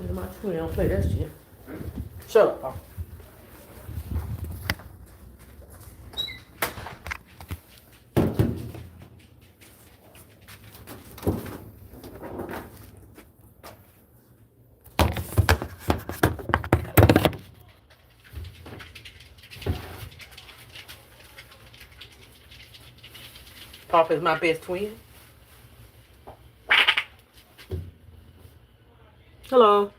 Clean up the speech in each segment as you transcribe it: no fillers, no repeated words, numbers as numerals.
into my twin. Don't play that shit. Shut up, Pop. Pop is my best twin. Hello.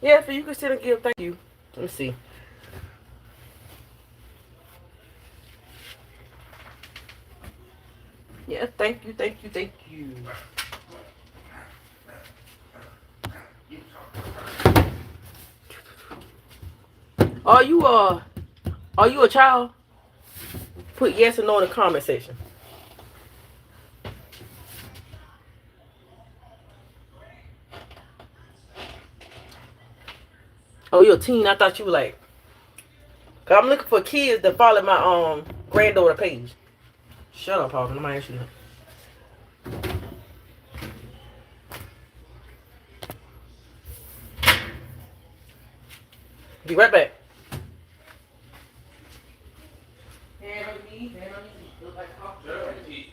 Yeah, so you can sit and give thank you. Let me see. Yeah, thank you, thank you, thank you. Are you a child? Put yes or no in the comment section. Oh, you're a teen? I thought you were like. Cause I'm looking for kids that follow my granddaughter page. Shut up, Paul. I'm gonna ask you. Be right back. Hand on your knee, hand on your knee. Look like coffee.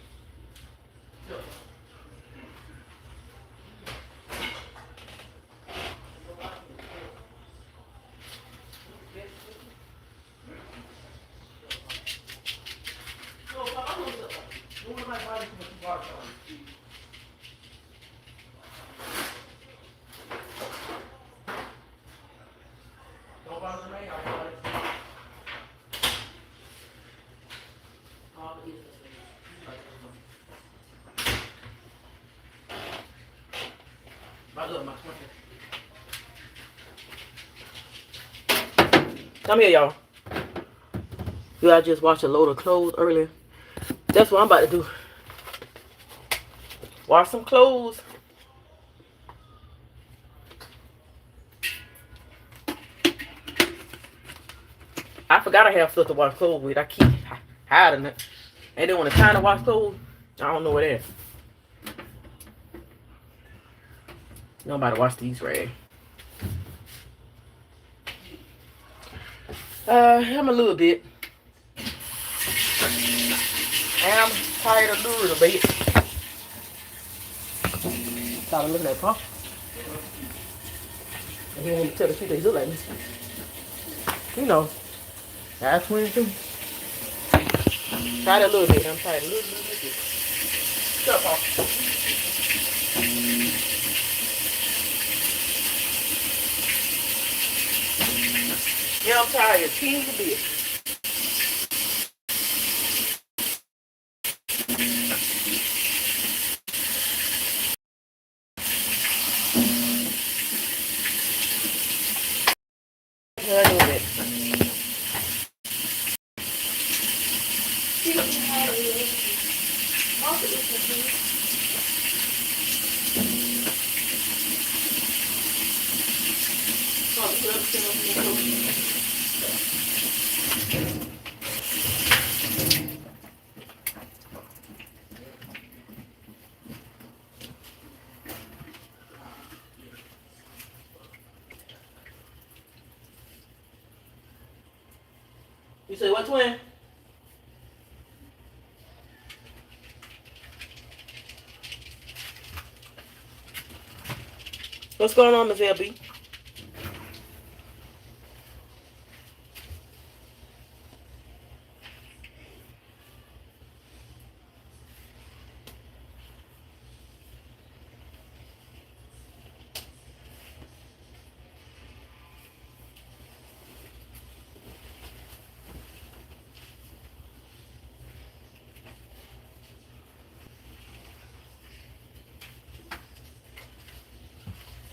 Come here, y'all. I just washed a load of clothes earlier. That's what I'm about to do. Wash some clothes. I forgot I have stuff to wash clothes with. I keep hiding it. And then when it's time to wash clothes, I don't know where it is. Nobody wash these rags. I'm a little bit. And I'm tired a little bit. Stop looking at Pop. And he want me to tell the people he look like me. You know, that's 22. Tired a little bit. I'm tired a little bit. Shut up, Pop. Yeah, I'm tired. Teens a bit. You say what, twin? What's going on, Miss LB?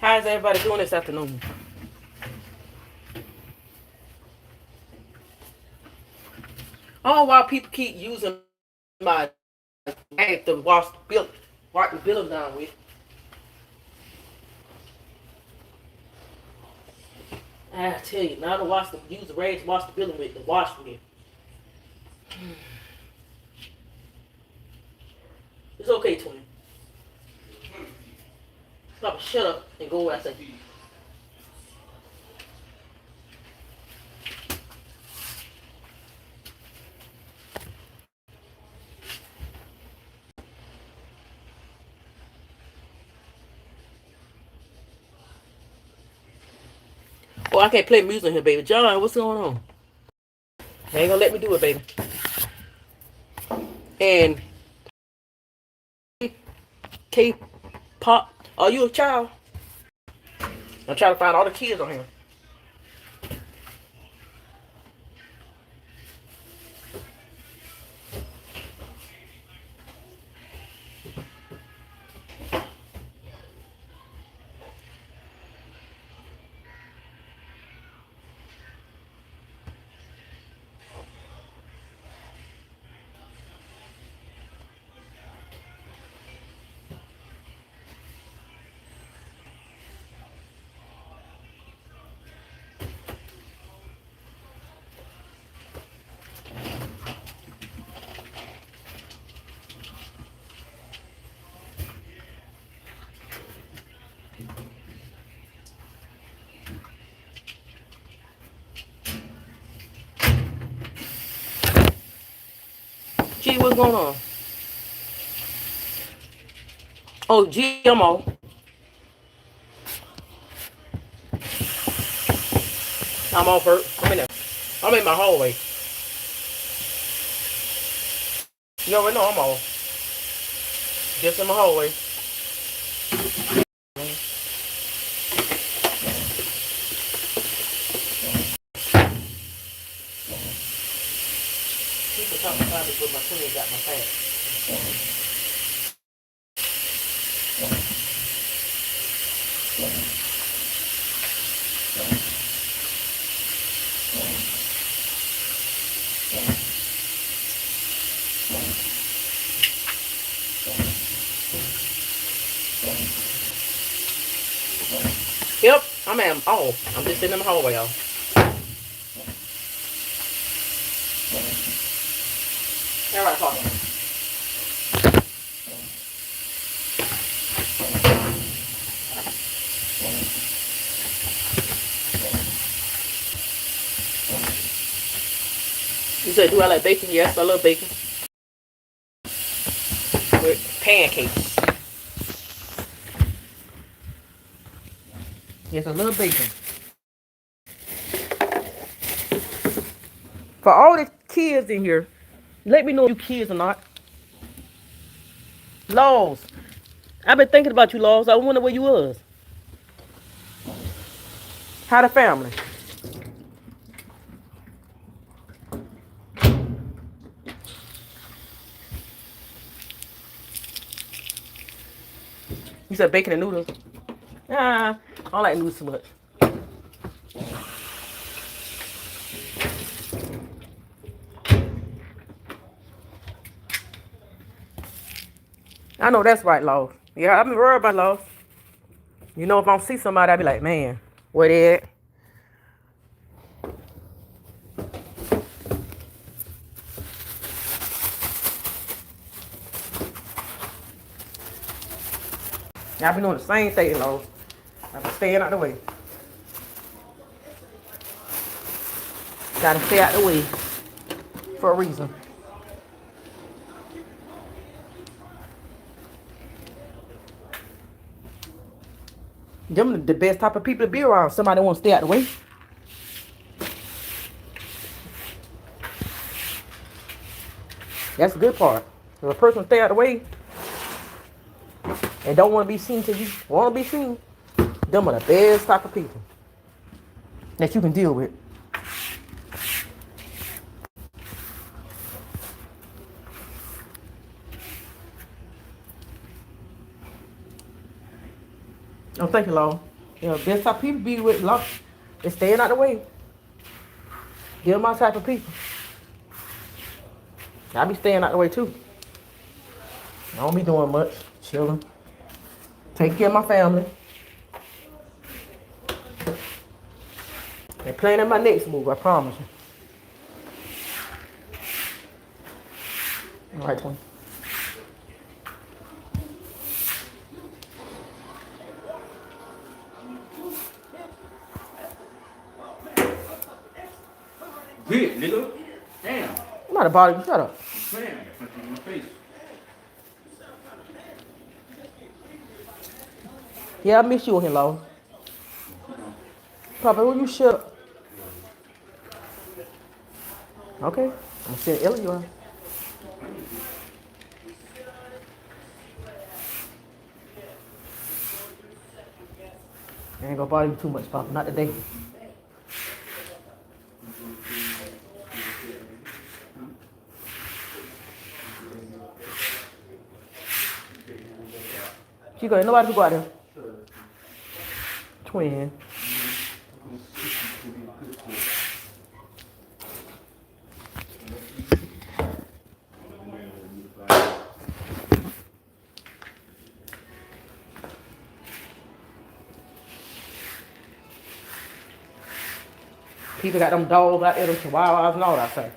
How's everybody doing this afternoon? I don't know why people keep using my bag to wipe the building down with. I tell you, now to wash the use the rags, wash the building with the wash with. It's okay, twin. Papa, shut up and go where I say. Oh, I can't play music here, baby. John, what's going on? They ain't gonna let me do it, baby. And K-pop, are you a child? I'm trying to find all the kids on here. G, what's going on? Oh, GMO. I'm off her. I'm in there. I'm in my hallway. You already know I'm off. Just in my hallway. People talking about it, but my twin got my pants. Yep, I'm off. I'm just sitting in the hallway, y'all. All right, talking. You said, do I like bacon? Yes, I love bacon. With pancakes. Yes, I love bacon. For all the kids in here, let me know if you kids or not. Laws. I've been thinking about you, Laws. I wonder where you was. How the family? You said bacon and noodles. Nah, I don't like noodles too much. I know that's right, Laws. Yeah, I've been worried about Laws. You know, if I don't see somebody, I be like, man, where they at? I've been doing the same thing, Laws. I've been staying out the way. Gotta stay out the way for a reason. Them the best type of people to be around. Somebody want to stay out the way. That's the good part. If a person stay out the way and don't want to be seen till you want to be seen, them are the best type of people that you can deal with. Oh, thank you, Lord. You know, best type of people be with love is staying out the way. They're my type of people. I be staying out the way too. I don't be doing much. Chilling. Taking care of my family. And planning my next move, I promise you. All right, twin. Good, nigga. Damn. I'm not about it. Shut up. Man, I punched you in my face. Yeah, I miss you here, Lola. Papa, will you shut up? Okay. I'm gonna send Ellie you. I ain't gonna bother you too much, Papa. Not today. She go. Nobody can go out there. Twin. People got them dogs out there, them chihuahuas and all that stuff.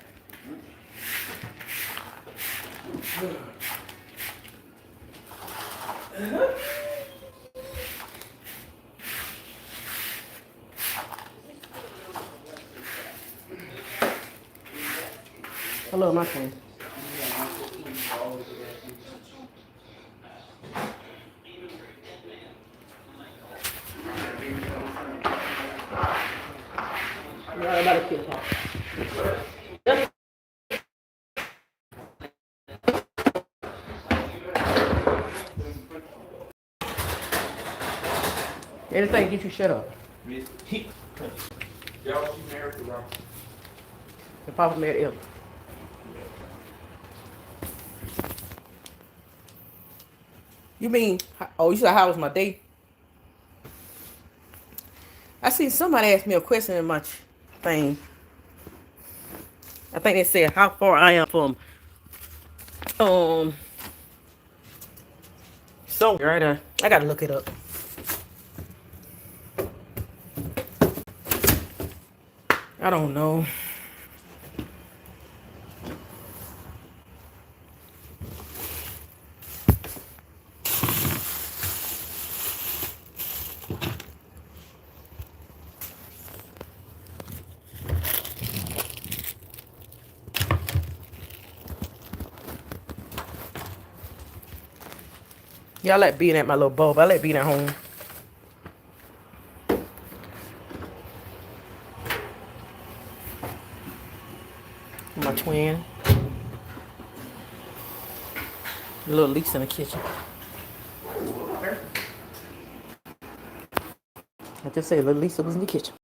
I love my twin. Yeah, I got a kid talk. Anything get you shut up. Y'all, she married to Rob. The Papa made ill. You mean, oh, you said how was my day? I seen somebody ask me a question in my thing. I think they said how far I am from so right there. I gotta look it up. I don't know. Yeah, I like being at my little bulb. I like being at home. My twin. Little Lisa in the kitchen. I just said little Lisa was in the kitchen.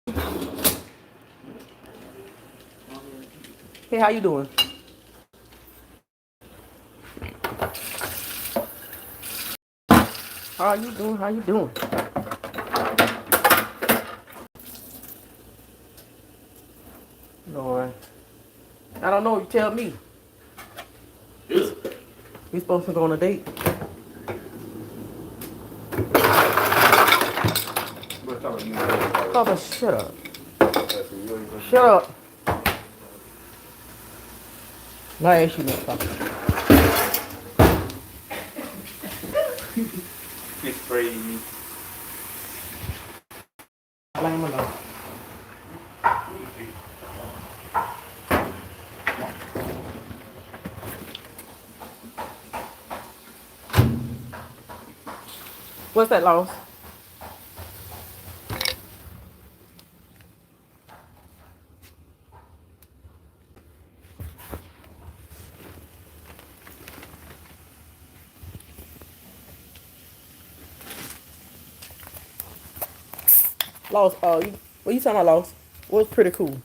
Hey, how you doing? How you doing? How you doing? Lord. I don't know. You tell me. We supposed to go on a date. Papa, shut up. Shut up. Now I ask you next, Papa. It's crazy. Leave him alone. What's that, Lois? Lois, what you talking about, Lois? Was pretty cool.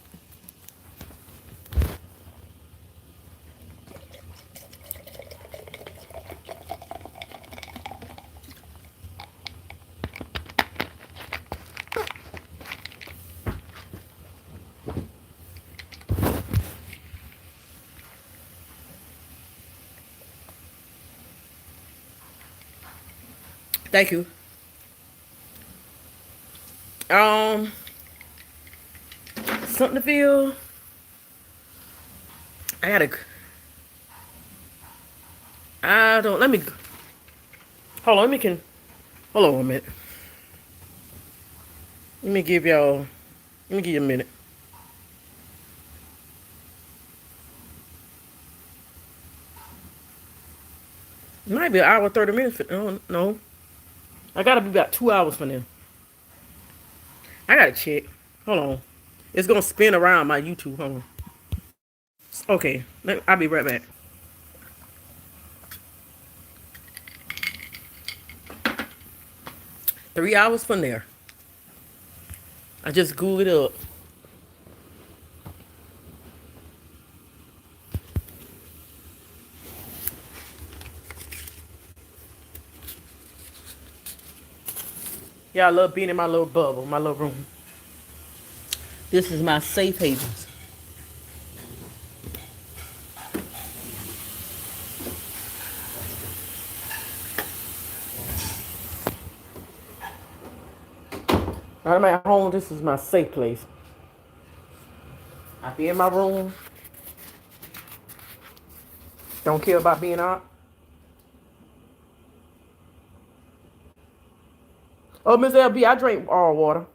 Thank you. something to feel. I gotta. I don't. Let me. Hold on. Let me can. Hold on a minute. Let me give y'all. Let me give you a minute. It might be an hour, 30 minutes. Oh, no. I gotta be about 2 hours from now. I gotta check. Hold on. It's gonna spin around my YouTube. Hold on. Okay. I'll be right back. 3 hours from there. I just Googled it up. Yeah, I love being in my little bubble, my little room. This is my safe havens. I'm at home. This is my safe place. I be in my room. Don't care about being out. Oh, Miss LB, I drink all water.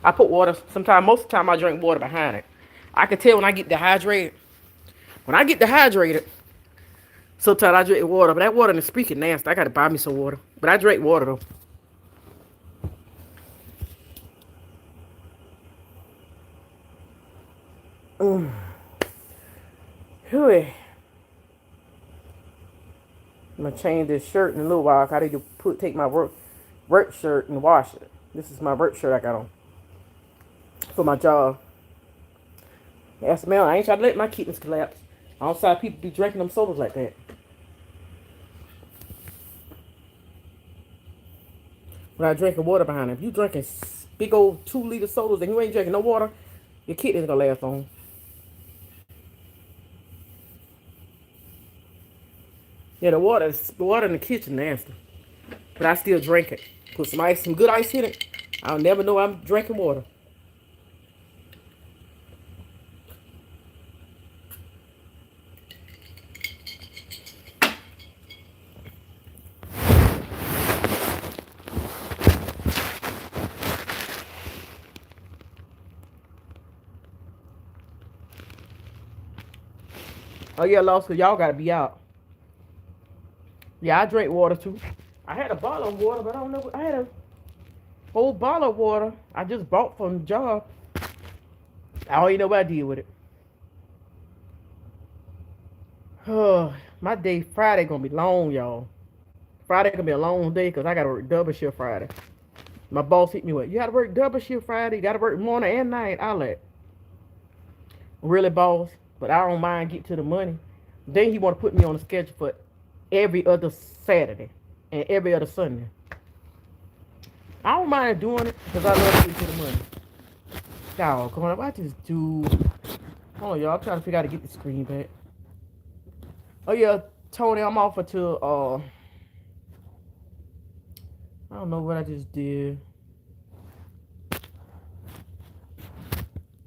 I put water. Sometimes, most of the time, I drink water behind it. I can tell when I get dehydrated. When I get dehydrated, sometimes I drink water. But that water in the speaker nasty. I gotta buy me some water. But I drink water though. Whew. I'm gonna change this shirt in a little while. I need to take my work shirt and wash it. This is my work shirt I got on for my job. Yes, man, I ain't trying to let my kidneys collapse. Outside people be drinking them sodas like that. When I drinking water behind them. If you drinking big old 2-liter sodas and you ain't drinking no water, your kidneys gonna last long. Yeah, the water in the kitchen nasty. But I still drink it. Put some good ice in it. I'll never know I'm drinking water. Oh yeah, lost, cause y'all gotta be out. Yeah, I drink water too. I had a bottle of water, but I don't know. I had a whole bottle of water I just bought from the job. I don't even know what I did with it. Oh, my day Friday gonna be long, y'all. Friday gonna be a long day because I gotta work double shift Friday. My boss hit me with, you gotta work double shift Friday. You gotta work morning and night. I like, really, boss? But I don't mind getting to the money. Then he want to put me on the schedule for every other Saturday and every other Sunday. I don't mind doing it because I love getting to the money. Y'all, come on, I just do. Oh, y'all, I'm trying to figure out how to get the screen back. Oh yeah, Tony, I'm off until I don't know what I just did.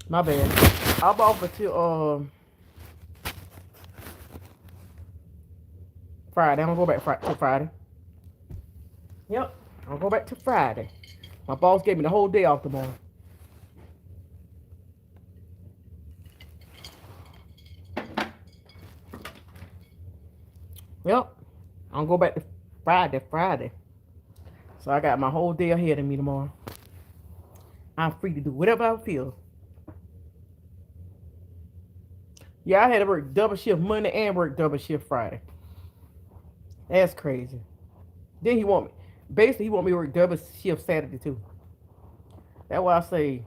My bad. I'm off until Friday. I'm gonna go back to Friday. Yep, I'll go back to Friday. My boss gave me the whole day off tomorrow. Yep, I'll go back to Friday. So I got my whole day ahead of me tomorrow. I'm free to do whatever I feel. Yeah, I had to work double shift Monday and work double shift Friday. That's crazy. Then basically he want me to work double shift Saturday too. That's why I say,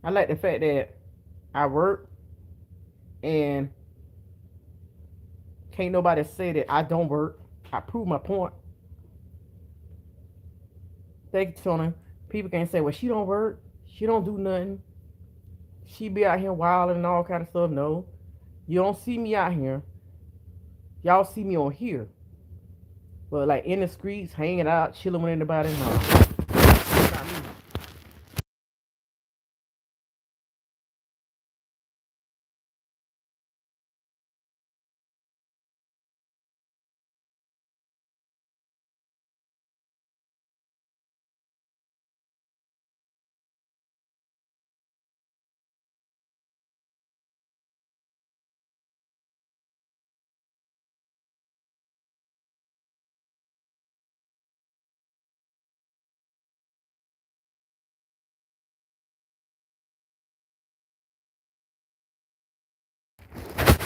I like the fact that I work and can't nobody say that I don't work. I prove my point. Thank you, Tony. People can't say, well, she don't work. She don't do nothing. She be out here wilding and all kind of stuff. No. You don't see me out here. Y'all see me on here. But like in the streets, hanging out, chilling with anybody, no. Not me.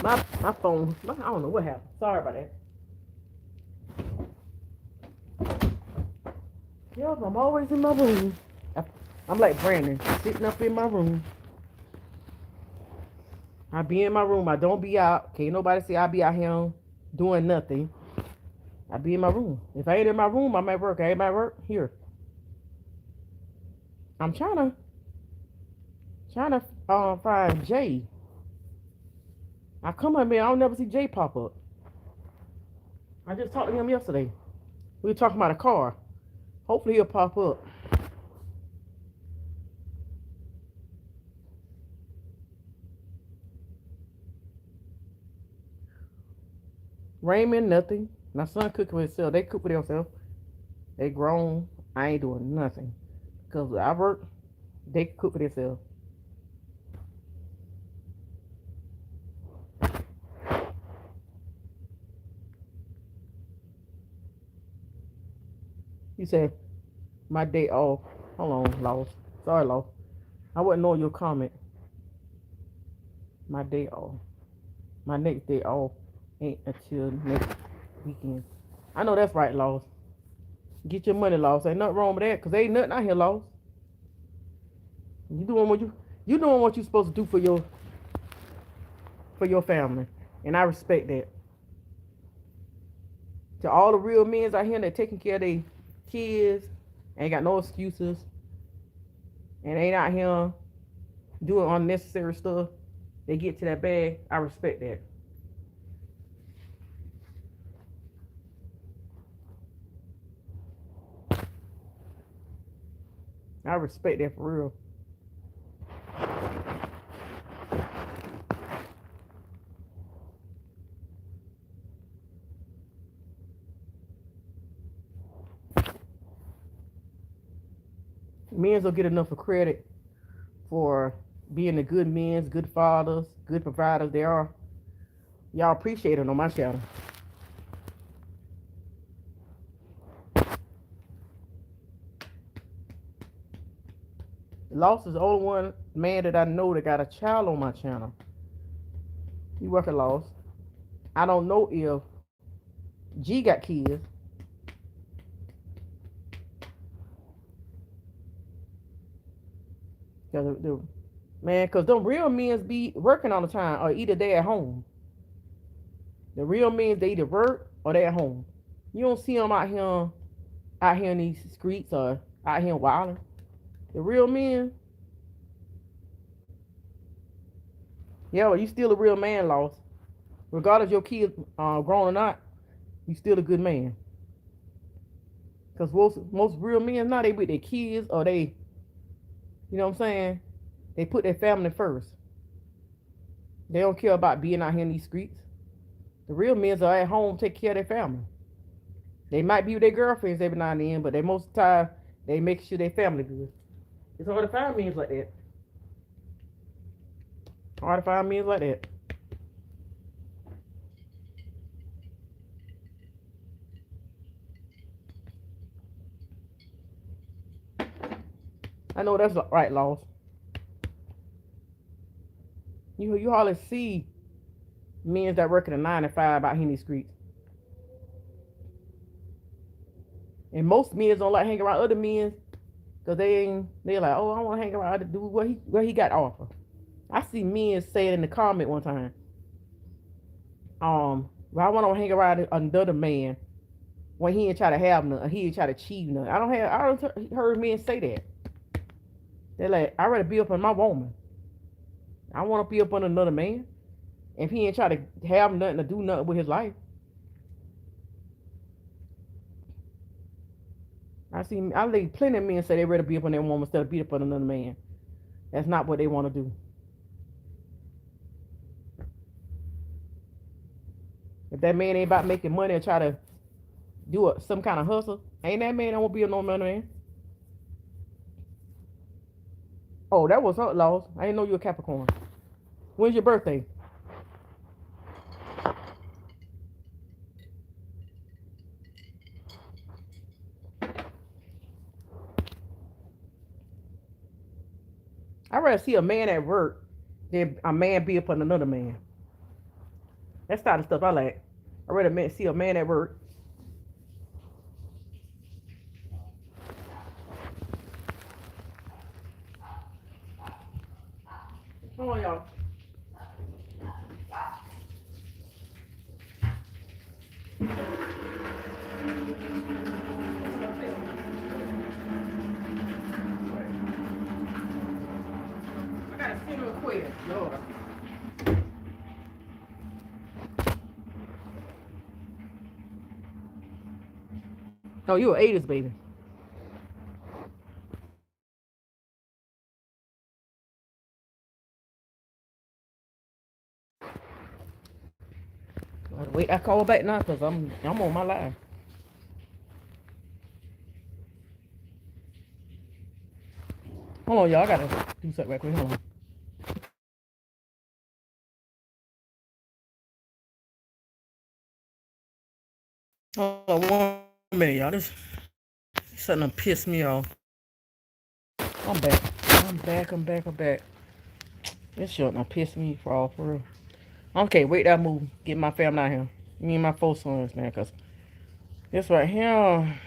My phone, I don't know what happened. Sorry about that. Yo, I'm always in my room. I, I'm like Brandon, sitting up in my room. I be in my room. I don't be out. Can't nobody say I be out here doing nothing. I be in my room. If I ain't in my room, I'm at work. I ain't at work here. I'm trying to find Jay. I come up here, I don't never see Jay pop up. I just talked to him yesterday. We were talking about a car. Hopefully he'll pop up. Raymond, nothing. My son cook for himself. They cook for themselves. They grown. I ain't doing nothing. Because I work, they cook for themselves. You said, my day off. Hold on, Lost. Sorry, Lost. I wasn't knowing your comment. My day off. My next day off ain't until next weekend. I know that's right, Lost. Get your money, Lost. Ain't nothing wrong with that, because ain't nothing out here, Lost. You doing what you doing what you supposed to do for your family. And I respect that. To all the real men out here that taking care of their kids, ain't got no excuses, and ain't out here doing unnecessary stuff, they get to that bag. I respect that. I respect that for real. Men don't get enough of credit for being the good men, good fathers, good providers they are. Y'all appreciate it on my channel. Lost is the only one man that I know that got a child on my channel. He work at Lost. I don't know if G got kids. Cause man, cause them real men be working all the time, or either they at home. The real men they either work or they at home. You don't see them out here in these streets or out here wilding. The real men, yeah, well, you still a real man, Lost. Regardless of your kids grown or not, you still a good man. Cause most real men now they with their kids or they, you know what I'm saying? They put their family first. They don't care about being out here in these streets. The real men are at home, take care of their family. They might be with their girlfriends every now and then, but they most of the time they make sure their family good. It's hard to find men like that. Hard to find men like that. I know that's right, Lost. You hardly see men that working a 9 to 5 out here in these streets. And most men don't like hanging around other men because they're like, oh, I want to hang around to do what he got to offer. I see men saying in the comment one time, well, I want to hang around another man when he ain't try to have none, he ain't try to achieve none. I don't heard men say that. They're like, I rather be up on my woman. I want to be up on another man. If he ain't try to have nothing to do nothing with his life. I leave plenty of men say they ready to be up on their woman instead of beat up on another man. That's not what they want to do. If that man ain't about making money and try to do some kind of hustle, ain't that man don't want to be a normal man. Oh, that was her loss. I didn't know you were a Capricorn. When's your birthday? I'd rather see a man at work than a man be up on another man. That's the kind of stuff I like. I'd rather see a man at work. Hold on, y'all. I got a funeral quiz. Lord. Oh, you an 80s baby. Wait, I call back now because I'm on my line. Hold on, y'all. I gotta do something right quick. Hold on. Hold on 1 minute, y'all. This something done pissed me off. I'm back. I'm back. This shit done pissed me off for real. Okay, wait that move. Get my family out here. Me and my four sons, man, because this right here.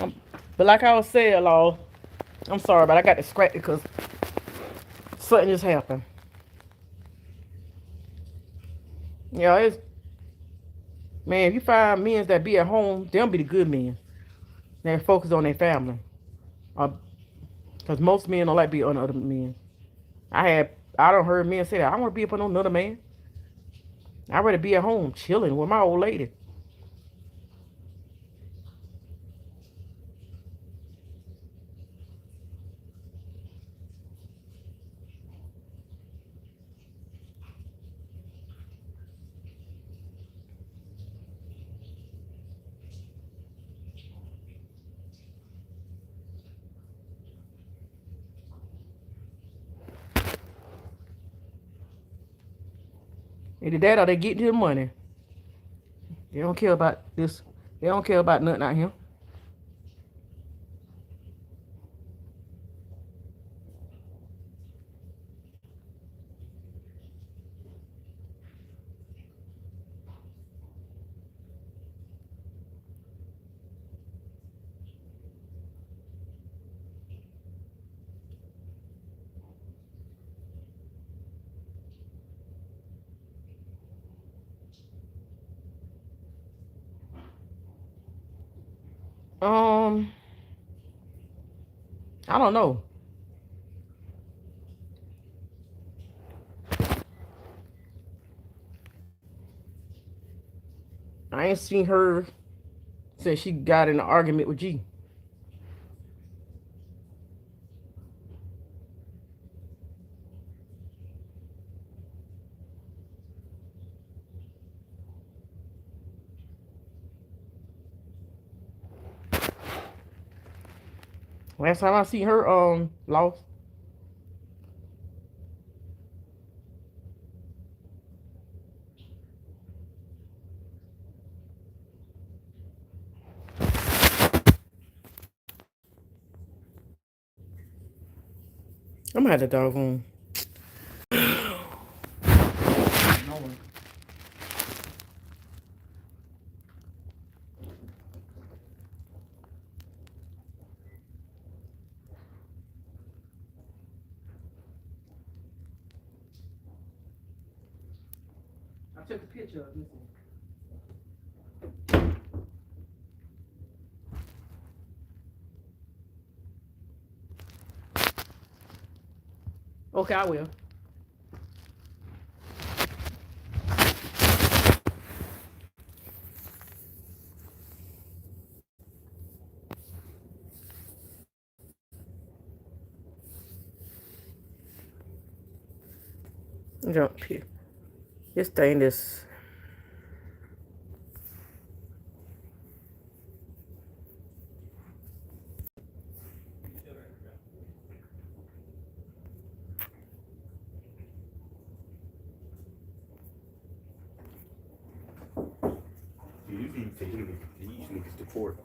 Um, but like I was saying, Law, I'm sorry, but I got distracted because something just happened. Yeah, it's man. If you find men that be at home, them be the good men. They focus on their family. Because most men don't like be on other men. I don't heard men say that. I want to be up on another man. I'd rather be at home chilling with my old lady. Either that or they get their money. They don't care about this. They don't care about nothing out here. Um, I don't know. I ain't seen her since she got in an argument with G. Last time I see her, lost. I'm gonna have to doggone. I took a picture of this one. Okay, I will. Jump here. This thing is. You can say these niggas the court.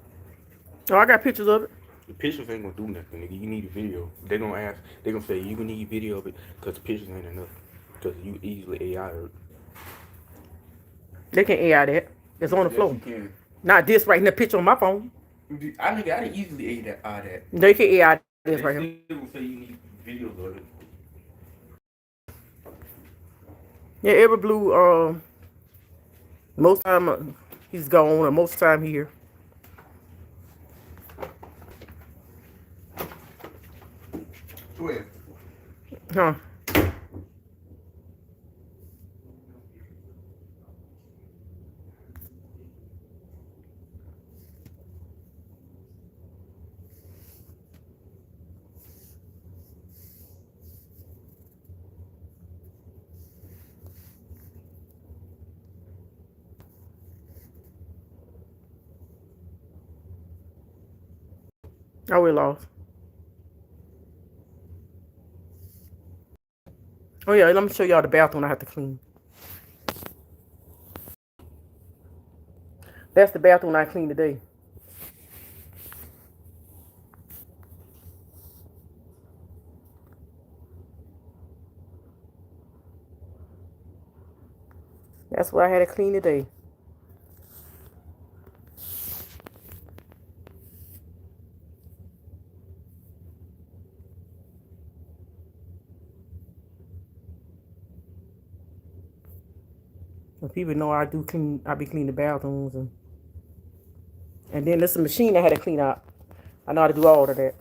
Oh, I got pictures of it. The pictures ain't gonna do nothing, nigga. You need a video. They gonna ask. They gonna say you gonna need a video of it because the pictures ain't enough. Because you easily AI it. They can AI that. It's on the Yes, floor. you can. Not this right in the picture on my phone. I can easily AI that. They can AI this right here. They will say you need videos of it. Yeah, every blue. Most time he's gone, or most time here. Where? Huh? Oh, we lost. Oh yeah, let me show y'all the bathroom I have to clean. That's the bathroom I cleaned today. That's what I had to clean today. And people know I do clean. I be cleaning the bathrooms and then there's a machine I had to clean out. I know how to do all of that.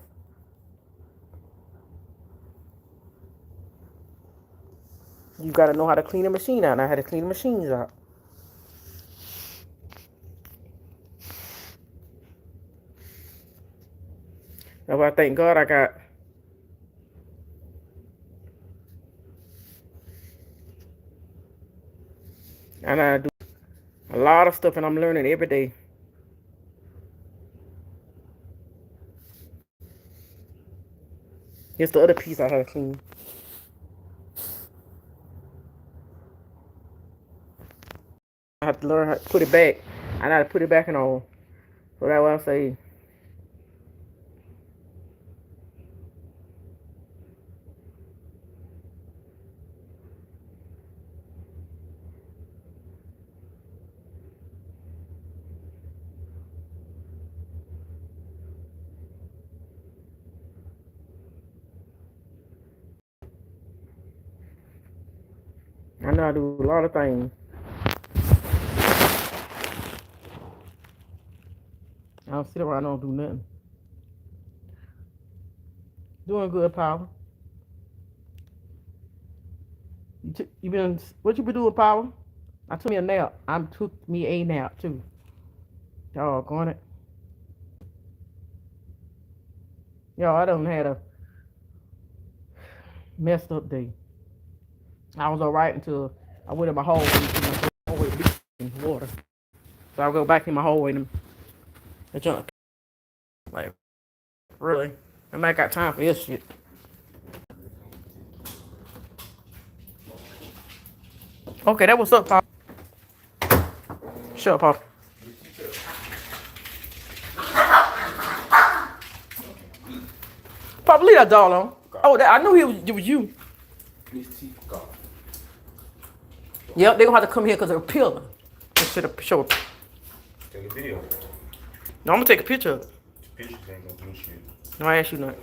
You gotta know how to clean a machine out. And I had to clean the machines out. That's why I thank God I got. And I do a lot of stuff, and I'm learning every day. Here's the other piece I had to clean. I have to learn how to put it back. I know how to put it back and all. So that's what I say. I know how to do a lot of things. I don't sit around and don't do nothing. Doing good, Power. You been what you been doing, Power? I took me a nap. I took me a nap too. Doggone it. Yo, I done had a messed up day. I was alright until I went in my hallway and my hallway in water. So I go back in my hallway and the junk. Like, really? I might got time for this shit. Okay, that was up, Pop. Shut up, Pop. Pop, leave that doll alone. Oh, I knew it was you. Yep, they gonna have to come here because they're a pillar. Instead of show. Take a video. No, I'm gonna take a picture of it. Pictures ain't gonna do shit. No, I ask you not.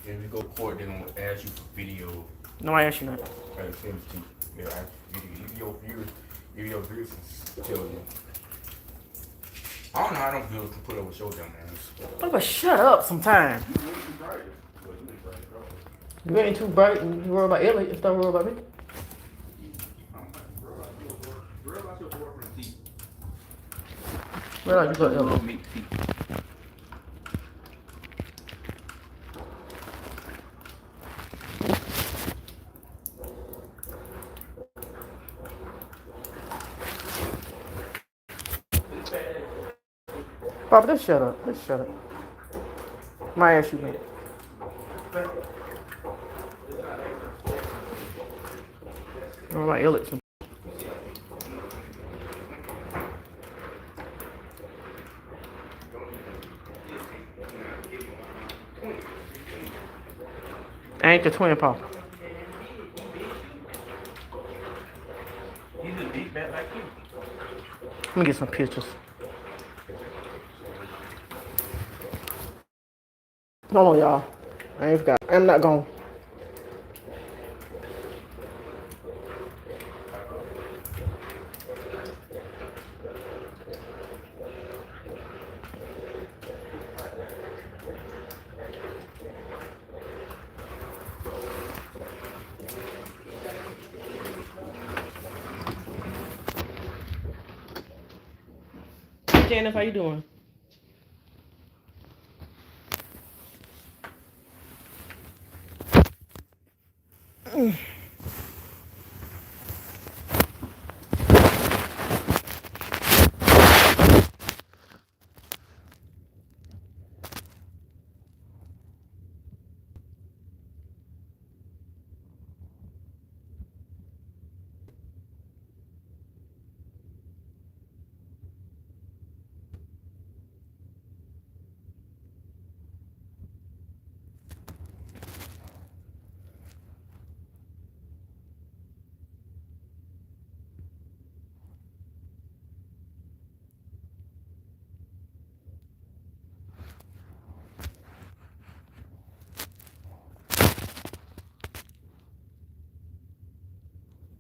If you go to court, they're gonna ask you for video. No, I ask you not. They'll ask for video. Even your viewers tell you. I don't know how them viewers can put up a show down there. Oh, but shut up sometime. You ain't too bright and you worry about Elliot and don't worry about me. Where are you got Elliot? Papa, just shut up. Just shut up. My ass you man. I like Alex. I ain't the twin, Papa. He's a deep bat like you. Let me get some pictures. Hold on, y'all. I ain't forgot. I'm not going. Janice, how you doing?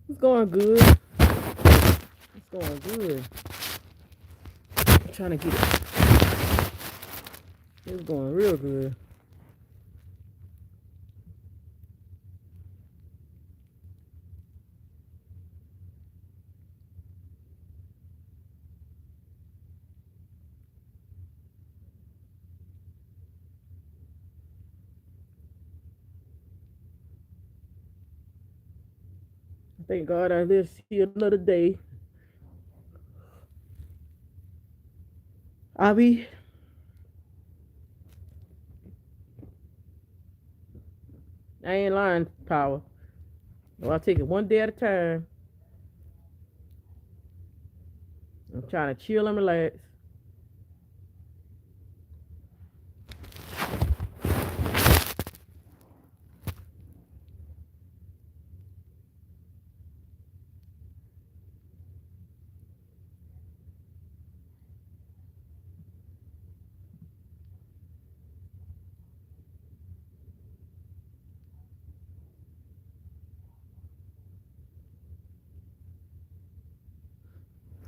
It's going good. It's going good. I'm trying to get it. It's going real good. Thank God I live to see another day. I be I ain't lying, Power. Well, I take it one day at a time. I'm trying to chill and relax.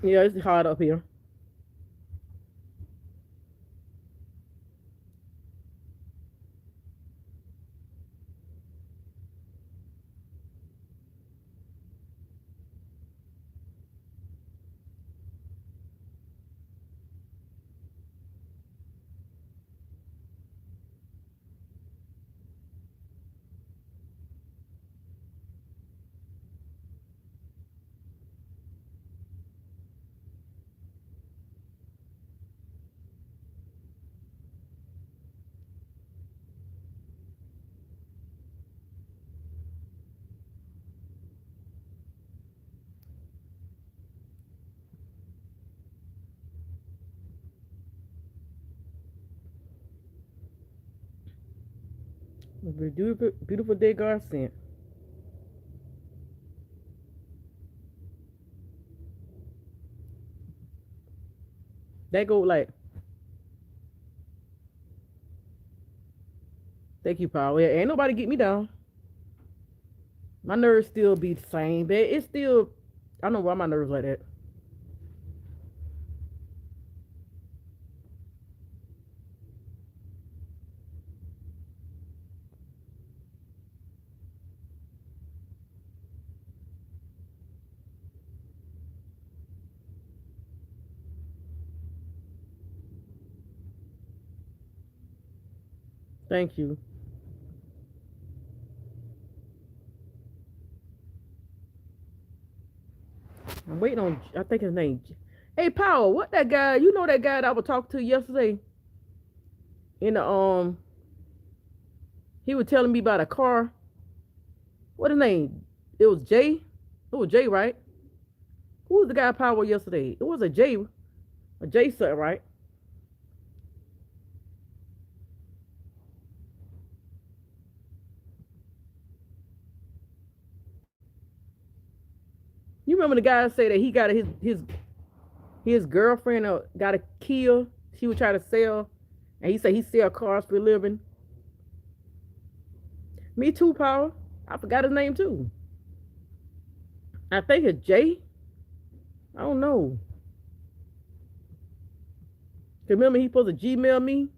Yeah, it's hot up here. It's a beautiful, beautiful day God sent. That go like, thank you, Power. Yeah, ain't nobody get me down. My nerves still be the same, but it's still, I don't know why my nerves like that. Thank you. I'm waiting on, I think his name, Hey, Power, what that guy? You know that guy that I was talking to yesterday in the he was telling me about a car. What his name? It was Jay. It was Jay, right? Who was the guy Power yesterday? It was a Jay son, right? You remember the guy say that he got his girlfriend got a Kia. She was trying to sell, and he said he sell cars for a living. Me too, Power. I forgot his name too. I think it's Jay. I don't know. Remember he supposed to Gmail me,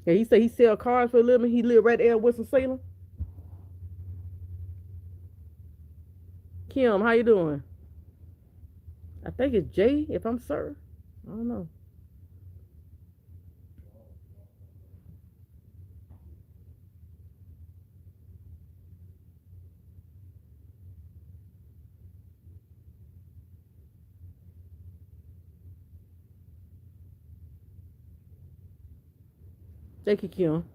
and he said he sell cars for a living. He live right there in Winston Salem. Kim, how you doing? I think it's Jay, if I'm certain. I don't know. Jakey Kim.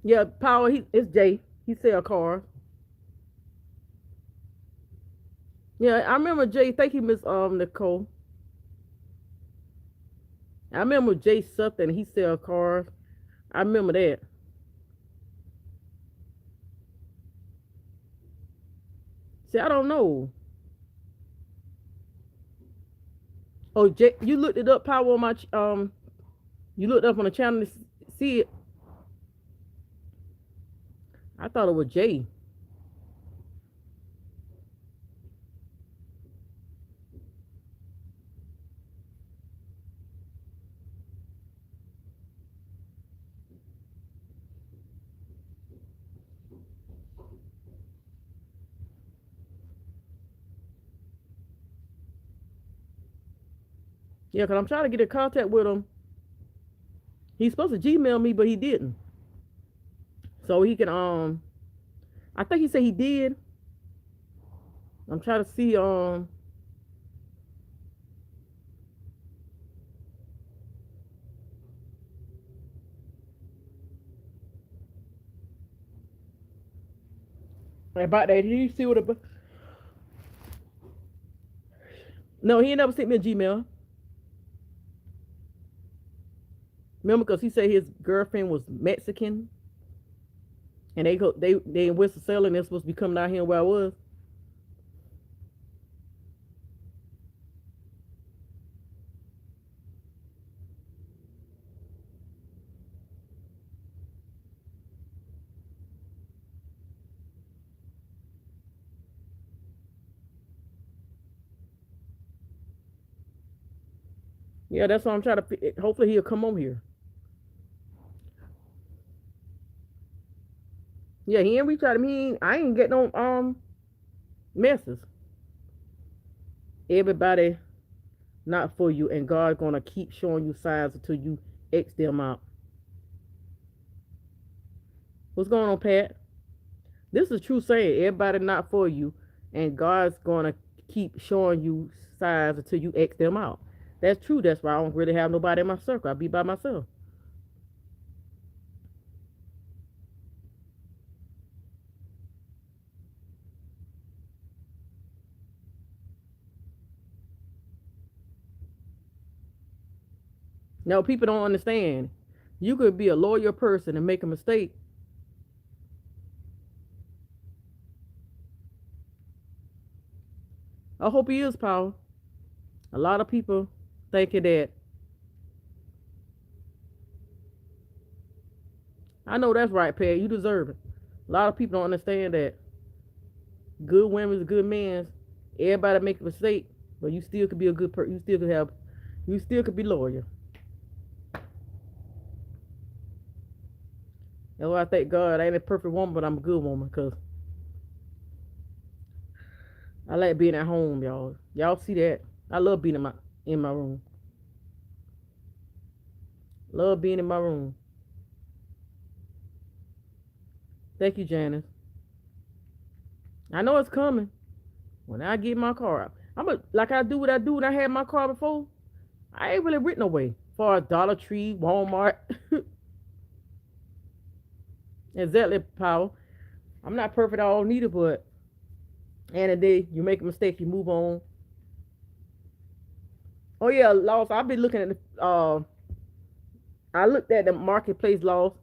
Yeah, Power. It's Jay. He sell cars. Yeah, I remember Jay. Thank you, Miss Nicole. I remember Jay something. He sell cars. I remember that. See, I don't know. Oh, Jay, you looked it up, Power on my you looked up on the channel to see it. I thought it was Jay. Yeah, cause I'm trying to get in contact with him. He's supposed to Gmail me, but he didn't. So he can I think he said he did. I'm trying to see about that. Did you see what it? No, he ain't never sent me a Gmail. Remember, because he said his girlfriend was Mexican, and they in Winston Salem. They're supposed to be coming out here where I was. Yeah, that's what I'm trying to. Hopefully he'll come over here. Yeah, he ain't reach out to me. I ain't get no messes. Everybody not for you, and God gonna keep showing you signs until you X them out. What's going on, Pat? This is true saying. Everybody not for you, and God's gonna keep showing you signs until you X them out. That's true. That's why I don't really have nobody in my circle. I be by myself. No, people don't understand. You could be a loyal person and make a mistake. I hope he is, Power. A lot of people thinking that. I know that's right, Pat. You deserve it. A lot of people don't understand that good women is good men. Everybody make a mistake, but you still could be a good person. You still could have. You still could be loyal. That's why I thank God I ain't a perfect woman, but I'm a good woman because I like being at home, y'all. Y'all see that? I love being in my room. Love being in my room. Thank you, Janice. I know it's coming. When I get my car, I'm a, like I do what I do when I had my car before. I ain't really written away for a Dollar Tree, Walmart, exactly power. I'm not perfect at all neither, but and a day you make a mistake, you move on. Oh yeah, loss. I've been looking at the. I looked at the marketplace loss.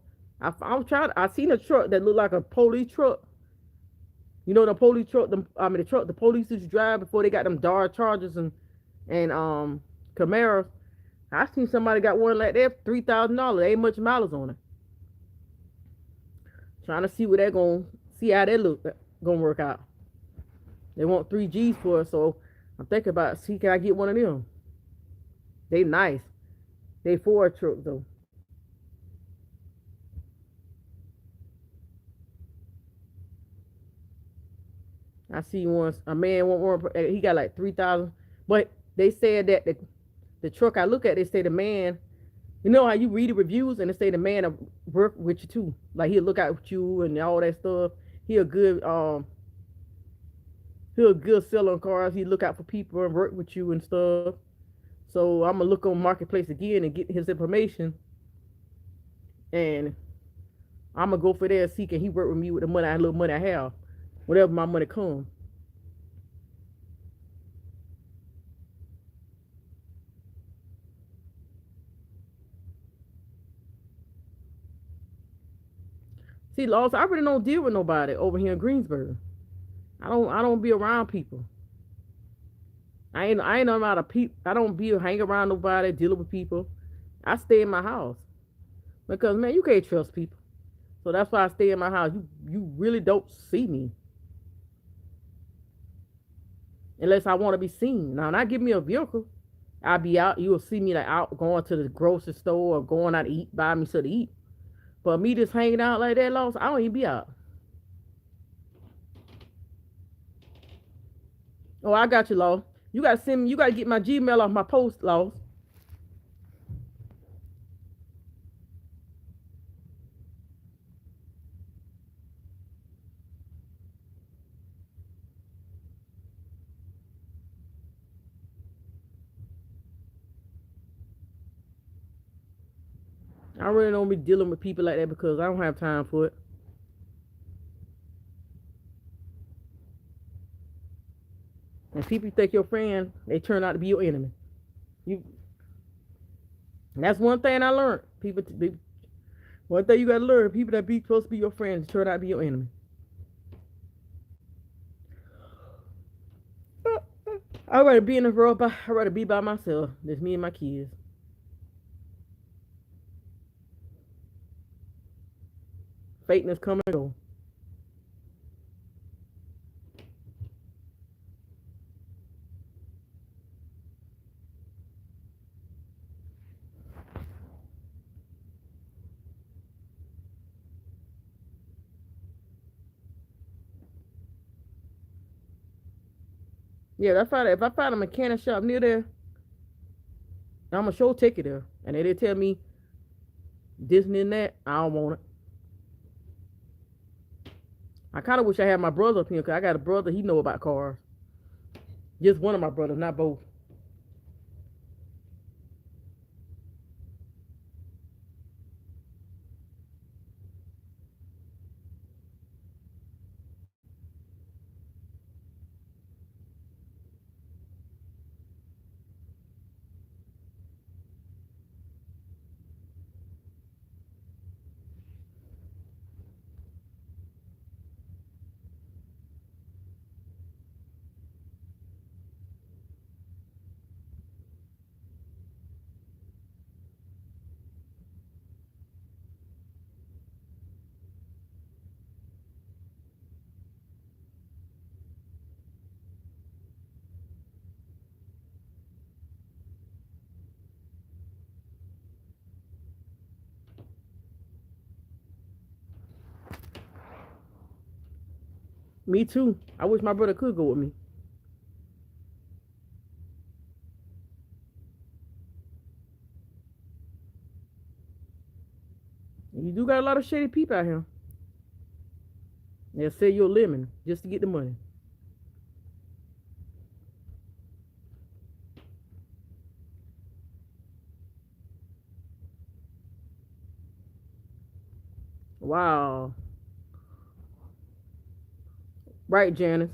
I'm trying. I seen a truck that looked like a police truck. You know the police truck. The truck the police used to drive before they got them Dodge Chargers and Camaros. I seen somebody got one like that, $3,000. Ain't much miles on it. Trying to see what they're gonna see how they look gonna work out. They want 3 G's for it, so I'm thinking about see can I get one of them. They nice. They Ford truck though. I see once a man want one. He got like 3,000, but they said that the truck I look at, they say the man. You know how you read the reviews and they say the man will work with you too. Like he'll look out with you and all that stuff. He a good he a good seller on cars. He look out for people and work with you and stuff. So I'm gonna look on marketplace again and get his information, and I'm gonna go for there and see can he work with me with the money, a little money I have, whatever my money comes. See, Laws, I really don't deal with nobody over here in Greensboro. I don't be around people. I ain't a lot of people. I don't be hang around nobody, dealing with people. I stay in my house because man, you can't trust people. So that's why I stay in my house. You really don't see me unless I want to be seen. Now, not give me a vehicle. I'll be out. You'll see me like out going to the grocery store or going out to eat, buy me something to eat. But me just hanging out like that, Lost, I don't even be out. Oh, I got you, Lost. You gotta send me. You gotta get my Gmail off my post, Lost. I really don't be dealing with people like that because I don't have time for it. And people you think your friend, they turn out to be your enemy. You. That's one thing I learned. One thing you gotta learn: people that be supposed to be your friends turn out to be your enemy. I'd rather be in the world. I'd rather be by myself. Just me and my kids. Fate is come and go. Yeah, if I find a mechanic shop near there, I'm gonna show take it there. And they tell me this and that, I don't want it. I kind of wish I had my brother up here because I got a brother. He know about cars. Just one of my brothers, not both. Me too. I wish my brother could go with me. You do got a lot of shady people out here. They'll sell you a lemon just to get the money. wow. Right, Janice.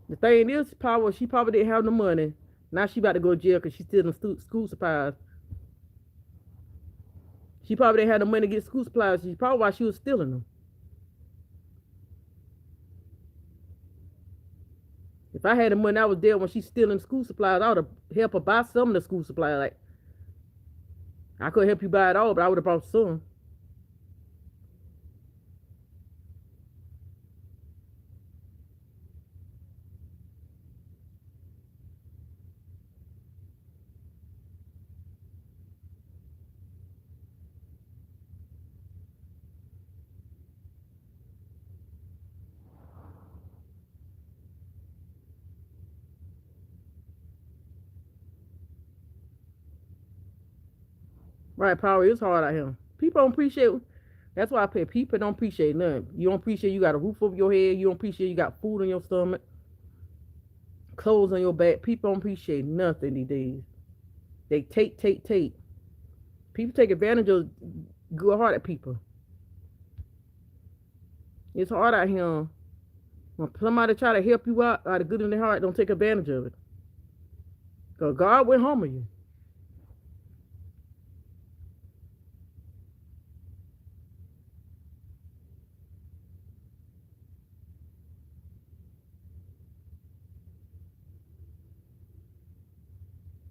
The thing is, power. She probably didn't have the money. Now she about to go to jail because she's stealing school supplies. She probably didn't have the money to get school supplies. She probably why she was stealing them. If I had the money, I was there when she's stealing school supplies. I would have helped her buy some of the school supplies. Like I could help you buy it all, but I would have bought some. Right, power is hard out here. People don't appreciate. That's why I pay. People don't appreciate nothing. You don't appreciate you got a roof over your head. You don't appreciate you got food on your stomach, clothes on your back. People don't appreciate nothing these days. They take. People take advantage of good-hearted people. It's hard out here. When somebody try to help you out of good in their heart, don't take advantage of it. Because God will humble you.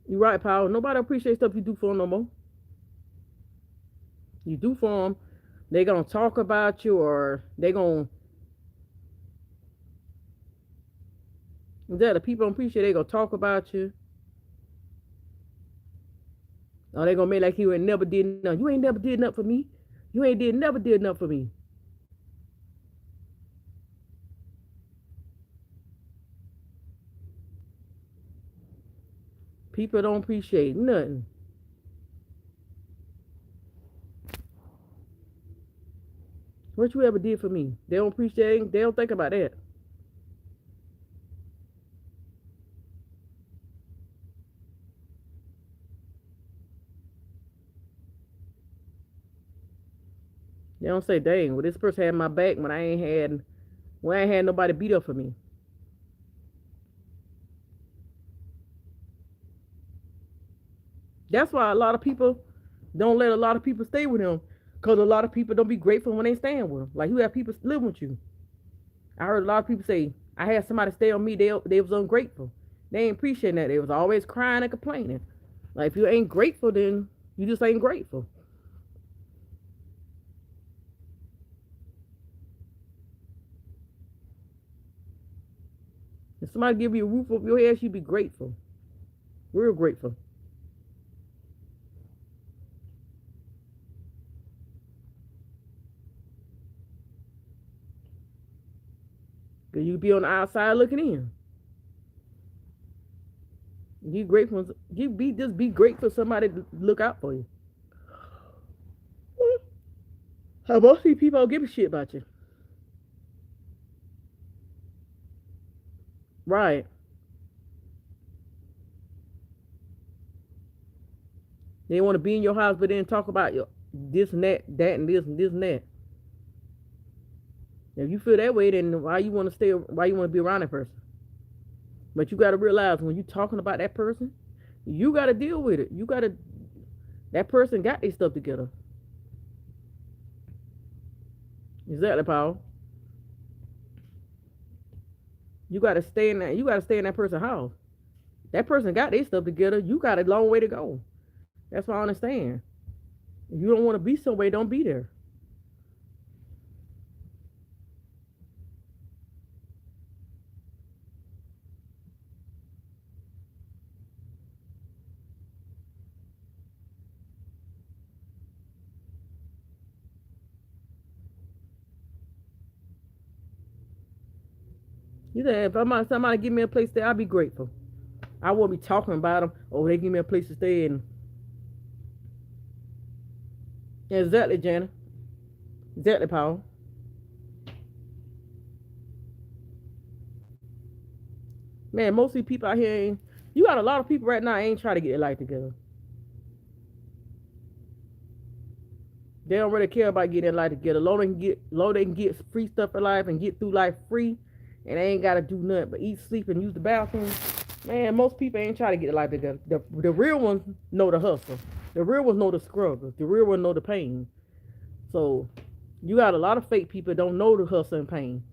You right, Paul. Nobody appreciates stuff you do for them no more. You do for them, they gonna talk about you, or they gonna that the people don't appreciate. They gonna talk about you, or they gonna make like you ain't never did nothing. You ain't never did nothing for me. You ain't did never did nothing for me. People don't appreciate nothing. What you ever did for me? They don't appreciate. They don't think about that. They don't say, "Dang, well, this person had my back when I ain't had nobody beat up for me." That's why a lot of people don't let a lot of people stay with them, because a lot of people don't be grateful when they stand with them. Like you have people live with you. I heard a lot of people say, "I had somebody stay on me. They was ungrateful. They ain't appreciating that. They was always crying and complaining." Like if you ain't grateful, then you just ain't grateful. If somebody give you a roof over your head, you be grateful, real grateful. Cause you be on the outside looking in. You grateful. You be just be grateful somebody to look out for you. How most of these people don't give a shit about you. Right. They want to be in your house, but then talk about your this and that and this and this and that. If you feel that way, then why you want to stay? Why you want to be around that person? But you got to realize when you talking about that person, you got to deal with it. You got to. That person got their stuff together. Exactly, Paul. You got to stay in that. You got to stay in that person's house. That person got their stuff together. You got a long way to go. That's what I understand. If you don't want to be somewhere, don't be there. You say if somebody give me a place to stay, I'll be grateful. I won't be talking about them. Oh, they give me a place to stay in. Exactly, Jana. Exactly, Paul. Man, most of these people out here ain't. You got a lot of people right now ain't trying to get their life together. They don't really care about getting their life together. Low they can get free stuff in life and get through life free, and they ain't gotta do nothing but eat, sleep, and use the bathroom. Man, most people ain't trying to get their life together. The real ones know the hustle. The real ones know the struggle. The real ones know the pain. So you got a lot of fake people that don't know the hustle and pain.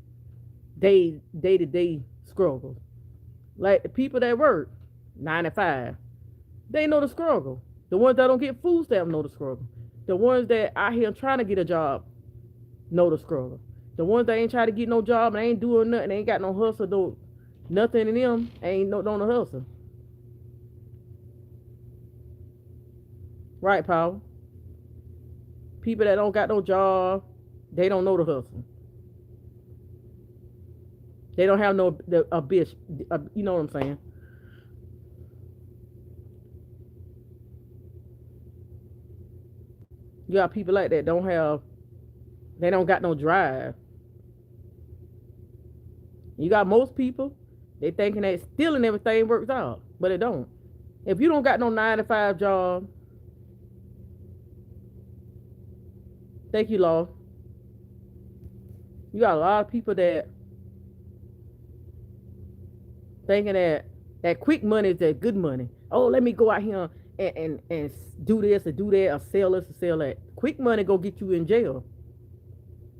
Day to day struggles. Like the people that work 9 to 5, they know the struggle. The ones that don't get food stamps know the struggle. The ones that out here trying to get a job know the struggle. The ones that ain't trying to get no job and ain't doing nothing, ain't got no hustle, no nothing in them, ain't no hustle. Right, Paul? People that don't got no job, they don't know the hustle. They don't have a bitch. You know what I'm saying? You got people like that they don't got no drive. You got most people, they thinking that stealing everything works out, but it don't. If you don't got no 9 to 5 job, thank you, Lord. You got a lot of people that thinking that quick money is that good money. Oh, let me go out here and do this or do that or sell this or sell that. Quick money go get you in jail.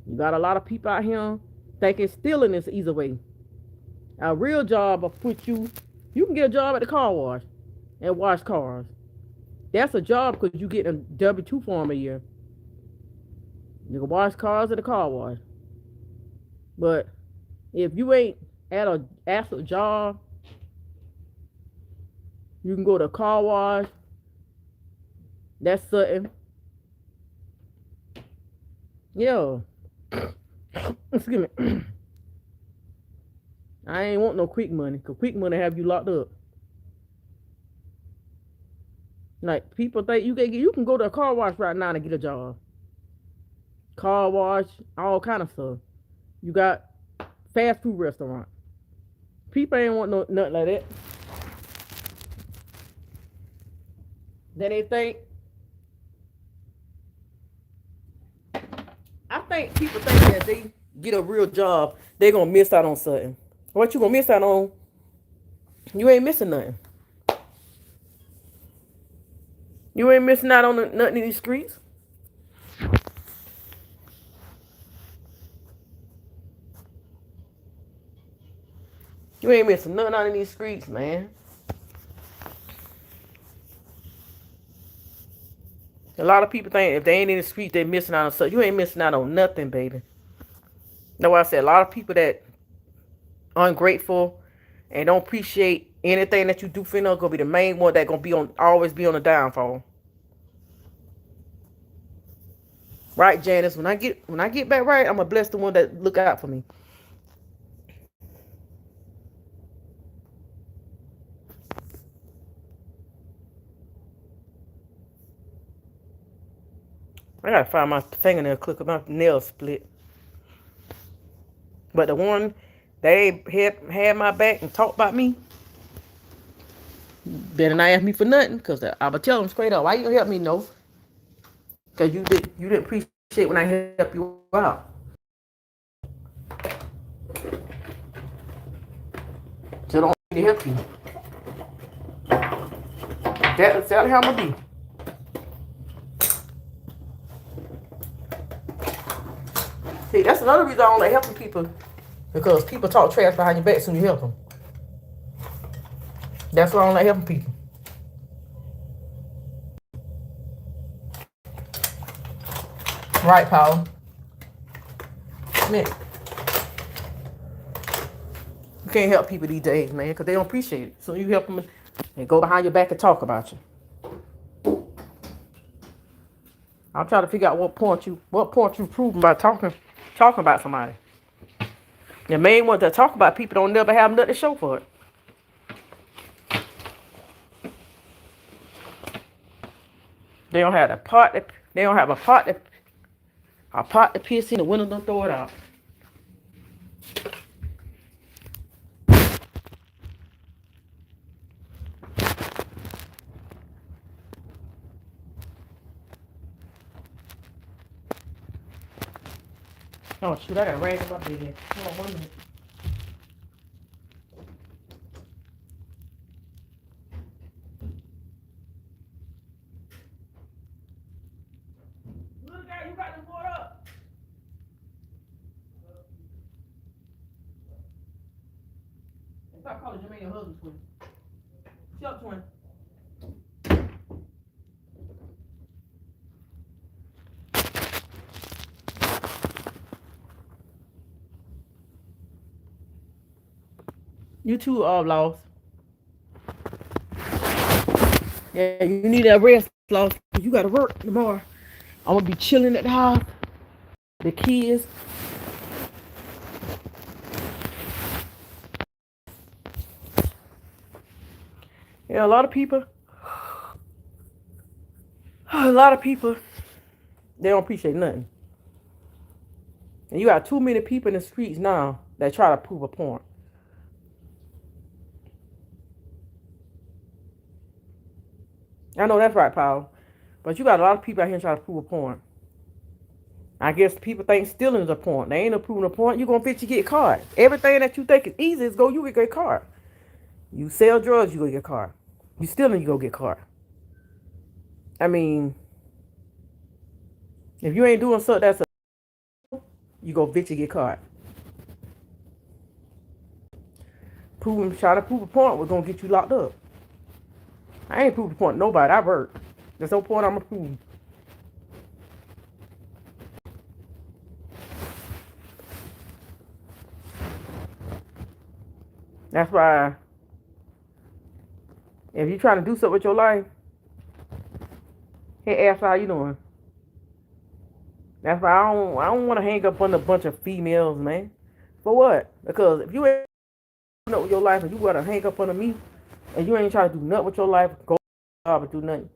You got a lot of people out here thinking stealing is the easy way. A real job will put you can get a job at the car wash and wash cars. That's a job because you get a W-2 form a year. You can wash cars at the car wash. But if you ain't at a actual job, you can go to a car wash. That's something. Yeah. Excuse me. I ain't want no quick money, cause quick money have you locked up. Like people think you can go to a car wash right now and get a job. Car wash, all kind of stuff. You got fast food restaurant. People ain't want no nothing like that. Then they think I think people think that they get a real job, they gonna miss out on something. What you gonna miss out on? You ain't missing nothing. You ain't missing out on nothing in these streets. You ain't missing nothing out in these streets, man. A lot of people think if they ain't in the streets, they missing out on something. You ain't missing out on nothing, baby. That's why I said a lot of people that ungrateful and don't appreciate anything that you do for them gonna be the main one that gonna be on always be on the downfall. Right, Janice? When I get back right, I'm gonna bless the one that look out for me. I gotta find my fingernail clipper, my nail split. But the one they had my back and talked about me, better not ask me for nothing, cause I'ma tell them straight up. Why you help me? No, cause you didn't appreciate when I help you out. So don't need to help you. That's how I'm gonna be. See, that's another reason I don't like helping people, because people talk trash behind your back soon you help them. That's why I don't like helping people. Right, Paul? Man, you can't help people these days, man, because they don't appreciate it. So you help them, they go behind your back and talk about you. I'm trying to figure out what point you proving by talking about somebody. The main ones that talk about people don't never have nothing to show for it. They don't have they don't have a pot to piss in, the window don't throw it out. Oh shoot, I got a rag on my bed. Hold on 1 minute. Little guy, you got the board up. Stop calling Jermaine your husband twin. Shut up, twin. You too, lost. Yeah, you need that rest, lost. You gotta work tomorrow. I'm gonna be chilling at the house. The kids. Yeah, a lot of people, they don't appreciate nothing. And you got too many people in the streets now that try to prove a point. I know that's right, Paul. But you got a lot of people out here trying to prove a point. I guess people think stealing is a point. They ain't no proving a point. You're gonna you get caught. Everything that you think is easy is you get caught. You sell drugs, you go get caught. You stealing, you go get caught. I mean, if you ain't doing something that's you go you get caught. Trying to prove a point was gonna get you locked up. I ain't proving a point to nobody. I work. There's no point I'm gonna prove. That's why if you're trying to do something with your life, hey, ask how you doing. That's why I don't want to hang up on a bunch of females, man. For what? Because if you ain't doing nothing with your life and you gotta hang up on me and you ain't trying to do nothing with your life, go job and do nothing.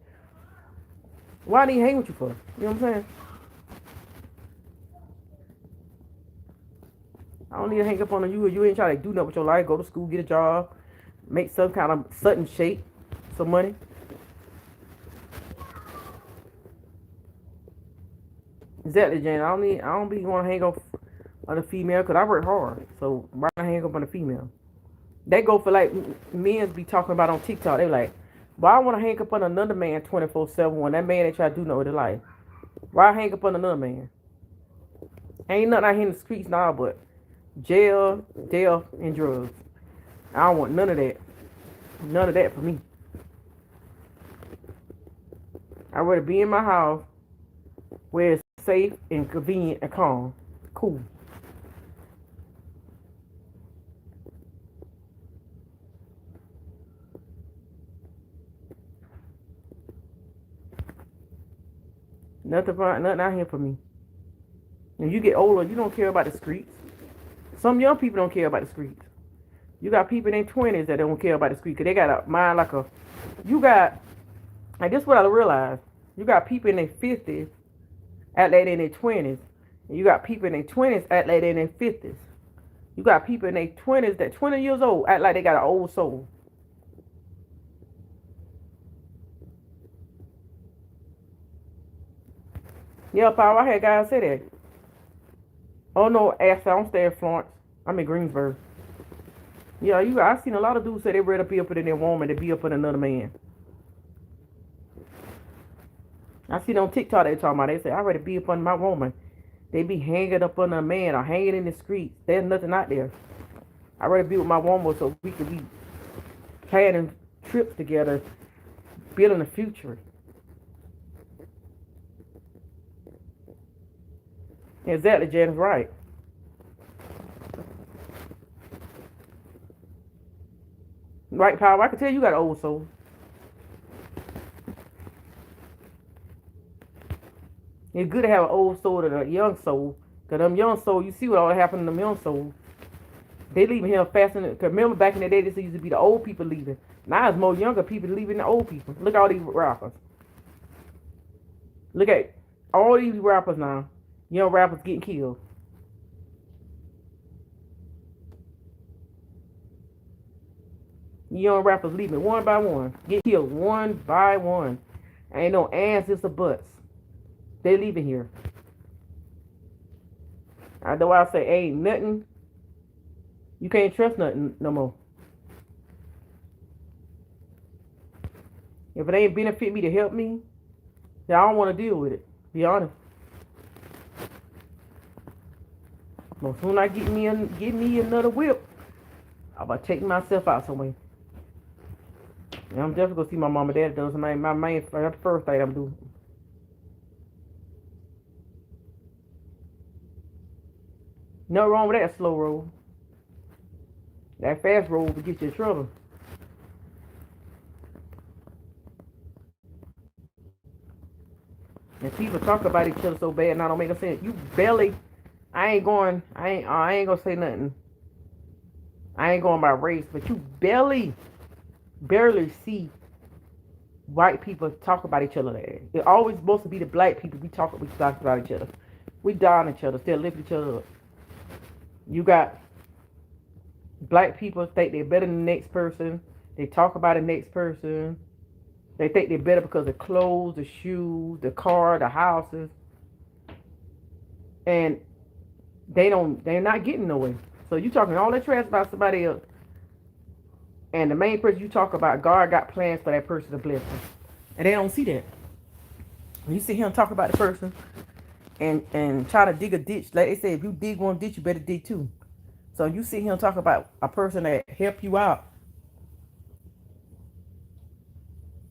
Why need to hang with you for? You know what I'm saying? I don't need to hang up on you if you ain't trying to do nothing with your life. Go to school, get a job, make some kind of sudden shape, some money. Exactly, Jane. I don't be want to hang up on a female because I work hard. So why not hang up on a female? They go for like men be talking about on TikTok. They like, why I want to hang up on another man 24/7 when that man ain't try to do nothing with his life? Why hang up on another man? Ain't nothing out here in the streets now but jail, death, and drugs. I don't want none of that. None of that for me. I'd rather be in my house where it's safe and convenient and calm. Cool. Nothing out here for me. When you get older, you don't care about the streets. Some young people don't care about the streets. You got people in their 20s that don't care about the streets because they got a mind like a. You got, and this is what I realized. You got people in their 50s act like they in their 20s. And you got people in their 20s act like they in their 50s. You got people in their 20s that 20 years old act like they got an old soul. Yeah, Paul, I had guys say that. Oh no, actually, I don't stay in Florence. I'm in Greensboro. Yeah, I seen a lot of dudes say they ready to be up in their woman to be up in another man. I seen on TikTok they talking about. They say I ready to be up on my woman. They be hanging up on a man or hanging in the streets. There's nothing out there. I ready to be with my woman so we can be planning trips together, building the future. Exactly, Janice, right. Right, Power. I can tell you got an old soul. It's good to have an old soul than a young soul. Because them young soul, you see what all happened to them young souls. They leaving here faster than, cause remember back in the day, this used to be the old people leaving. Now it's more younger people leaving than old people. Look at all these rappers. Look at all these rappers now. Young rappers getting killed. Young rappers leaving one by one. Get killed one by one. Ain't no ands, it's a buts. They leaving here. I know I say ain't nothing. You can't trust nothing no more. If it ain't benefit me to help me, then I don't want to deal with it. Be honest. But soon I get me another whip, I'm about to take myself out somewhere. And I'm definitely gonna see my mom and dad. That's my main that's the first thing I'm doing. Nothing wrong with that slow roll. That fast roll will get you in trouble. And people talk about each other so bad now don't make no sense. You barely I ain't gonna say nothing. I ain't going by race, but you barely see white people talk about each other. It always supposed to be the black people we talk about each other. We down each other, still lift each other up. You got black people think they're better than the next person. They talk about the next person. They think they're better because of clothes, the shoes, the car, the houses, and they're not getting nowhere. So you talking all that trash about somebody else, and the main person you talk about, God got plans for that person to bless them, and they don't see that. When you see him talk about the person and try to dig a ditch, like they say, if you dig one ditch, you better dig two. So you see him talk about a person that help you out,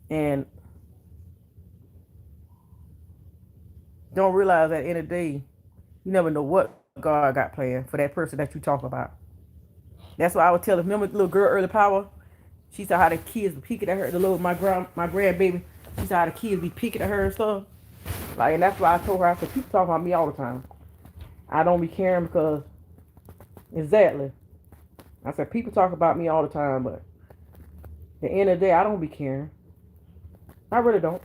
and don't realize at the end of the day, you never know what God got planned for that person that you talk about. That's why I would tell her. Remember the little girl, early power? She saw how the kids be picking at her. The little my grandbaby. She saw how the kids be picking at her and stuff. Like, and that's why I told her. I said, people talk about me all the time. I don't be caring because exactly. I said people talk about me all the time, but at the end of the day, I don't be caring. I really don't.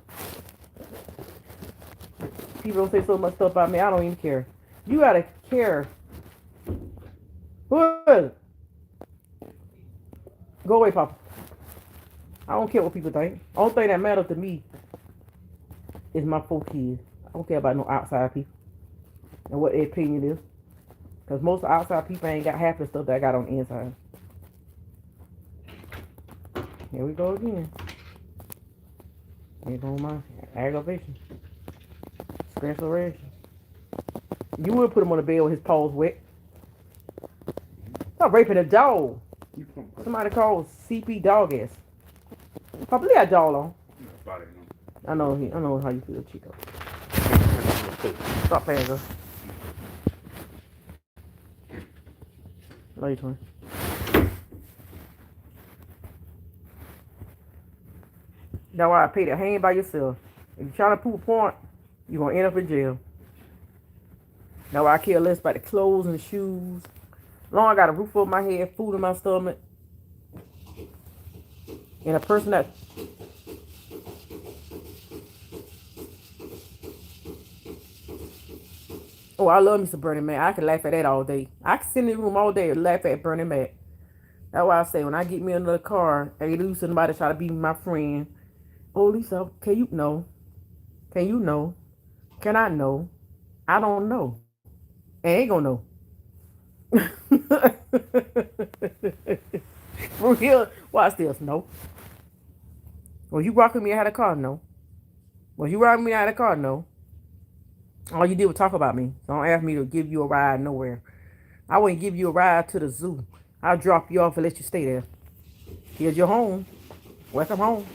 People don't say so much stuff about me. I don't even care. You gotta care. Who is it? Go away, Papa. I don't care what people think. Only thing that matters to me is my 4 kids. I don't care about no outside people and what their opinion is. Because most outside people ain't got half the stuff that I got on the inside. Here we go again. Here go my aggravation. Transferation. You would put him on the bed with his paws wet. Stop raping a dog. Somebody called CP dog ass. Papa, leave that dog on. I know how you feel, Chico. Stop playing, girl. Love you, twin. That's why I paid it. Hang by yourself. If you're trying to prove a point, you're going to end up in jail. That's why I care less about the clothes and the shoes. Long I got a roof over my head, food in my stomach, and a person that oh, I love me some Burning Man. I can laugh at that all day. I can sit in the room all day and laugh at Burning Man. That's why I say when I get me another car, I lose somebody try to be my friend. Oh, Lisa, can you know? Can you know? Can I know? I don't know. I ain't gonna know. For real, watch this. No. Well, you rocking me, I had a car. No. Well, you rocking me, I had a car. No. All you did was talk about me. Don't ask me to give you a ride nowhere. I wouldn't give you a ride to the zoo. I'll drop you off and let you stay there. Here's your home. Welcome home.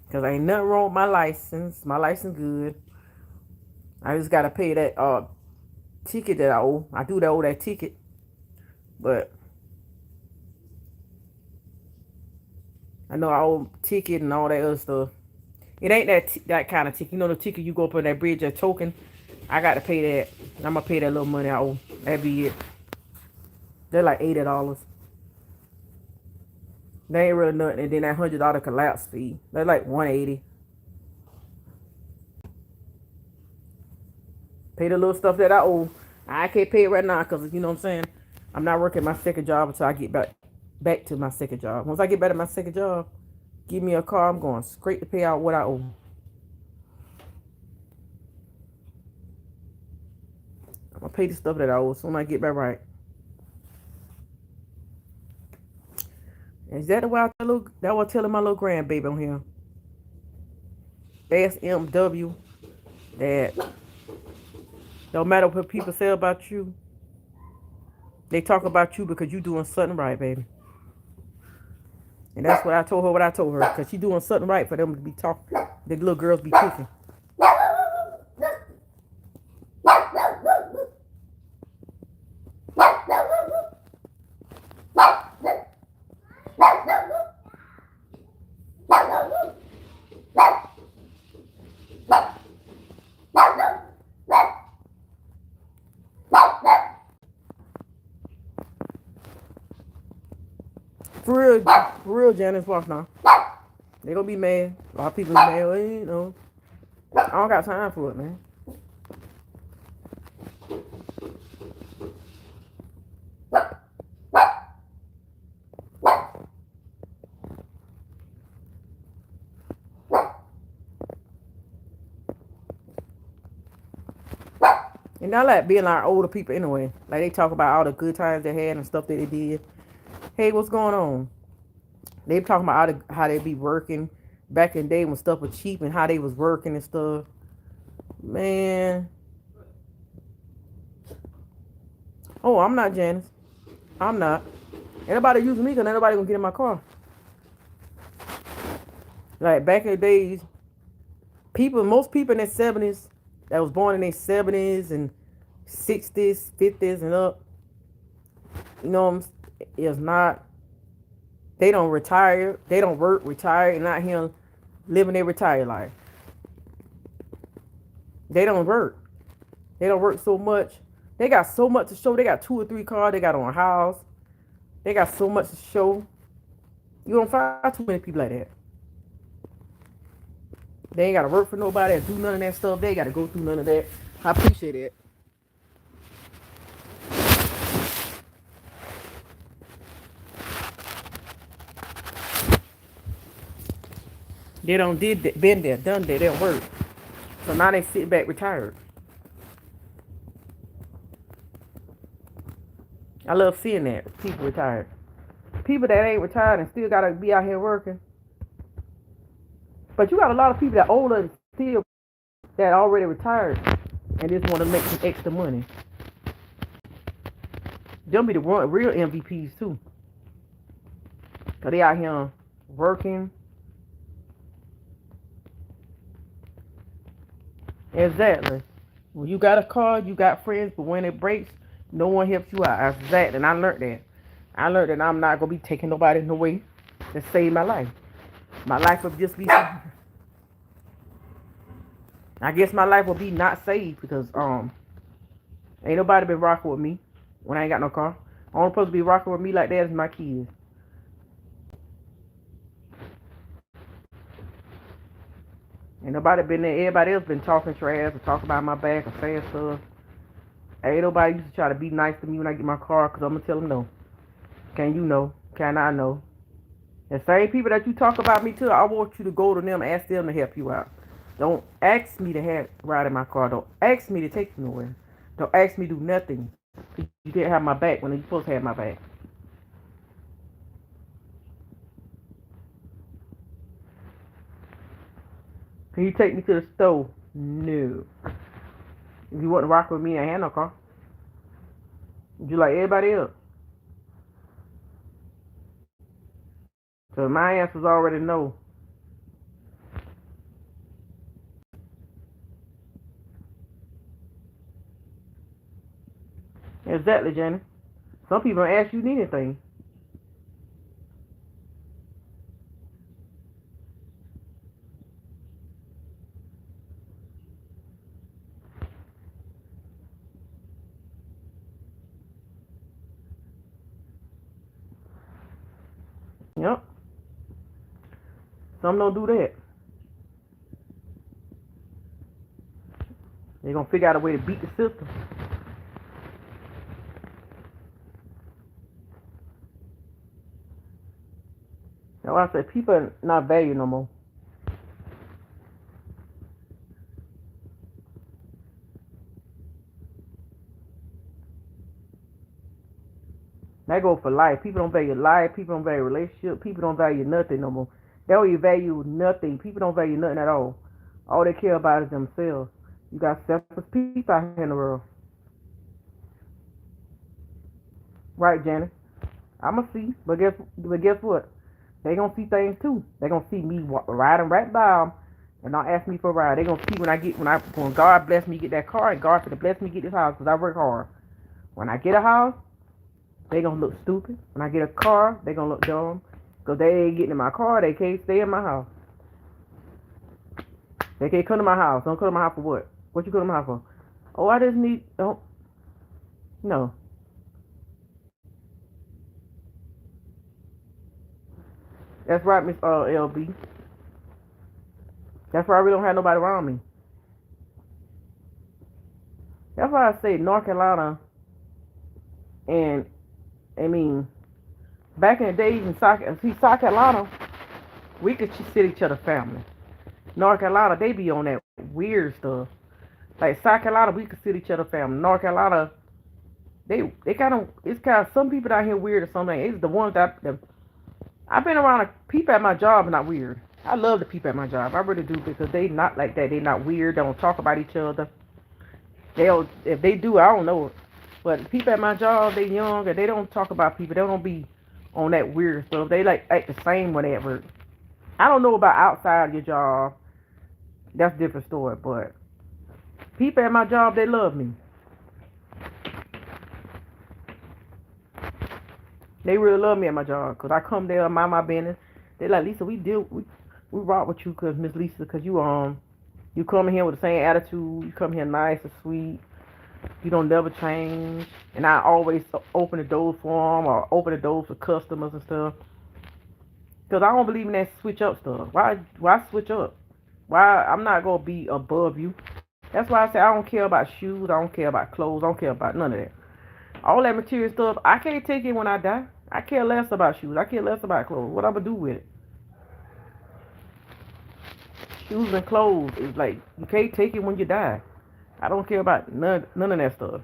Because ain't nothing wrong with my license. My license good. I just got to pay that ticket that I owe. I do that owe that ticket. But I know I owe ticket and all that other stuff. It ain't that kind of ticket. You know the ticket you go up on that bridge, that token? I got to pay that. I'm going to pay that little money I owe. That'd be it. They're like $80. They ain't really nothing. And then that $100 collapse fee. They're like $180. Pay the little stuff that I owe. I can't pay it right now because, you know what I'm saying? I'm not working my second job until I get back to my second job. Once I get back to my second job, give me a car, I'm going straight to pay out what I owe. I'm gonna pay the stuff that I owe as soon as I get back right. Is that the way that was telling my little grandbaby on here? SMW, that no matter what people say about you, they talk about you because you doing something right, baby. And that's what I told her, because she doing something right for them to be talking. The little girls be picking. For real, Janice, watch now. They gonna be mad. A lot of people be mad, well, you know. I don't got time for it, man. And I like being like older people anyway. Like they talk about all the good times they had and stuff that they did. Hey, what's going on? They talking about how they be working back in the day when stuff was cheap and how they was working and stuff. Man. Oh, I'm not Janice. I'm not. Anybody using me because nobody gonna get in my car. Like back in the days, most people in their 70s that was born in their 70s and 60s, 50s and up, you know, is not, they don't retire, they don't work, retire, and not here living their retired life. They don't work. They don't work so much. They got so much to show. They got 2 or 3 cars. They got on a house. They got so much to show. You don't find too many people like that. They ain't got to work for nobody and do none of that stuff. They ain't got to go through none of that. I appreciate it. They don't did that, been there, done that. They don't work. So now they sit back retired. I love seeing that. People retired. People that ain't retired and still got to be out here working. But you got a lot of people that older and still that already retired and just want to make some extra money. They'll be the real MVPs too. Because they out here working. Exactly. When you got a car, you got friends, but when it breaks, no one helps you out. Exactly. And I learned that. I learned that I'm not going to be taking nobody in the way to save my life. My life will just be... I guess my life will be not saved because ain't nobody been rocking with me when I ain't got no car. Only supposed to be rocking with me like that is my kids. Ain't nobody been there. Everybody else been talking trash or talking about my back or saying stuff. Ain't nobody used to try to be nice to me when I get my car because I'm going to tell them no. Can you know? Can I know? The same people that you talk about me to, I want you to go to them and ask them to help you out. Don't ask me to ride in my car. Don't ask me to take you nowhere. Don't ask me to do nothing. You didn't have my back when you're supposed to have my back. Can you take me to the store? No. If you want to rock with me, I ain't have no car. You like everybody else. So my answer's already no. Exactly, Jenny. Some people don't ask you anything. Yep. Some don't do that. They're going to figure out a way to beat the system. That's why I said people not value no more. That go for life. People don't value life. People don't value relationship. People don't value nothing no more. They don't even value nothing. People don't value nothing at all. All they care about is themselves. You got selfish people out here in the world. Right, Janet? I'ma see. But guess what? They gonna see things too. They gonna see me riding right by them and not ask me for a ride. They gonna see when God bless me get that car and God for bless me get this house because I work hard. When I get a house, they gonna look stupid. When I get a car, they gonna look dumb because they ain't getting in my car. They can't stay in my house. They can't come to my house. Don't come to my house for what? What you come to my house for? Oh, I just need. Oh, no. That's right, Miss LB. That's why I really don't have nobody around me. That's why I say North Carolina and I mean back in the days in South Carolina, we could sit each other family. North Carolina, they be on that weird stuff. Like South Carolina, we could sit each other family. North Carolina, they kind of it's kind of some people out here weird or something. It's the ones that I've been around people at my job are not weird. I love the people at my job. I really do because they not like that. They not weird. They don't talk about each other. They'll if they do, I don't know. But people at my job, they young and they don't talk about people. They don't be on that weird stuff. They like act the same when they at work. I don't know about outside your job. That's a different story. But people at my job, they love me. They really love me at my job because I come there, mind my business. They like Lisa, we rock with you because Miss Lisa, because you come in here with the same attitude. You come here nice and sweet. You don't never change. And I always open the doors for them or open the doors for customers and stuff. Because I don't believe in that switch up stuff. Why switch up? Why I'm not gonna be above you. That's why I say I don't care about shoes. I don't care about clothes. I don't care about none of that. All that material stuff, I can't take it when I die. I care less about shoes. I care less about clothes. What I'm gonna do with it? Shoes and clothes is like you can't take it when you die. I don't care about none of that stuff.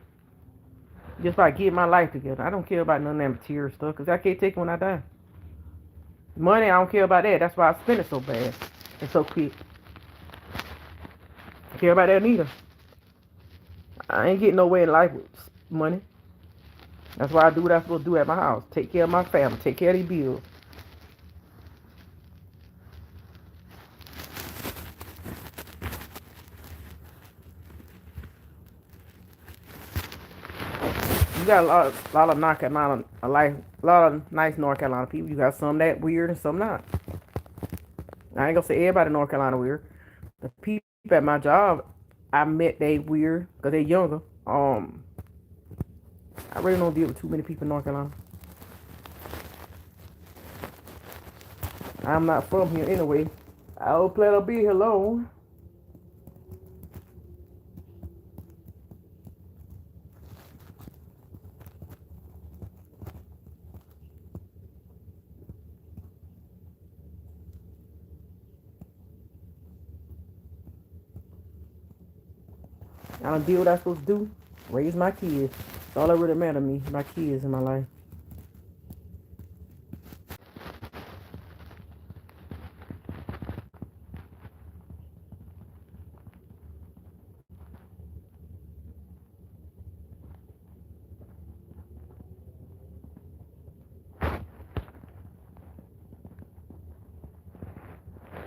Just like get my life together. I don't care about none of that material stuff because I can't take it when I die. Money, I don't care about that. That's why I spend it so bad and so quick. I care about that neither. I ain't getting nowhere in life with money. That's why I do what I'm supposed to do at my house. Take care of my family. Take care of these bills. You got a lot of North Carolina, a lot of nice North Carolina people. You got some that weird and some not. I ain't gonna say everybody in North Carolina weird. The people at my job, I met they weird because they younger. I really don't deal with too many people in North Carolina. I'm not from here anyway. I don't plan on being here long. I don't do what I'm supposed to do. Raise my kids. That's all that really matters to me. My kids in my life.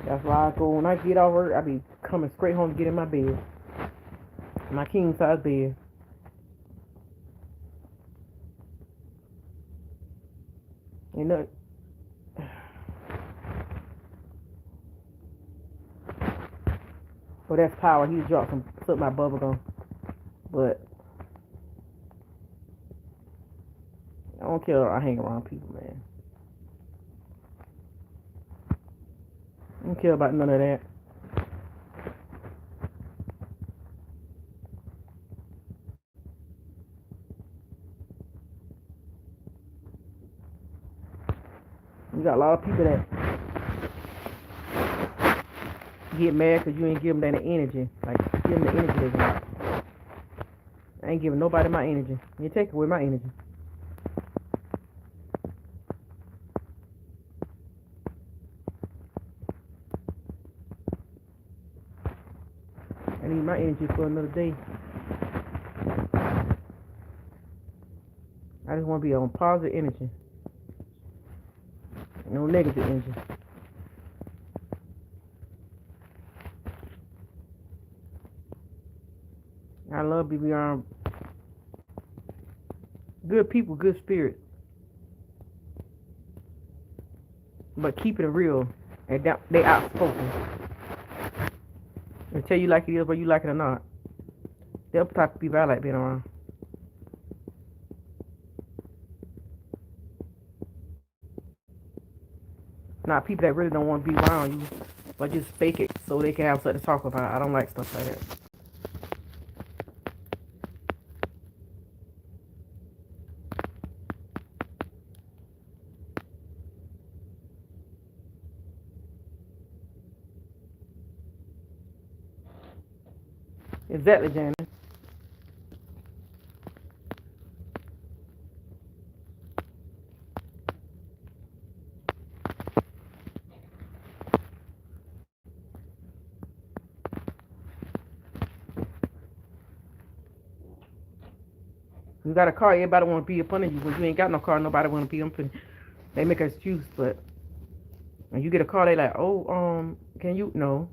That's why I go when I get off work. I be coming straight home to get in my bed, my king size bed. You know, well that's power. He dropped some took my bubble gum, but I don't care. I hang around people, man. I don't care about none of that. You got a lot of people that get mad because you ain't give them that energy. Like, give them the energy they want. I ain't giving nobody my energy. You take away my energy. I need my energy for another day. I just want to be on positive energy. No negative energy. I love being around good people, good spirits. But keeping it real. And they outspoken. They tell you like it is, whether you like it or not. They're the type of people I like being around. Not people that really don't want to be around you, but just fake it so they can have something to talk about. I don't like stuff like that. Exactly, Janet. You got a car, everybody want to be up under you. When you ain't got no car, nobody want to be up under you. They make an excuse, but when you get a car, they like, oh, can you? No.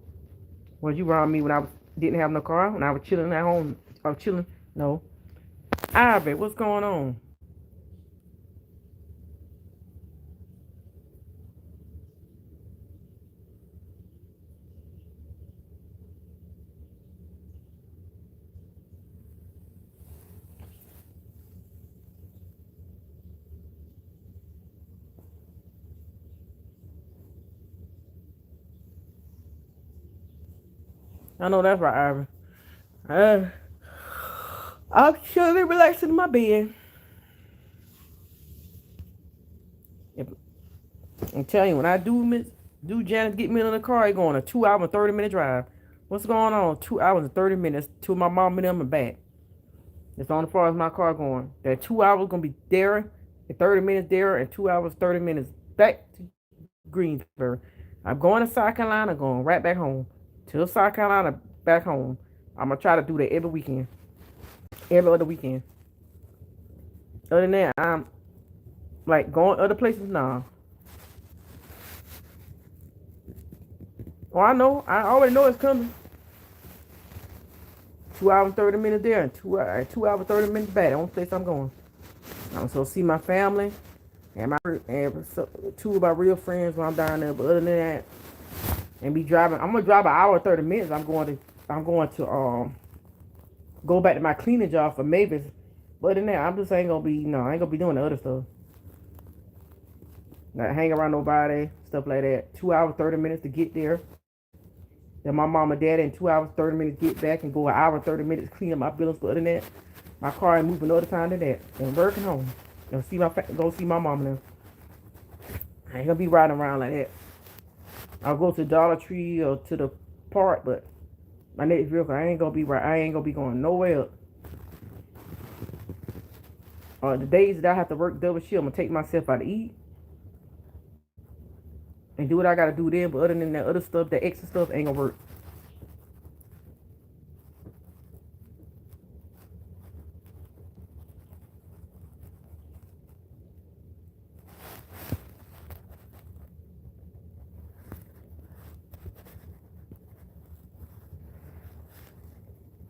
Was you around me when didn't have no car? When I was chilling at home? I was chilling? No. Ivy, what's going on? I know that's right, Ivy. Uh, I'm chilling, relaxing in my bed. If, I'm telling you, when I do Janice get me in the car, it's going a 2 hour and 30 minute drive. What's going on? 2 hours and 30 minutes to my mom and them and back. That's on as far as my car going. That 2 hours gonna be there, and 30 minutes there, and 2 hours 30 minutes back to Greensboro. I'm going to South Carolina, going right back home. To South Carolina, back home. I'm gonna try to do that every weekend, every other weekend. Other than that, I'm like going other places now. Oh, I know. I already know it's coming. 2 hours 30 minutes there, and 2 hours 30 minutes back. The only place I'm going. I'm so see my family and two of my real friends when I'm down there. But other than that, and be driving, I'm gonna drive an hour 30 minutes. I'm going to go back to my cleaning job for Mavis. But other than that, I'm just ain't gonna be I ain't gonna be doing the other stuff. Not hang around nobody, stuff like that. 2 hours 30 minutes to get there. Then my mom and dad in 2 hours 30 minutes get back and go an hour 30 minutes clean up my buildings. But other than that, my car ain't moving no other time than that. And working home. Go see my mom and them. I ain't gonna be riding around like that. I'll go to Dollar Tree or to the park, but my next vehicle, I ain't gonna be going nowhere. The days that I have to work double shift, I'm gonna take myself out to eat and do what I gotta do then. But other than that other stuff, that extra stuff ain't gonna work.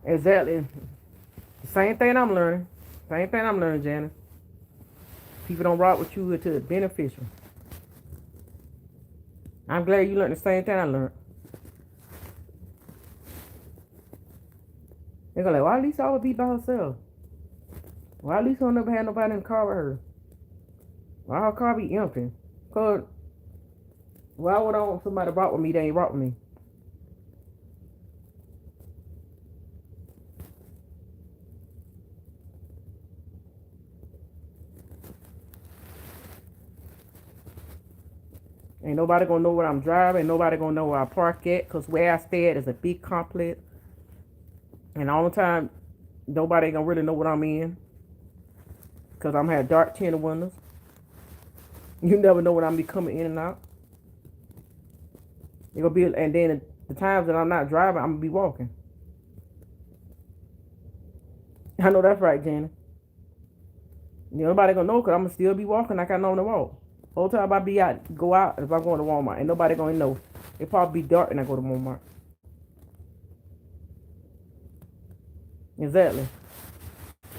Exactly. Same thing I'm learning. Same thing I'm learning, Janice. People don't rock with you until it's beneficial. I'm glad you learned the same thing I learned. They're gonna like, why Lisa always be by herself? Why Lisa don't never have nobody in the car with her? Why her car be empty? Cause why would I want somebody to rock with me that ain't rock with me? Ain't nobody gonna know what I'm driving. Ain't nobody gonna know where I park at. Cause where I stay at is a big complex. And all the time, nobody gonna really know what I'm in. Cause I'm had dark tinted windows. You never know when I'm be coming in and out. It gonna be, and then the times that I'm not driving, I'm gonna be walking. I know that's right, Janet. Nobody gonna know because I'm gonna still be walking like I normally walk. Whole time I be out, go out if I'm going to Walmart, ain't nobody gonna know. It probably be dark when I go to Walmart. Exactly.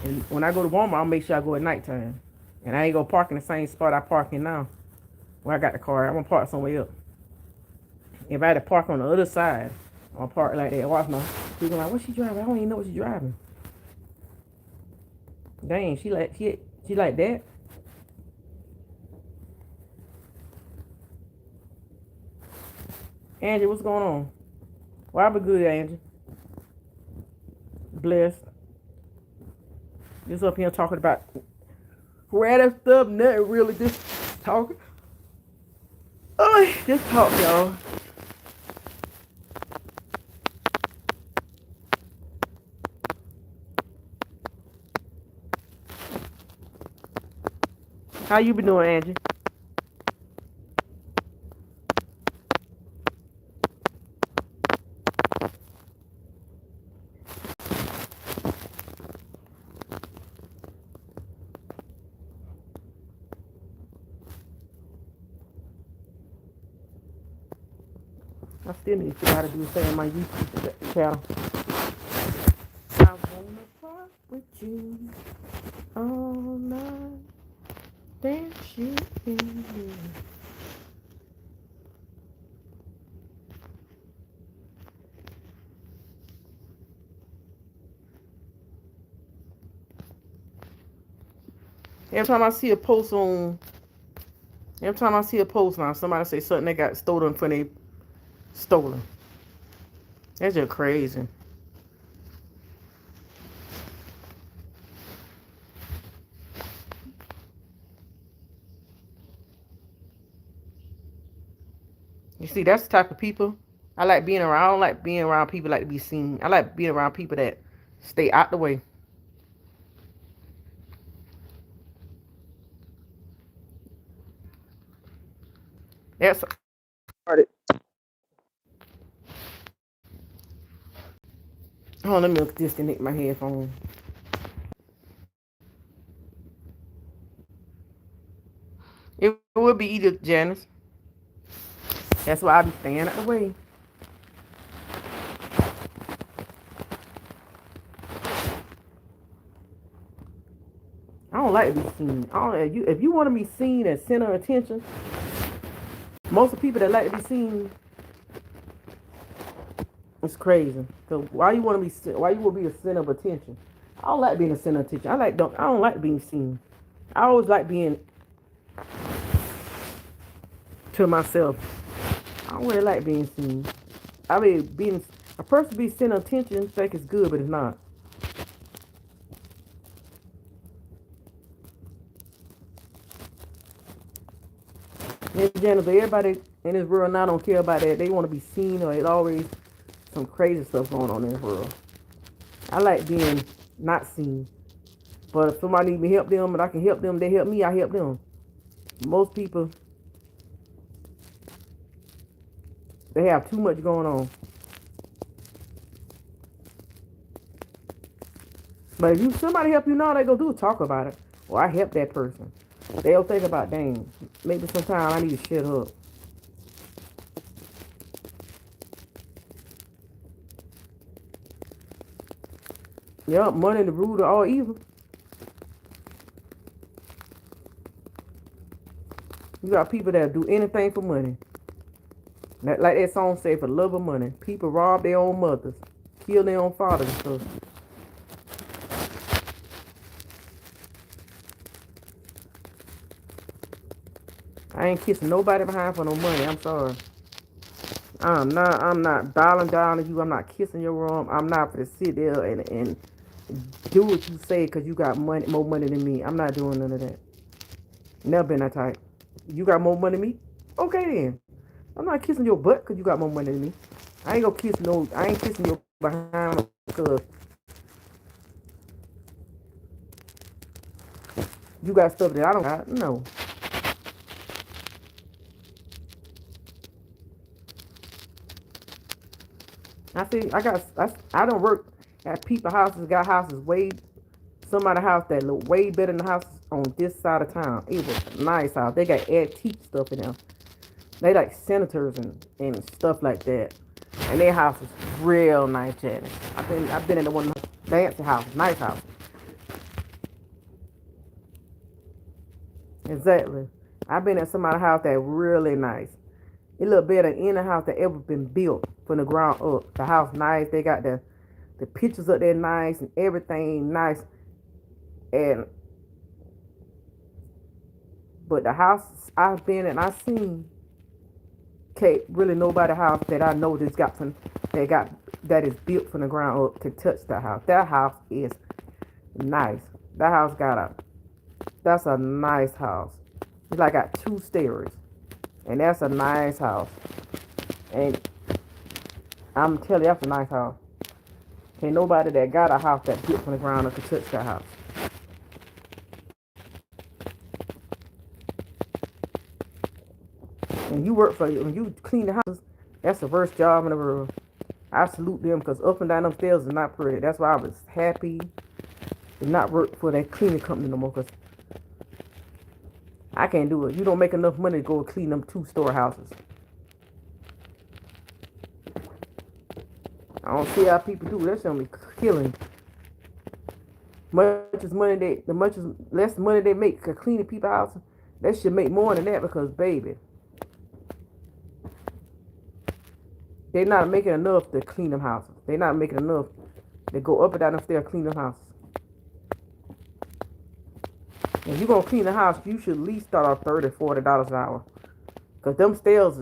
And when I go to Walmart, I'll make sure I go at nighttime. And I ain't gonna park in the same spot I park in now. Where I got the car, I'm gonna park somewhere else. If I had to park on the other side, I'm gonna park like that. Watch now. People like, what she driving? I don't even know what she driving. Dang, she like that. Angie, what's going on? Well, I be good, Angie. Blessed. Just up here talking about random stuff, nothing really. Just talking. Oh, just talk, y'all. How you been doing, Angie? I still need to figure out how to do the same on my YouTube channel. I wanna talk with you all night. Dance you in here. Every time I see a post on, every time I see a post now, somebody say something they got stolen from they stolen. That's just crazy. You see, that's the type of people I like being around. I don't like being around people like to be seen. I like being around people that stay out the way. That's started. Hold on, let me disconnect my headphones. It would be Edith Janice. That's why I be staying out the way. I don't like to be seen. I don't, if you want to be seen as center of attention, most of the people that like to be seen, it's crazy. Cause why you want to be? Why you will be a center of attention? I don't like being a center of attention. I don't like being seen. I always like being to myself. I don't really like being seen. I mean, being a person be center of attention, think it's good, but it's not. And Janice, everybody in this world now don't care about that. They want to be seen, or it's always some crazy stuff going on in this world. I like being not seen. But if somebody need me help them and I can help them, they help me, I help them. Most people, they have too much going on. But if you somebody help you now, all they gonna do is talk about it. Well, I helped that person. They'll think about, dang, maybe sometime I need to shut up. Yep, money the root of all evil. You got people that do anything for money. Like that song said, for love of money. People rob their own mothers, kill their own fathers and stuff. I ain't kissing nobody behind for no money. I'm sorry. I'm not bowing down to you. I'm not kissing your arm. I'm not gonna sit there and do what you say because you got money, more money than me. I'm not doing none of that. Never been that type. You got more money than me? Okay then. I'm not kissing your butt because you got more money than me. I ain't gonna kiss no. I ain't kissing your behind because you got stuff that I don't got. No. I see. I don't work at people houses. Got houses way. Somebody house that look way better than the house on this side of town. It was a nice house. They got antique stuff in there. They like senators and stuff like that. And their house is real nice, Janice. I've been in the one fancy house, nice house. Exactly. I've been in somebody's house that really nice. It look better than any house that ever been built from the ground up. The house nice. They got the pictures up there nice and everything nice. And but the house I've been in, I seen can't really nobody house that I know that's got from that is built from the ground up can touch that house. That house is nice. That house got a that's a nice house. It's like got 2 stories. And that's a nice house. And I'm telling you, that's a nice house. Ain't nobody that got a house that built from the ground up can touch that house. And you work for when you clean the houses, that's the worst job in the world. I salute them because up and down them stairs is not pretty. That's why I was happy to not work for that cleaning company no more because I can't do it. You don't make enough money to go and clean them 2 store houses. I don't see how people do it. That's gonna be killing. Much as money they, the much as less money they make for cleaning people houses, they should make more than that because baby, they're not making enough to clean them houses. They're not making enough to go up and down the stairs clean them houses. If you're gonna clean the house, you should at least start off $30, $40 an hour. Cause them stairs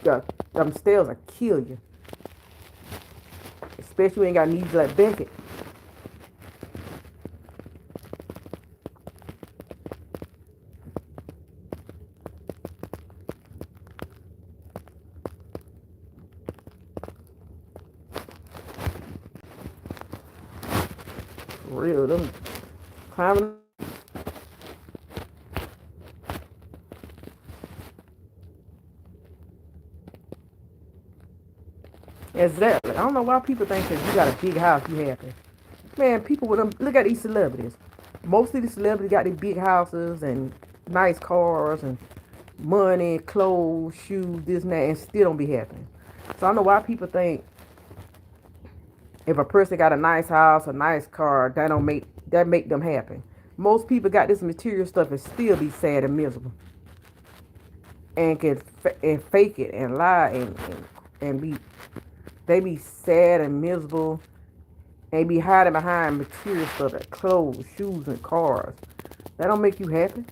will kill you. Especially when you ain't got needs like Beckett. For real, them climbing. Exactly. I don't know why people think that you got a big house, you happy. Man, people with them look at these celebrities. Most of these celebrities got these big houses and nice cars and money, clothes, shoes, this and that, and still don't be happy. So I don't know why people think if a person got a nice house, a nice car, that make them happy. Most people got this material stuff and still be sad and miserable, and and fake it and lie and be they be sad and miserable and be hiding behind material stuff like clothes, shoes, and cars. That don't make you happy.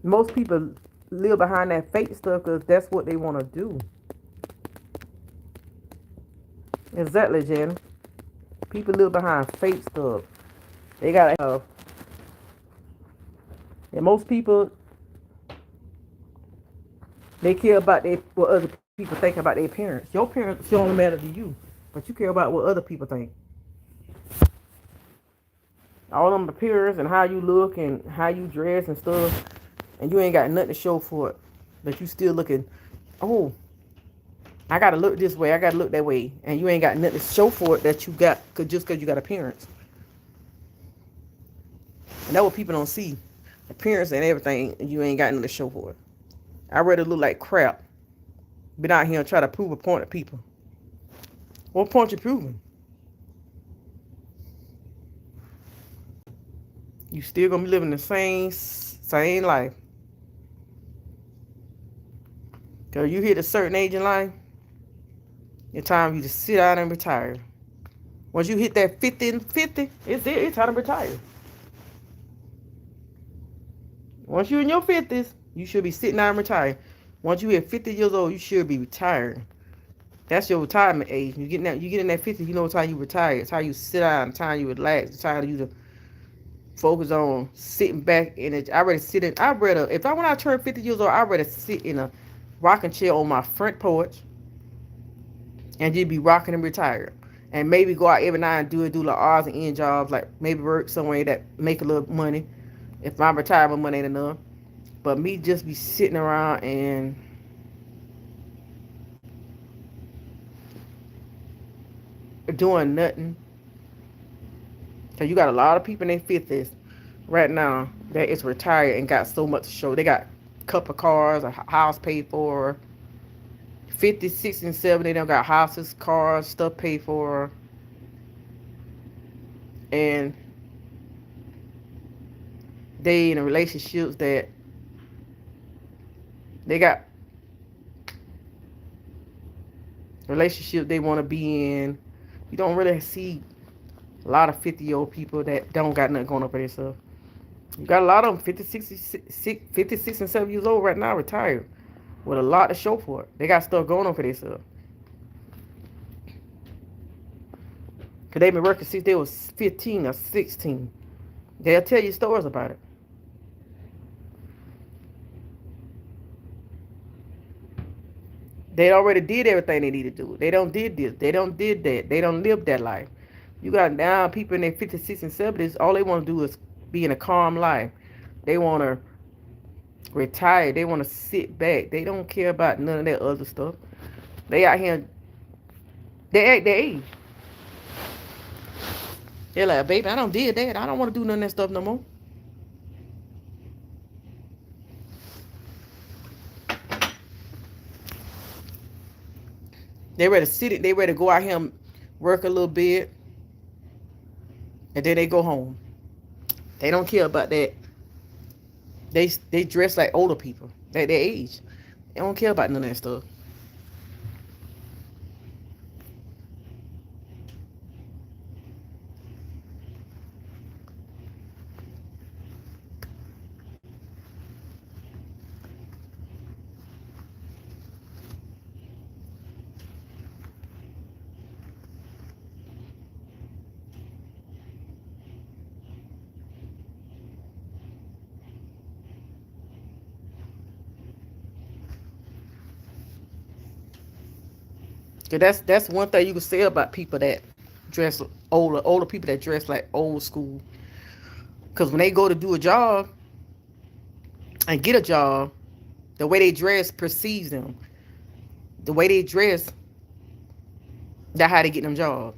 Most people live behind that fake stuff because that's what they want to do. Exactly, Jenna. People live behind fake stuff. They gotta have. And most people they care about what other people think about their parents. Your parents should only matter to you, but you care about what other people think. All them appearance and how you look and how you dress and stuff, and you ain't got nothing to show for it. But you still looking, oh, I gotta look this way, I gotta look that way, and you ain't got nothing to show for it that you got, just cause you got appearance. And that's what people don't see, appearance and everything, and you ain't got nothing to show for it. I rather look like crap, been out here and try to prove a point to people. What point you proving? You still gonna be living the same life. Cause you hit a certain age in life, it's time you to sit down and retire. Once you hit that 50 and 50, it's time to retire. Once you're in your 50s, you should be sitting down and retiring. Once you hit 50 years old, you should be retired. That's your retirement age. You get in that 50, you know it's how you retire. It's how you sit down, it's how you relax, it's how you to focus on sitting back in it. I rather sit in I rather if I when I turn 50 years old, I rather sit in a rocking chair on my front porch and just be rocking and retired. And maybe go out every night and do like odds and end jobs, like maybe work somewhere that make a little money if my retirement money ain't enough. But me just be sitting around and doing nothing. Cause you got a lot of people in their 50s right now that is retired and got so much to show. They got a couple of cars, a house paid for. 50, 60, and 70, they don't got houses, cars, stuff paid for. And they in relationships that they got relationships they want to be in. You don't really see a lot of 50-year-old people that don't got nothing going on for themselves. You got a lot of them 50, 60, 56 and 7 years old right now retired with a lot to show for it. They got stuff going on for themselves. Because they've been working since they was 15 or 16. They'll tell you stories about it. They already did everything they need to do. They don't did this. They don't did that. They don't live that life. You got now people in their 56 and 70s, all they want to do is be in a calm life. They want to retire. They want to sit back. They don't care about none of that other stuff. They out here, they act their age. They're like, baby, I don't did that. I don't want to do none of that stuff no more. They ready to sit it. They ready to go out here and work a little bit, and then they go home. They don't care about that. They dress like older people at their age. They don't care about none of that stuff. Cause that's one thing you can say about people that dress older people that dress like old school. Cause when they go to do a job and get a job, the way they dress perceives them. The way they dress, that's how they get them jobs.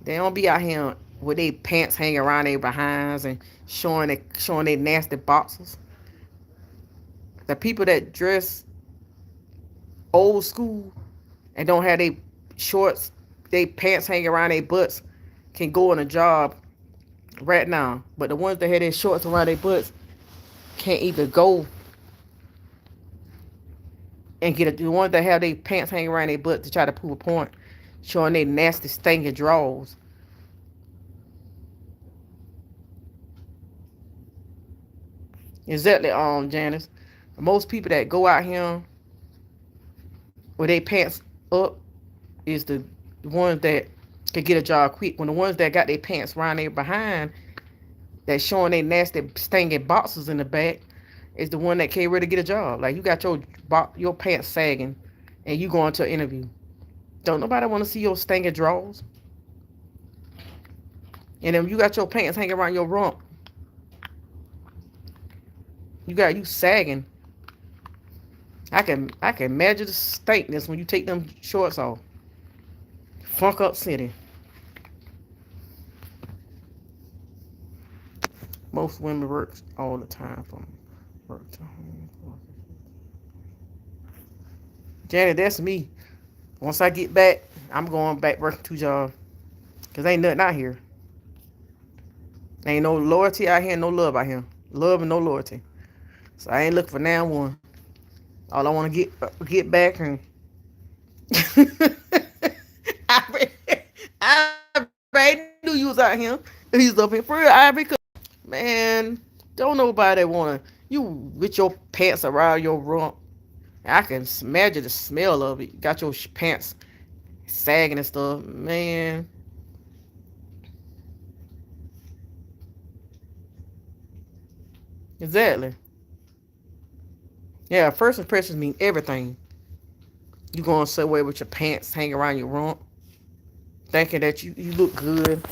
They don't be out here with their pants hanging around their behinds and showing their nasty boxes. The people that dress old school and don't have their shorts, their pants hanging around their butts can go on a job right now. But the ones that have their shorts around their butts can't even go and get it. The ones that have their pants hanging around their butt to try to prove a point, showing their nasty stinking drawers. Exactly, Janice. Most people that go out here with their pants up is the ones that can get a job quick. When the ones that got their pants around their behind, that showing their nasty stinking boxes in the back, is the one that can't really get a job. Like you got your pants sagging, and you going to an interview. Don't nobody want to see your stinking drawers. And then you got your pants hanging around your rump. You got you sagging. I can imagine the stankness when you take them shorts off. Funk up city. Most women work all the time from work to home. Janet, that's me. Once I get back, I'm going back working 2 jobs. Cause ain't nothing out here. Ain't no loyalty out here, no love out here. Love and no loyalty. So I ain't looking for now one. All I want to get back and I knew you was out here. He's up here for real, Ivory. Man, don't nobody wanna you with your pants around your rump. I can imagine the smell of it. You got your pants sagging and stuff. Man, exactly. Yeah, first impressions mean everything. You going somewhere with your pants hanging around your rump, thinking that you look good.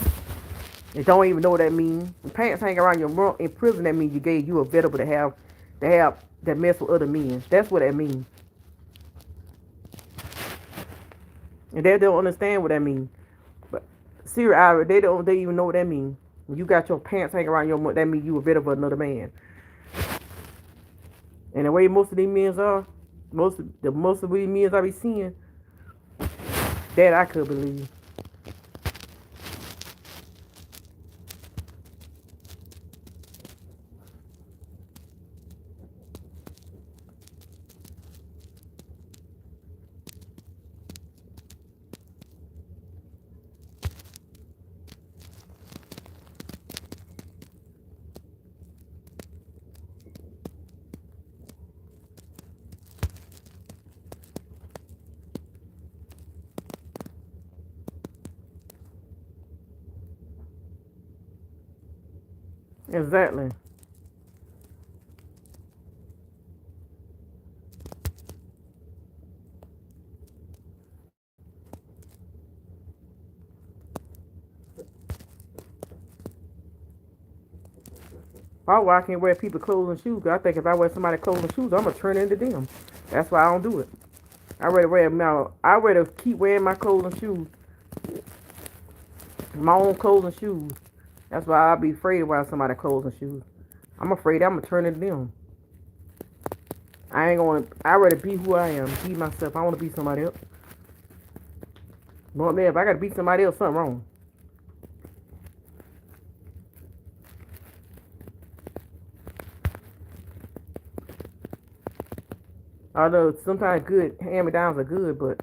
You don't even know what that means. Pants hanging around your rump in prison, that means you available to have that mess with other men. That's what that means. And they don't understand what that means. But serious, they even know what that means. When you got your pants hanging around your rump, that means you available for another man. And the way most of these men are, most of these men I be seeing, that I could believe. Exactly. Probably why I can't wear people clothes and shoes. 'Cause I think if I wear somebody clothes and shoes, I'm gonna turn into them. That's why I don't do it. I rather keep wearing my clothes and shoes, my own clothes and shoes. That's why I be afraid to wear somebody clothes and shoes. I'm afraid I'm gonna turn into them. I ain't gonna. I rather be who I am, be myself. I want to be somebody else. But man, if I gotta be somebody else, something wrong. Although sometimes good hand me downs are good, but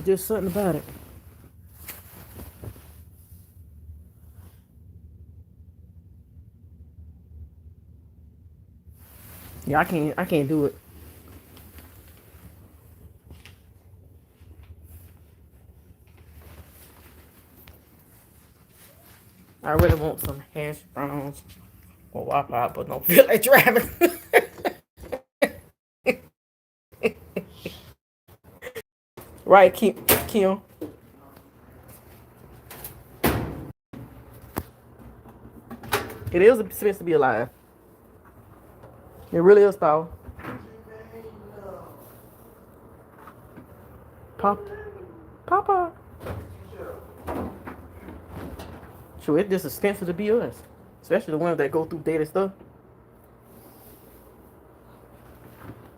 just something about it. Yeah, I can't do it. I really want some hash browns or Waffle Out, but don't feel like driving. Right, Kim. It is expensive to be alive. It really is, though. Pop, Papa. Sure, it's just expensive to be us, especially the ones that go through daily stuff.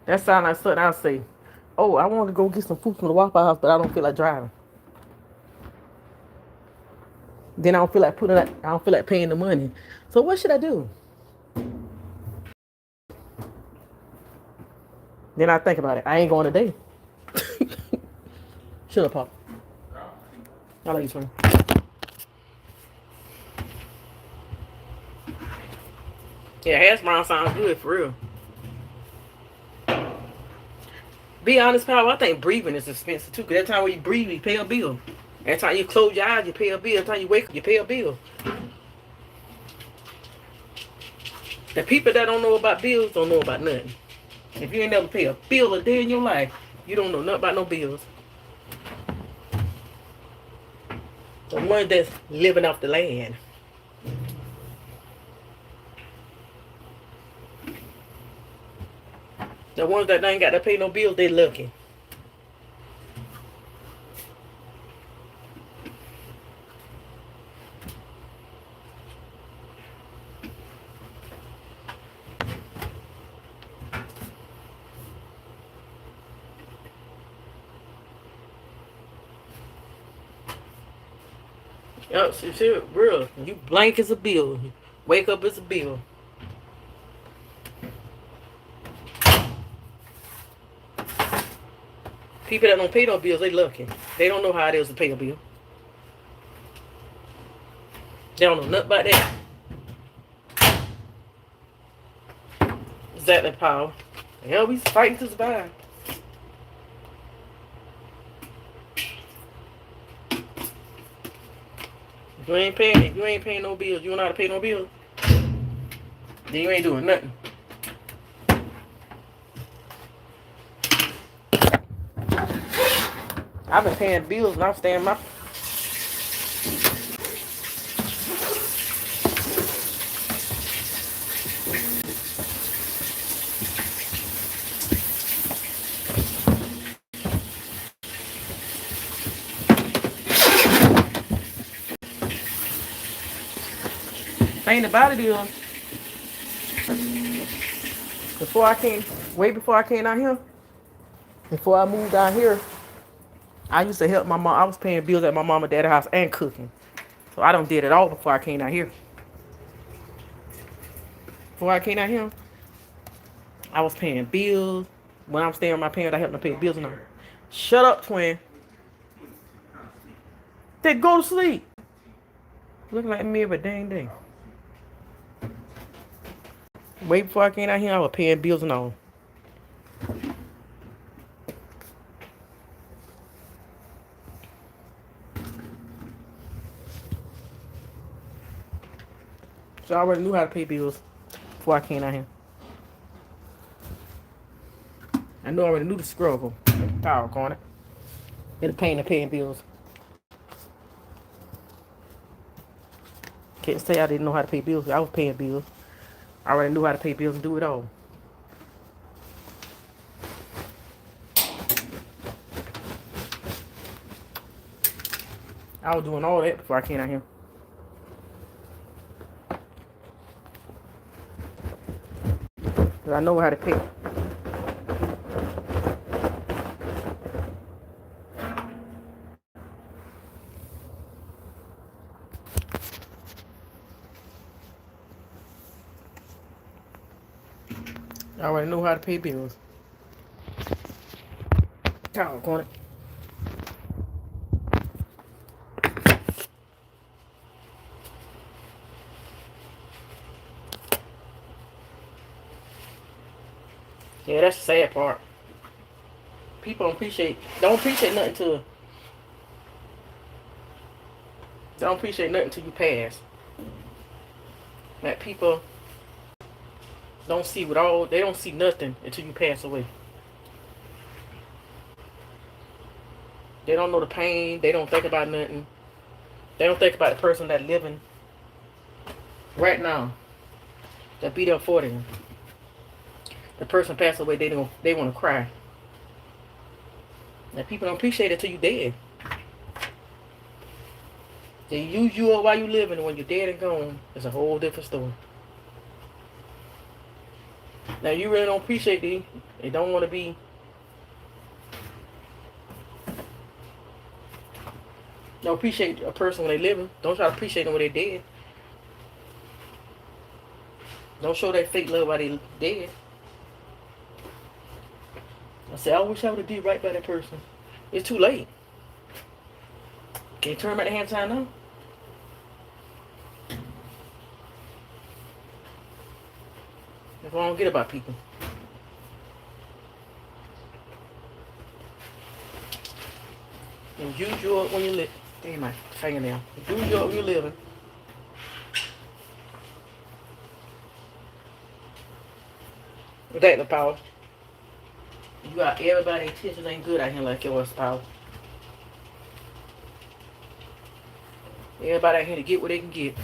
That sound like something I'll say. Oh, I want to go get some food from the Waffle House, but I don't feel like driving. Then I don't feel like paying the money. So what should I do? Then I think about it. I ain't going today. Shut up, Pop. I like you, son. Yeah, hash brown sounds good for real. Be honest, pal. I think breathing is expensive too. Cause that time when you breathe, you pay a bill. That time you close your eyes, you pay a bill. That time you wake up, you pay a bill. The people that don't know about bills don't know about nothing. If you ain't never pay a bill a day in your life, you don't know nothing about no bills. The ones that's living off the land. The ones that ain't got to pay no bills, they lucky. Yup, see, real. You blank as a bill. Wake up as a bill. People that don't pay no bills, they lucky. They don't know how it is to pay a bill. They don't know nothing about that. Exactly, Paul. Hell, we fighting to survive. If you ain't paying no bills, you don't know how to pay no bills, then you ain't doing nothing. I've been paying bills and I'm staying my thing about it is before I came way before I came out here, before I moved out here, I used to help my mom. I was paying bills at my mom and dad's house and cooking. So I done did it all before I came out here. Before I came out here, I was paying bills. When I'm staying with my parents, I help them pay bills and all. Shut up, twin. They go to sleep. Looking like me every dang day. Way before I came out here, I was paying bills and all. So I already knew how to pay bills before I came out here. I already knew the struggle. Power corner. And the pain of paying bills. Can't say I didn't know how to pay bills. I was paying bills. I already knew how to pay bills and do it all. I was doing all that before I came out here. Cause I know how to pay. I already know how to pay bills. Talk on it. Yeah, that's the sad part. People don't appreciate nothing till you pass. That people they don't see nothing until you pass away. They don't know the pain. They don't think about nothing. They don't think about the person that's living right now. That be there for them. The person passed away, they want to cry. That people don't appreciate it till you dead. They use you up while you living, and when you're dead and gone, it's a whole different story. Now you really don't appreciate these. They don't want to be. Don't appreciate a person when they living. Don't try to appreciate them when they dead. Don't show that fake love while they dead. I say, I wish I would have did right by that person. It's too late. Can you turn back the hand time now? That's what I don't get about people. And use you up when you live. Hey, my fingernail. Use you up when you're living. With that, the power. You got everybody attention ain't good out here like yours, power. Everybody out here to get what they can get.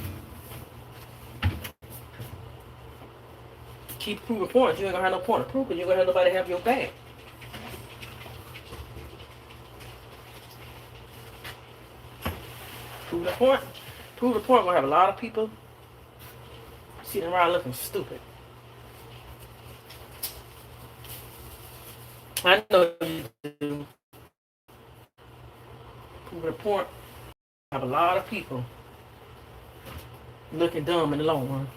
Keep proving points. You ain't gonna have no point to prove it. You ain't gonna have nobody have your back. Prove the point. Prove the point. We're gonna have a lot of people sitting around looking stupid. I know you do. Prove the point. Have a lot of people looking dumb in the long run.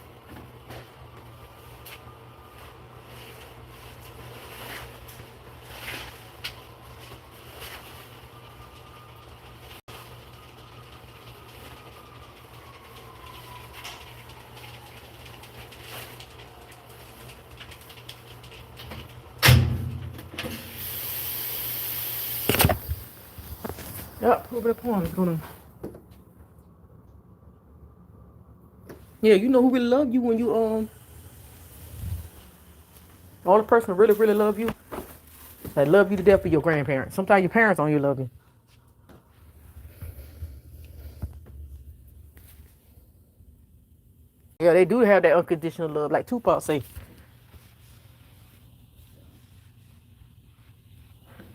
Over the pond is gonna. Yeah, you know who really love you when you the only person who really really love you, that love you to death, for your grandparents. Sometimes your parents don't even love you. Yeah, they do have that unconditional love, like Tupac say.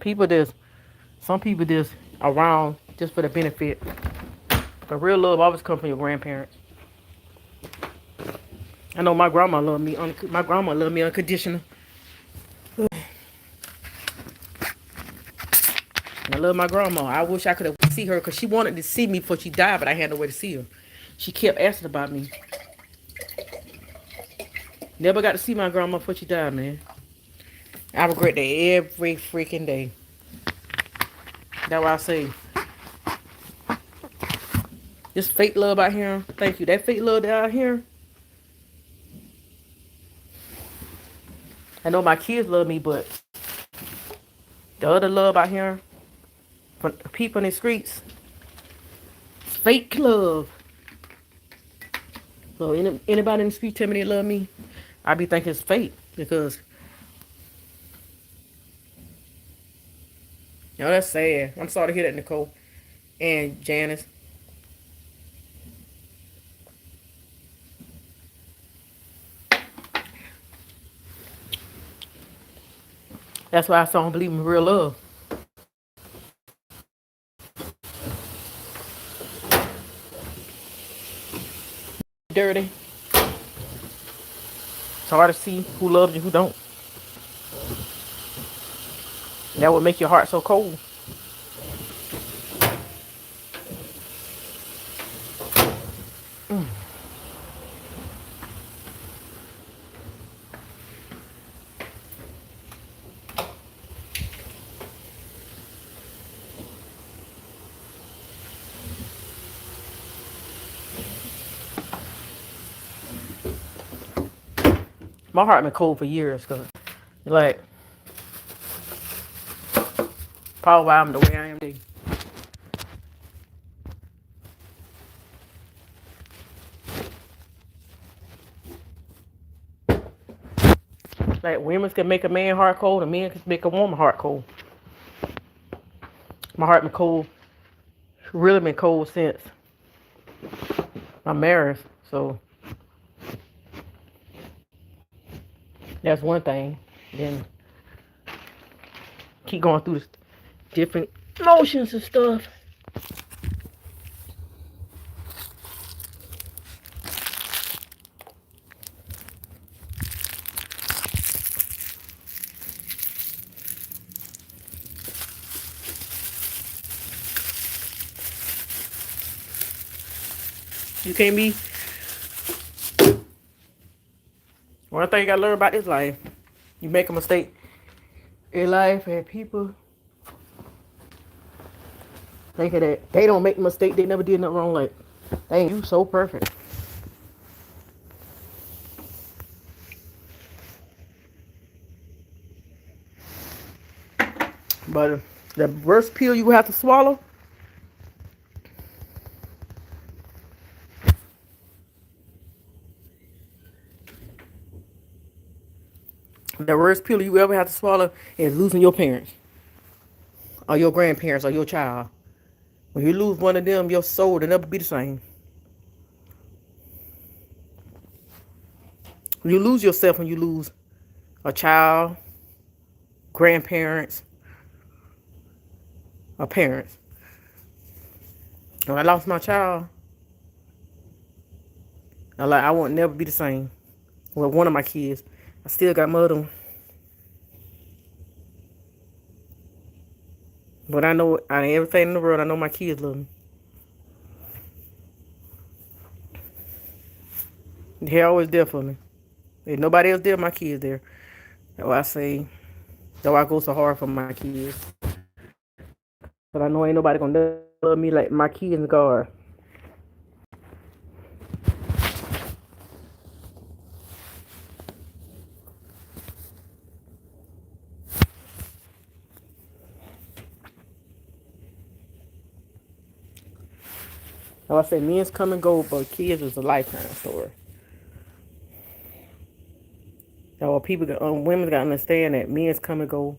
People just, some people just around just for the benefit. But real love always comes from your grandparents. I know my grandma loved me. My grandma loved me unconditional. I love my grandma. I wish I could have see her because she wanted to see me before she died, but I had no way to see her. She kept asking about me. Never got to see my grandma before she died, man. I regret that every freaking day. That's why I say this fake love out here. Thank you. That fake love that out here. I know my kids love me, but the other love out here from people in the streets, fake love. So anybody in the street tell me they love me, I be thinking it's fake because that's sad. I'm sorry to hear that, Nicole and Janice. That's why I don't believe in real love. Dirty. It's hard to see who loves you, who don't. That would make your heart so cold. My heart been cold for years, cause like probably why I'm the way I am today. Like women can make a man heart cold, and men can make a woman heart cold. My heart been cold, really been cold since my marriage. So that's one thing. Then keep going through this different emotions and stuff. You can't be. One thing you gotta learn about this life, you make a mistake in life, and people thinking that they don't make a mistake, they never did nothing wrong. Like, dang, you so perfect. But the worst pill you have to swallow, the worst pill you ever have to swallow is losing your parents or your grandparents or your child. When you lose one of them, your soul will never be the same. You lose yourself when you lose a child, grandparents, or parents. When I lost my child, I won't never be the same. With one of my kids, I still got mother, but I know out of everything in the world, I know my kids love me. They're always there for me. If nobody else there, my kids there. That's why I say, that's why I go so hard for my kids. But I know ain't nobody gonna love me like my kids and God. Like I say, men's come and go, but kids is a lifetime story. So women gotta understand that men's come and go.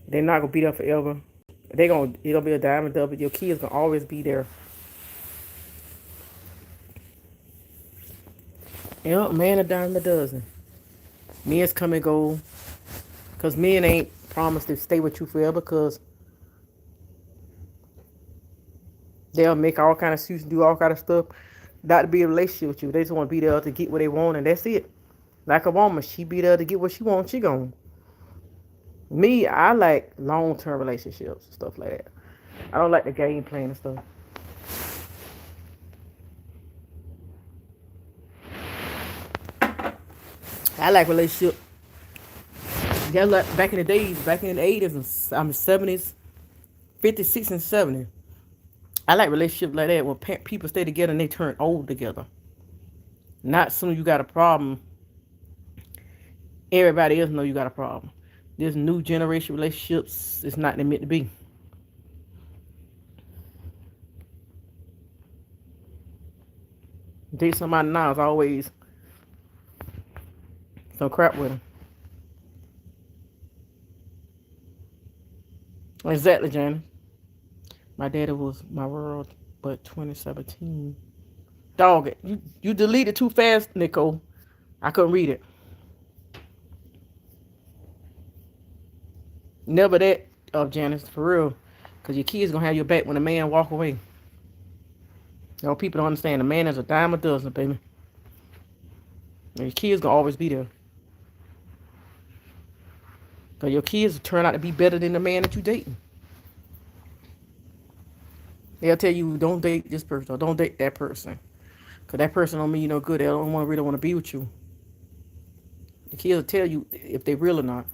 They're not gonna be there forever. It'll be a diamond double. Your kids gonna always be there. Yep, man a dime a dozen. Men's come and go, cause men ain't promised to stay with you forever. Cause they'll make all kind of excuses, do all kind of stuff, not to be in a relationship with you. They just want to be there to get what they want, and that's it. Like a woman, she be there to get what she wants. She gone. Me, I like long term relationships, stuff like that. I don't like the game playing and stuff. I like relationship. Yeah, like back in the days, back in the 80s and 70s, 50s, 60s, and 70s. I like relationships like that when people stay together and they turn old together. Not soon you got a problem, everybody else know you got a problem. This new generation relationships is not meant to be. Date somebody now is always some crap with them. Exactly, Janice. My daddy was my world, but 2017. Dog it. You deleted too fast, Nicole. I couldn't read it. Never that, Janice, for real. Because your kids going to have your back when a man walk away. People don't understand. A man is a dime a dozen, baby. And your kids going to always be there. Because your kids turn out to be better than the man that you dating. They'll tell you, don't date this person or don't date that person. Because that person don't mean you no good. They don't really want to be with you. The kids will tell you if they real or not.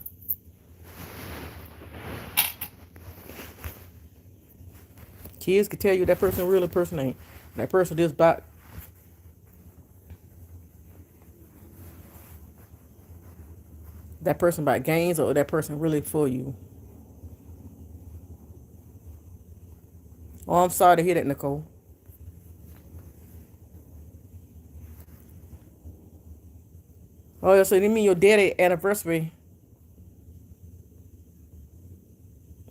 Kids can tell you that person real or person ain't. That person just about that person about gains or that person really for you. Oh, I'm sorry to hear that, Nicole. Oh, so you mean your daddy anniversary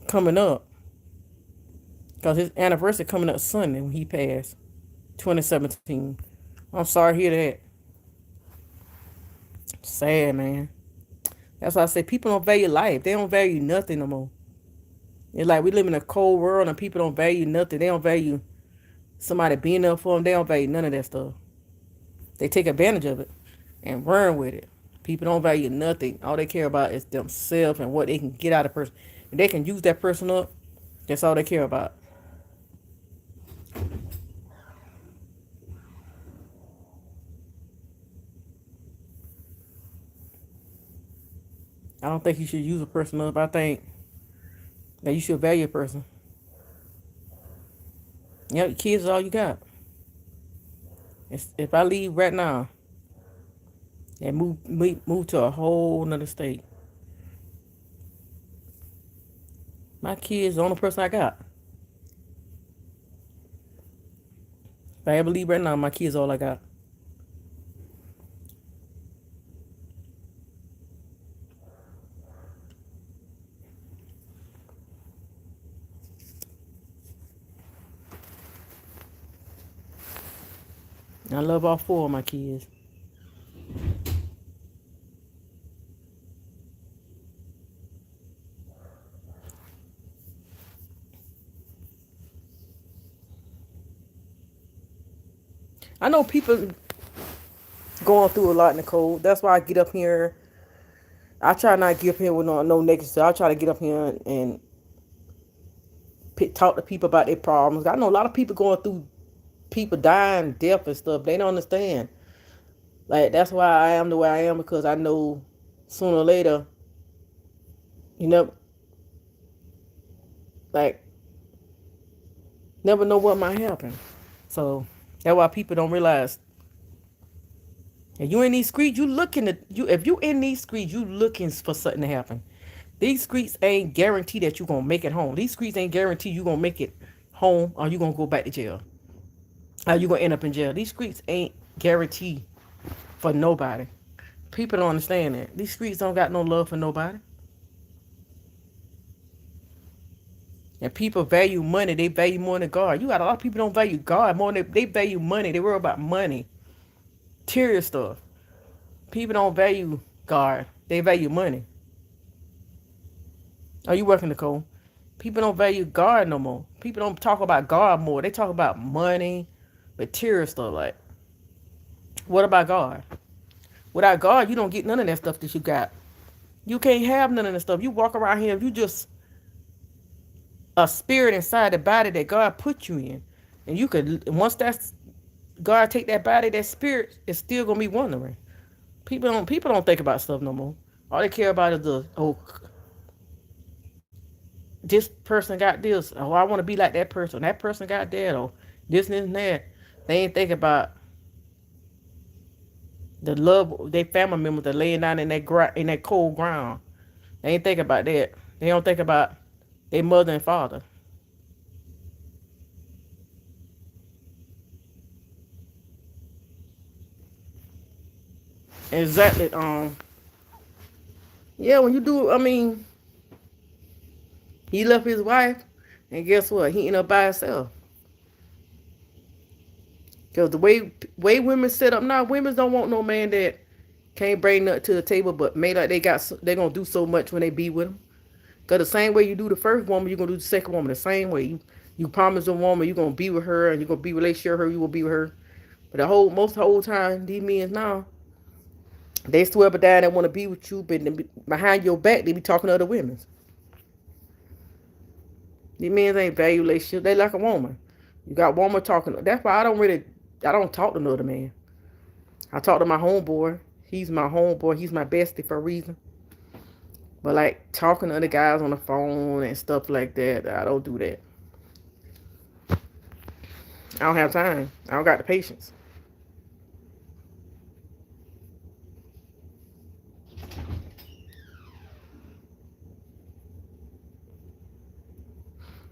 coming up? Because his anniversary coming up Sunday when he passed, 2017. I'm sorry to hear that. Sad, man. That's why I say people don't value life. They don't value nothing no more. It's like we live in a cold world and people don't value nothing. They don't value somebody being there for them. They don't value none of that stuff. They take advantage of it and run with it. People don't value nothing. All they care about is themselves and what they can get out of a person. If they can use that person up, that's all they care about. I don't think you should use a person up. I think that you should value a person. Yeah, your kids is all you got. If I leave right now and move to a whole nother state, my kids the only person I got. If I ever leave right now, my kids all I got. I love all four of my kids. I know people going through a lot, Nicole. That's why I get up here. I try not to get up here with no negative stuff. I try to get up here and talk to people about their problems. I know a lot of people going through people dying, death, and stuff. They don't understand. Like that's why I am the way I am because I know sooner or later, you know, like never know what might happen. So that's why people don't realize. If you in these streets, you looking to you. If you in these streets, you looking for something to happen. These streets ain't guarantee that you gonna make it home. These streets ain't guarantee you gonna make it home or you gonna go back to jail. you gonna end up in jail. These streets ain't guaranteed for nobody. People don't understand that. These streets don't got no love for nobody. And people value money. They value more than God. You got a lot of people don't value God more than they value money. They worry about money. Material stuff. People don't value God. They value money. Are you working, Nicole? People don't value God no more. People don't talk about God more. They talk about money, material stuff. Like, what about God? Without God, you don't get none of that stuff that you got. You can't have none of that stuff. You walk around here, if you just a spirit inside the body that God put you in. And you could, once that's God take that body, that spirit is still gonna be wondering. People don't think about stuff no more. All they care about is the this person got this. Oh, I want to be like that person. That person got that. Or this and that. They ain't think about the love their family members that laying down in that cold ground. They ain't think about that. They don't think about their mother and father. Exactly. Yeah, when you do, I mean, he left his wife, and guess what? He ended up by himself. Cause the way women set up now, women don't want no man that can't bring nothing to the table, but made like they gonna do so much when they be with him. Cause the same way you do the first woman, you're gonna do the second woman the same way. You promise a woman you're gonna be with her and you're gonna be relationship with her, you will be with her. But most of the whole time, these men now, they swear by that want to be with you, but behind your back they be talking to other women. These men ain't value relationship. They like a woman. You got woman talking. That's why I don't talk to another man. I talk to my homeboy. He's my homeboy. He's my bestie for a reason. But like talking to other guys on the phone and stuff like that, I don't do that. I don't have time. I don't got the patience.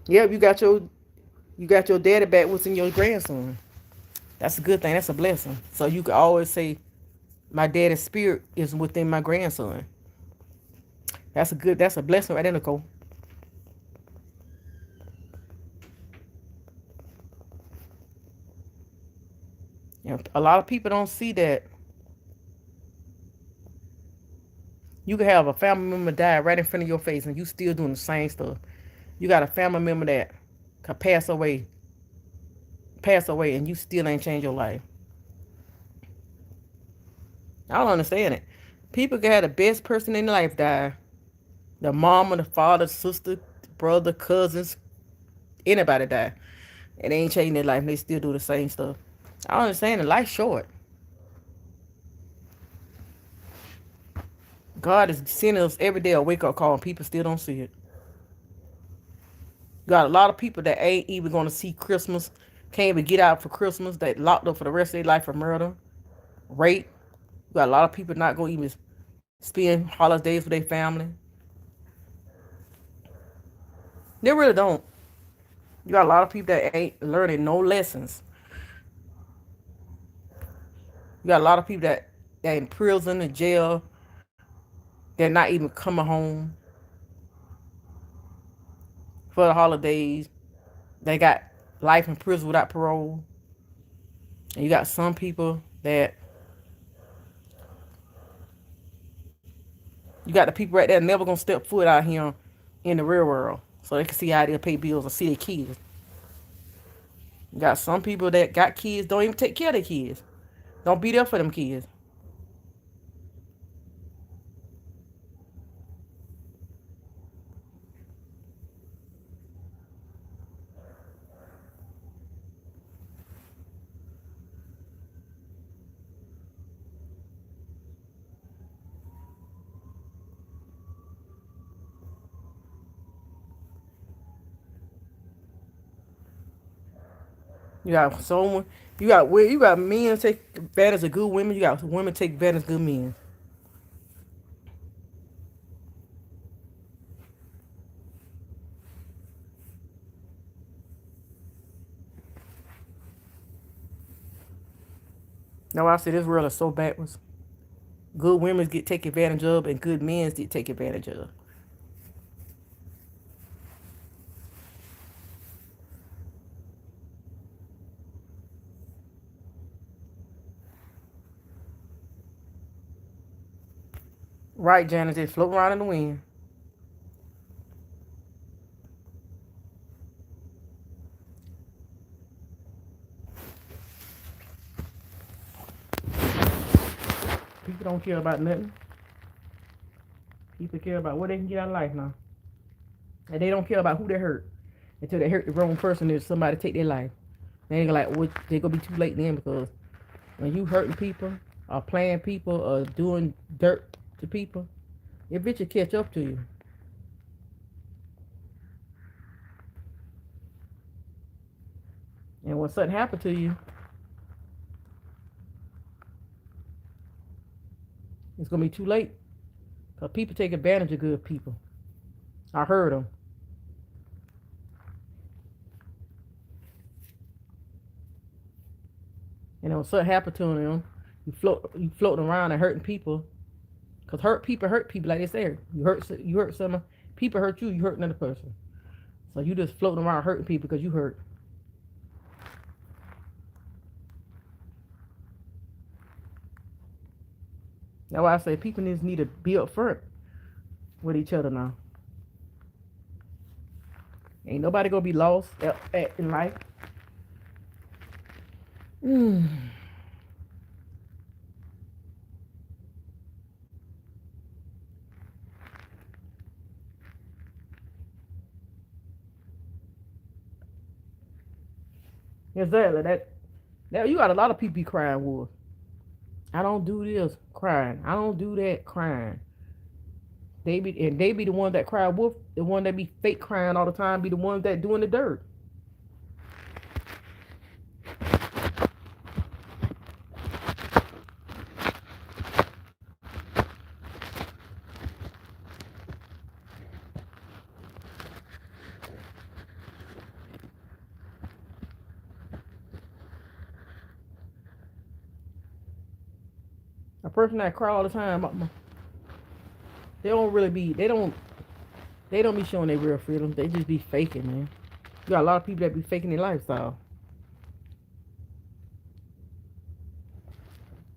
Yeah, you got your daddy back what's in your grandson. That's a good thing. That's a blessing. So you can always say, my daddy's spirit is within my grandson. That's a blessing right there, Nicole. A lot of people don't see that you can have a family member die right in front of your face and you still doing the same stuff. You got a family member that could pass away, and you still ain't changed your life. I don't understand it. People can have the best person in their life die. The mama, the father, sister, brother, cousins, anybody die. And they ain't changing their life and they still do the same stuff. I don't understand it. Life's short. God is sending us every day a wake up call and people still don't see it. You got a lot of people that ain't even gonna see Christmas, can't even get out for Christmas, that locked up for the rest of their life for murder, rape. You got a lot of people not gonna even spend holidays with their family. They really don't. You got a lot of people that ain't learning no lessons. You got a lot of people that in prison and jail. They're not even coming home for the holidays. They got life in prison without parole. And you got some people that you got the people right there never gonna step foot out here in the real world, so they can see how they pay bills and see their kids. You got some people that got kids don't even take care of their kids. Don't be there for them kids. You got someone. You got men take advantage of good women. You got women take advantage of good men. Now I say this world is so backwards. Good women get taken advantage of, and good men get taken advantage of. Right, Janice, they float around in the wind. People don't care about nothing. People care about what they can get out of life now. And they don't care about who they hurt until they hurt the wrong person or somebody take their life. They like, well, they gonna be too late then because when you hurting people or playing people or doing dirt to people, it bitch will catch up to you. And when something happen to you, it's gonna be too late. Cause people take advantage of good people. I heard them. And when something happen to them, you floating around and hurting people. Cause hurt people like they say. You hurt someone. People hurt you. You hurt another person. So you just floating around hurting people because you hurt. That's why I say people need to be upfront with each other now. Ain't nobody gonna be lost in life. Mm. Exactly. That you got a lot of people be crying wolf. I don't do this crying. I don't do that crying. They be the ones that cry wolf. The one that be fake crying all the time be the ones that doing the dirt. A person that cry all the time, they don't really be. They don't be showing their real feelings. They just be faking, man. You got a lot of people that be faking their lifestyle.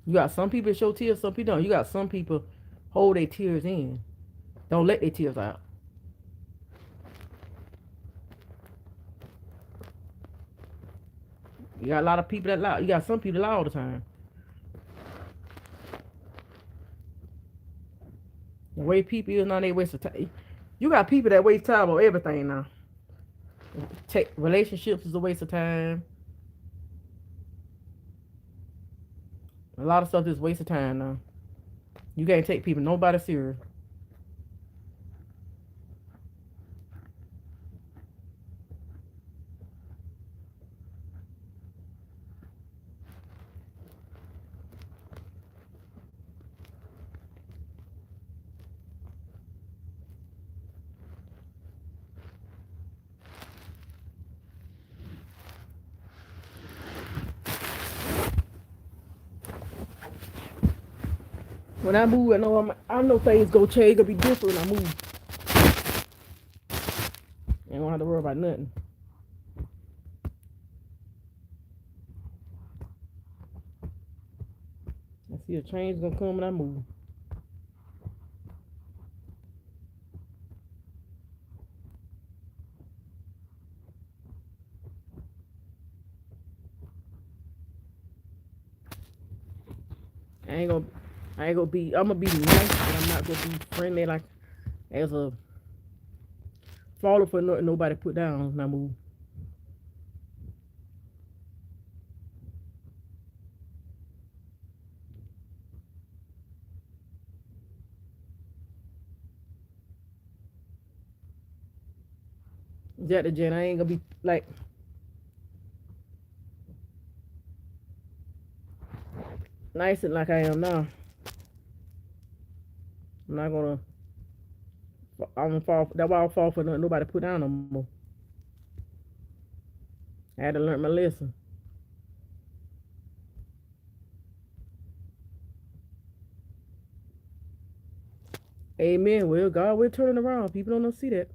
You got some people that show tears, some people don't. You got some people hold their tears in. Don't let their tears out. You got a lot of people that lie. You got some people that lie all the time. The way people is now, they waste of time. You got people that waste time on everything now. Take relationships is a waste of time. A lot of stuff is a waste of time now. You can't take people nobody serious. When I move, I know things go change. Gonna be different when I move. I ain't gonna have to worry about nothing. I see a change gonna come when I move. I ain't gonna I ain't gonna be. I'm gonna be nice, but I'm not gonna be friendly like as a follow for nobody put down when I move. Jack the Jen, I ain't gonna be like nice and like I am now. I'm not gonna. I'm gonna fall. That's why I don't fall for nobody put down no more. I had to learn my lesson. Amen. Well, God will turn it around. People don't know see that.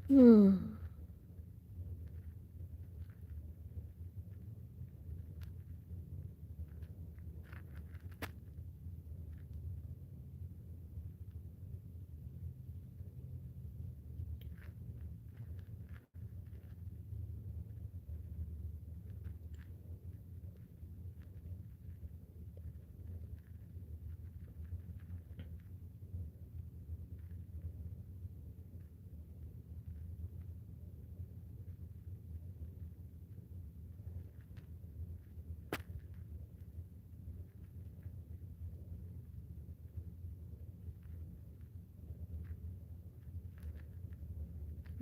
Hmm.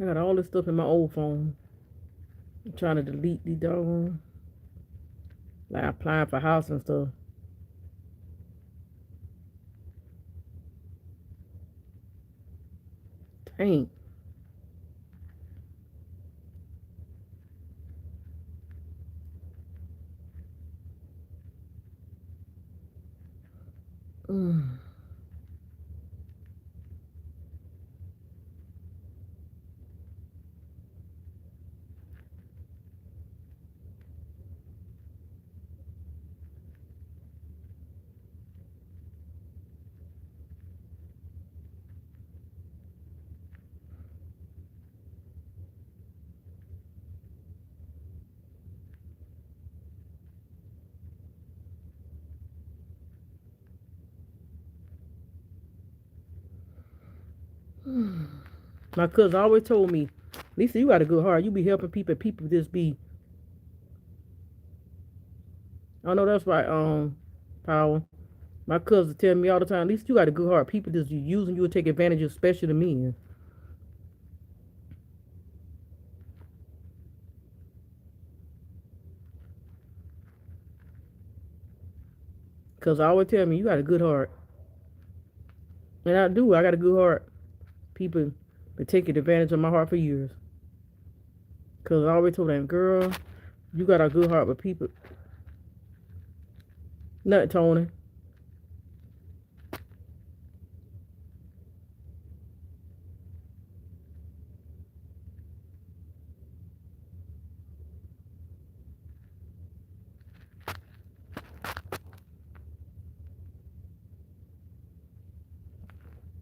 I got all this stuff in my old phone. I'm trying to delete these doggone, like applying for house and stuff. Dang. Mm. My cousin always told me, Lisa, you got a good heart. You be helping people. People just be. I know that's right. Power. My cousin tell me all the time, Lisa, you got a good heart. People just using you to take advantage of, especially the men. Cause I always tell me you got a good heart, and I do. I got a good heart. People been taking advantage of my heart for years. Cause I always told them, girl, you got a good heart, but people, nothing, Tony.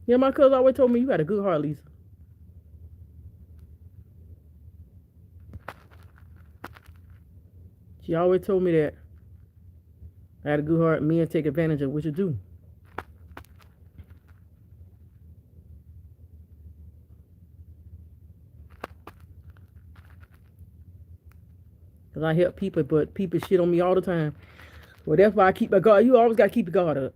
Yeah, my cousin always told me you got a good heart, Lisa. She always told me that I had a good heart. Men take advantage of what you do. Cause I help people, but people shit on me all the time. Well, that's why I keep my guard. You always gotta keep your guard up.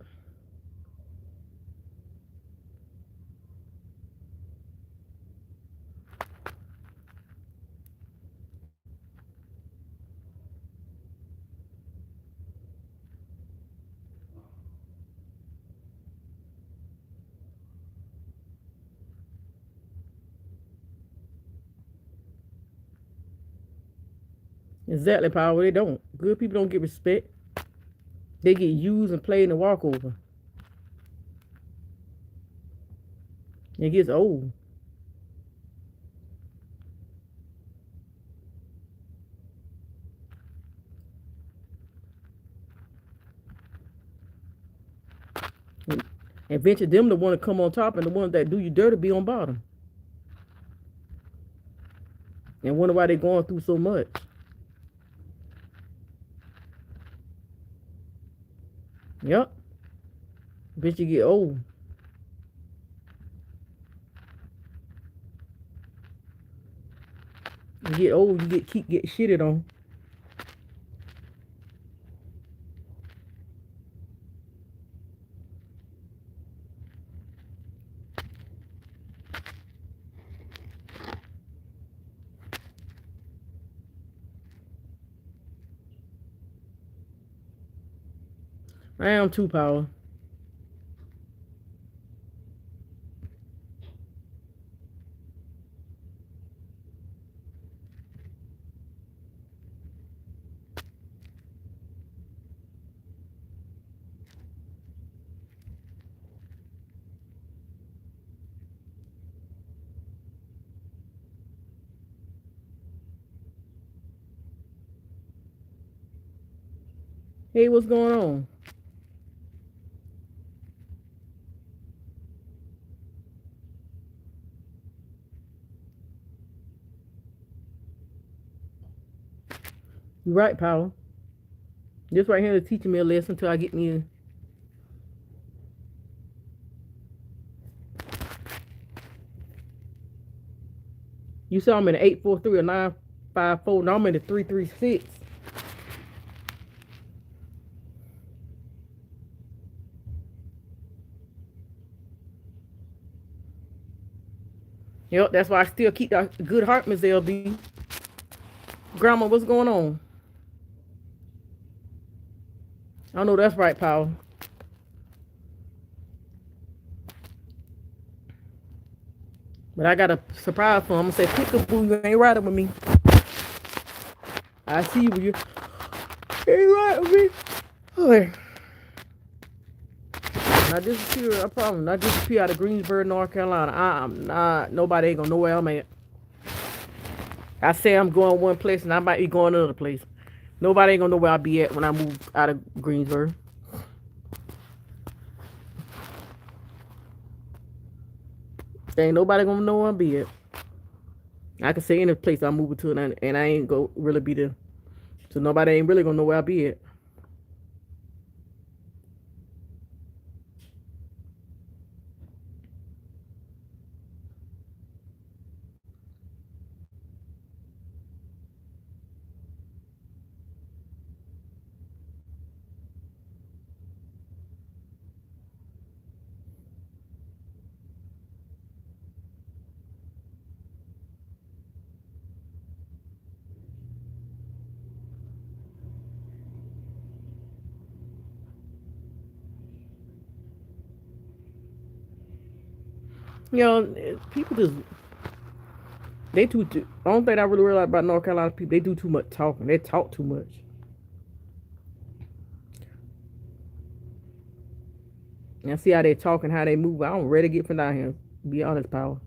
Exactly, power. They don't. Good people don't get respect. They get used and played in the walkover. It gets old. And eventually, them the one to come on top, and the ones that do you dirty be on bottom. And wonder why they going through so much. Yep. Bitch, you get old. You get old, you keep get shitted on. I am too, power. Hey, what's going on? You right, power. This right here is teaching me a lesson till I get me. You saw I'm in the 843 or 954. Now I'm in the 336. Yep, that's why I still keep that good heart, Miss LB. Grandma, what's going on? I know that's right, power. But I got a surprise for him. I'm gonna say, Peekaboo, you ain't riding with me. I see you. You ain't riding with me. Okay. Not disappear, I promise. Not disappear out of Greensboro, North Carolina. I'm not. Nobody ain't gonna know where I'm at. I say I'm going one place and I might be going another place. Nobody ain't gonna know where I'll be at when I move out of Greensboro. Ain't nobody gonna know where I'll be at. I can say any place I'm moving to and I ain't go really be there. So nobody ain't really gonna know where I'll be at. You know, people just they too. The only thing I really realize about North Carolina people, they do too much talking. They talk too much. And I see how they talk and how they move. I'm ready to get from down here. Be honest, power.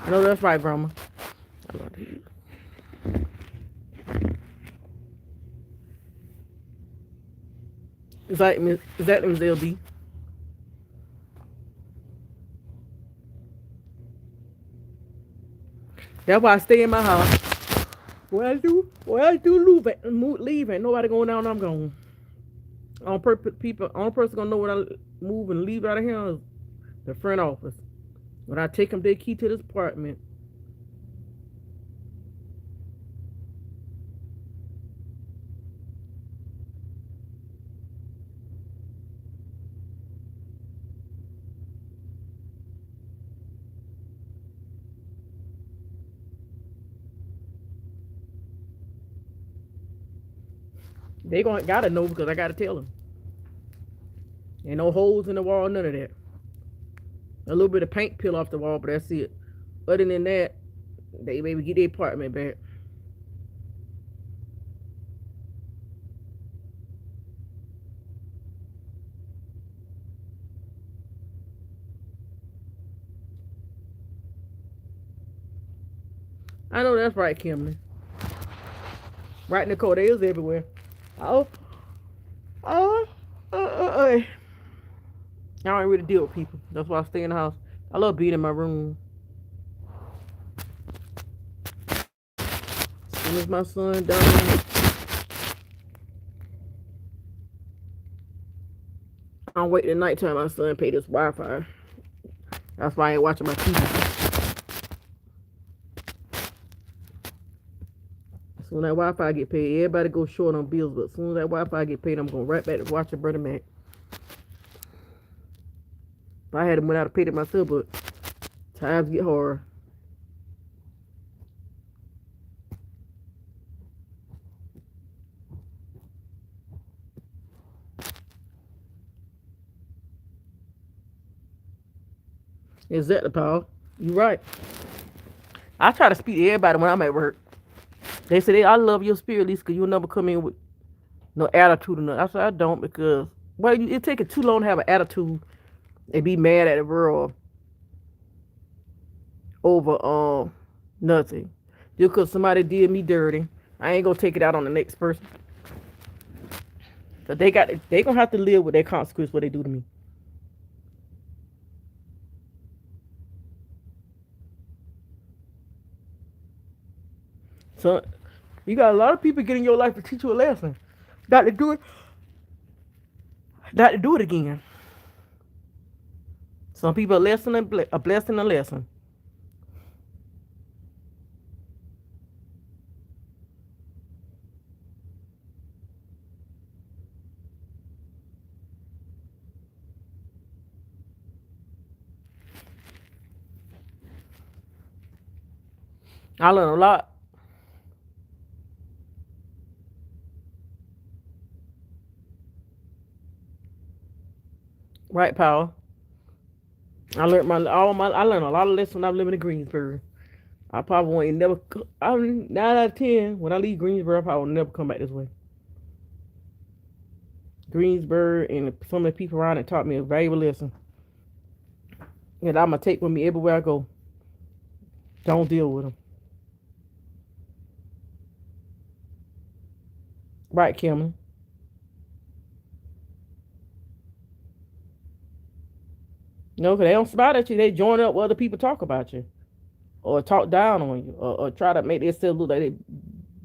I know that's right, Grandma. I love you. Is that Ms. LB? That's why I stay in my house. Well, I do leave, ain't nobody going down. I'm going. Only person gonna know when I move and leave out of here is the front office. When I take them their key to this apartment, they gonna gotta know because I gotta tell them. Ain't no holes in the wall, none of that. A little bit of paint peel off the wall, but that's it. Other than that, they maybe get their apartment back. I know that's right, Kimberly. Right, Nicole, they is everywhere. Oh, oh, I don't really deal with people. That's why I stay in the house. I love being in my room. As soon as my son done, I'm waiting at nighttime. My son paid his Wi-Fi. That's why I ain't watching my TV. As soon as that Wi-Fi get paid, everybody go short on bills. But as soon as that Wi-Fi get paid, I'm going right back to watching Brother Mac. If I had him without to pay it myself, but times get hard. Exactly, Paul. You right. I try to speak to everybody when I'm at work. They say, I love your spirit, Lisa, because you'll never come in with no attitude or nothing. I said, I don't because, well, it takes too long to have an attitude and be mad at the world over nothing. Just because somebody did me dirty, I ain't going to take it out on the next person. So they going to have to live with their consequence what they do to me. So you got a lot of people getting your life to teach you a lesson. Not to do it. Not to do it again. Some people a lesson a blessing a lesson. I learned a lot. Right, Power. I learned a lot of lessons when I was living in Greensboro. I probably won't never. 9 out of 10. When I leave Greensboro, I probably will never come back this way. Greensboro and some of the people around it taught me a valuable lesson, and I'm gonna take with me everywhere I go. Don't deal with them. Right, Kimberly? No, because they don't smile at you. They join up with other people talk about you or talk down on you or try to make themselves look like they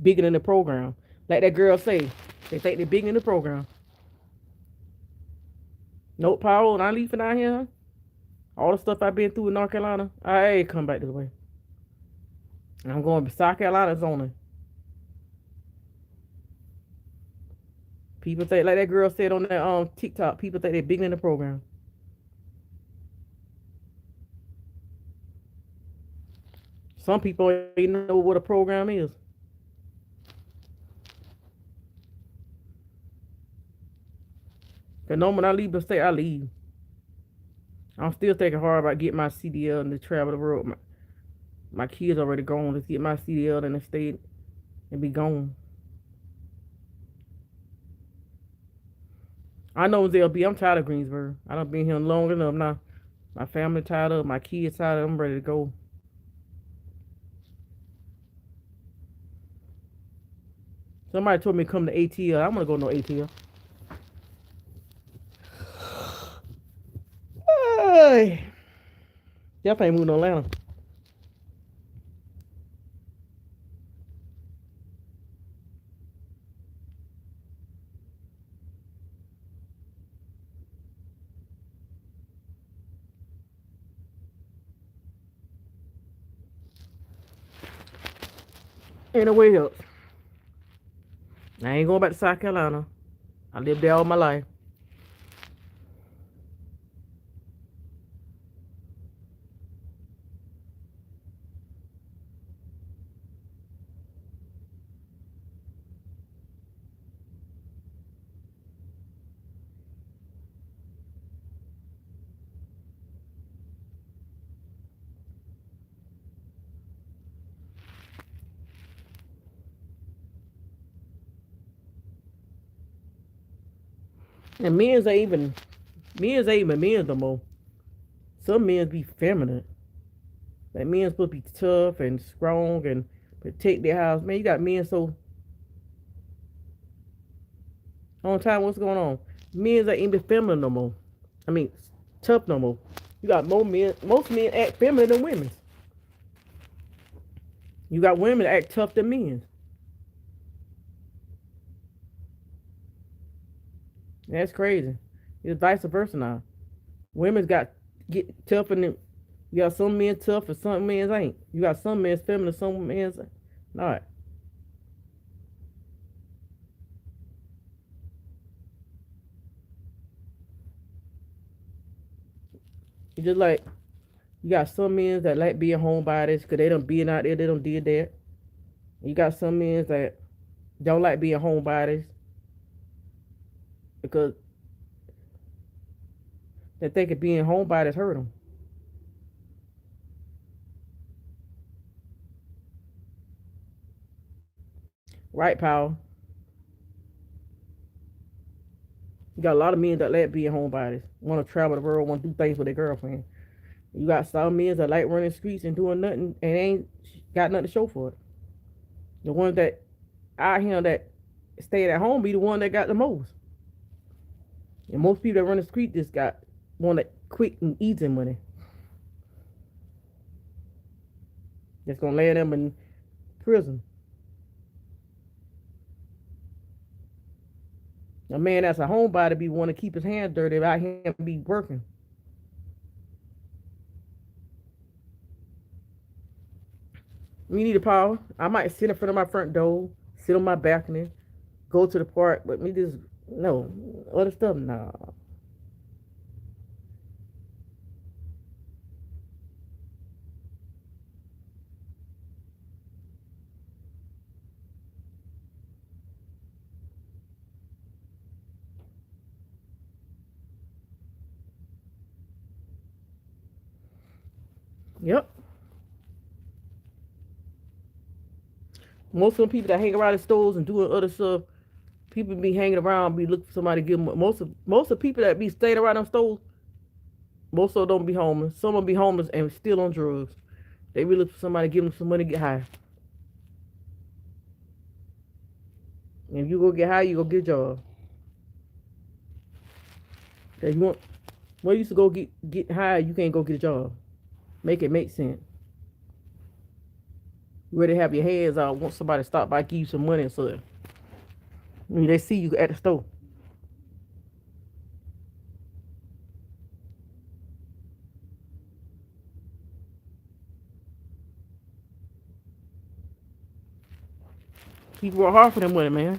bigger than the program. Like that girl say, they think they're bigger than the program. Nope, Power, when I leave from out here, all the stuff I've been through in North Carolina, I ain't come back this way. I'm going to South Carolina only. People think, like that girl said on that TikTok, people think they're bigger than the program. Some people don't even know what a program is. Cause no, when I leave the state, I leave. I'm still thinking hard about getting my CDL and to travel the world. My kids already gone. Let's get my CDL in the state and be gone. I know ZLB. I'm tired of Greensboro. I done been here long enough now. My family tired of, my kids tired of. I'm ready to go. Somebody told me to come to ATL. I'm gonna go no ATL. Hey, definitely ain't moving to Atlanta. Anyway else, I ain't going back to South Carolina. I lived there all my life. And men's ain't even men's no more. Some men be feminine. Like men's supposed to be tough and strong and protect their house. Man, you got men so on time. What's going on? Men's ain't even feminine no more. I mean, tough no more. You got more men. Most men act feminine than women. You got women that act tough than men. That's crazy. It's vice versa now. Women's got get tougher than you got some men tough and some men ain't. You got some men's feminine, some men's not. It's just like you got some men that like being homebodies because they don't being out there, they don't did that. You got some men that don't like being homebodies because they think of being homebodies hurt them. Right, pal? You got a lot of men that like being homebodies, want to travel the world, want to do things with their girlfriend. You got some men that like running streets and doing nothing and ain't got nothing to show for it. The ones that out here that stayed at home be the one that got the most. And most people that run the street just got want that quick and easy money. That's gonna land them in prison. A man that's a homebody be want to keep his hands dirty out here be working. Me need a power. I might sit in front of my front door, sit on my balcony, go to the park, but me just no other stuff. Nah. Yep. Most of the people that hang around the stores and doing other stuff, people be hanging around, be looking for somebody to give them. Most of the people that be staying around them stores, most of them don't be homeless. Some of them be homeless and still on drugs. They be looking for somebody to give them some money to get high. And if you go get high, you go get a job. If you want, when you used to go get high, you can't go get a job. Make it make sense. You ready to have your hands out, want somebody to stop by, give you some money and stuff. I mean, they see you at the store. People work hard for them money, man.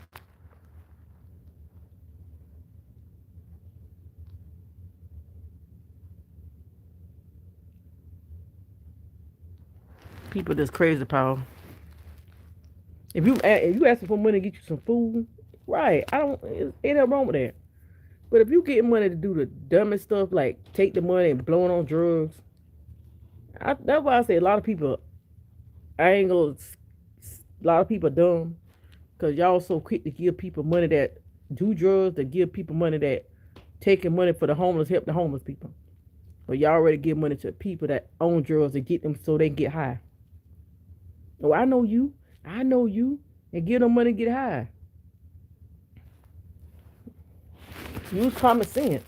People just crazy, pal. If you asking for money to get you some food, right? I don't. Ain't nothing wrong with that. But if you getting money to do the dumbest stuff like take the money and blow it on drugs, that's why I say a lot of people. I ain't gonna. A lot of people dumb because y'all so quick to give people money that do drugs, to give people money that taking money for the homeless, help the homeless people. But y'all already give money to people that own drugs and get them so they can get high. Oh, I know you. I know you. And give them money to get high. Use common sense.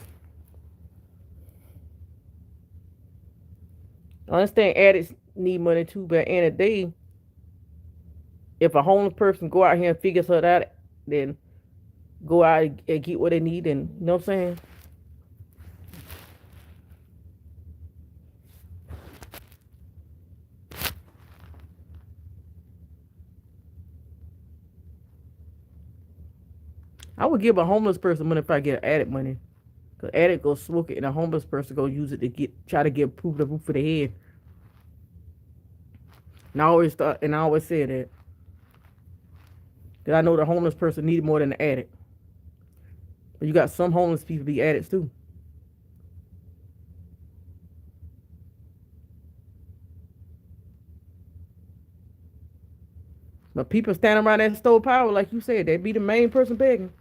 I understand addicts need money too, but at the end of the day, if a homeless person go out here and figure something out, then go out and get what they need, and you know what I'm saying? I would give a homeless person money if I get addict money. Cause addict go smoke it and a homeless person go use it to try to get proof the roof of the head. And I always say that. Cause I know the homeless person need more than the addict. But you got some homeless people be addicts too. But people standing around that store power, like you said, they be the main person begging.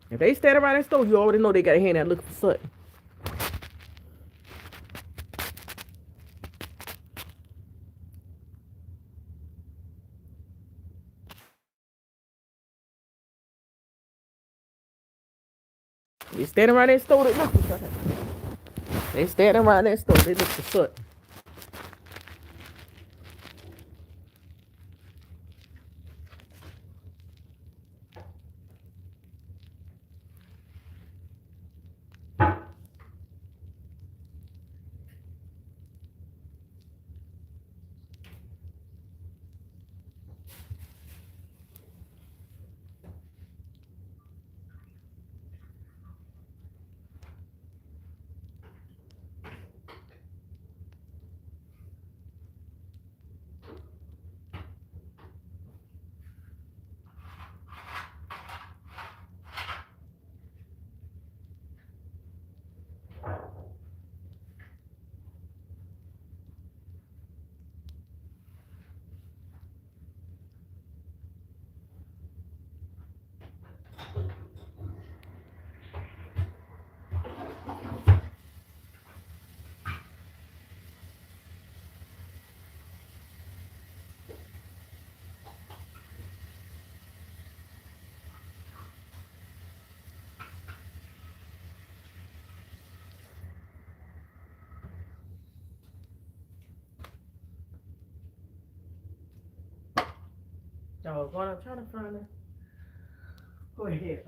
If they stand around that store, you already know they got a hand out looking for something. They standing around that store, they look for something. They standing around that store, they look for something. Dog, what I'm trying to find it. Go ahead.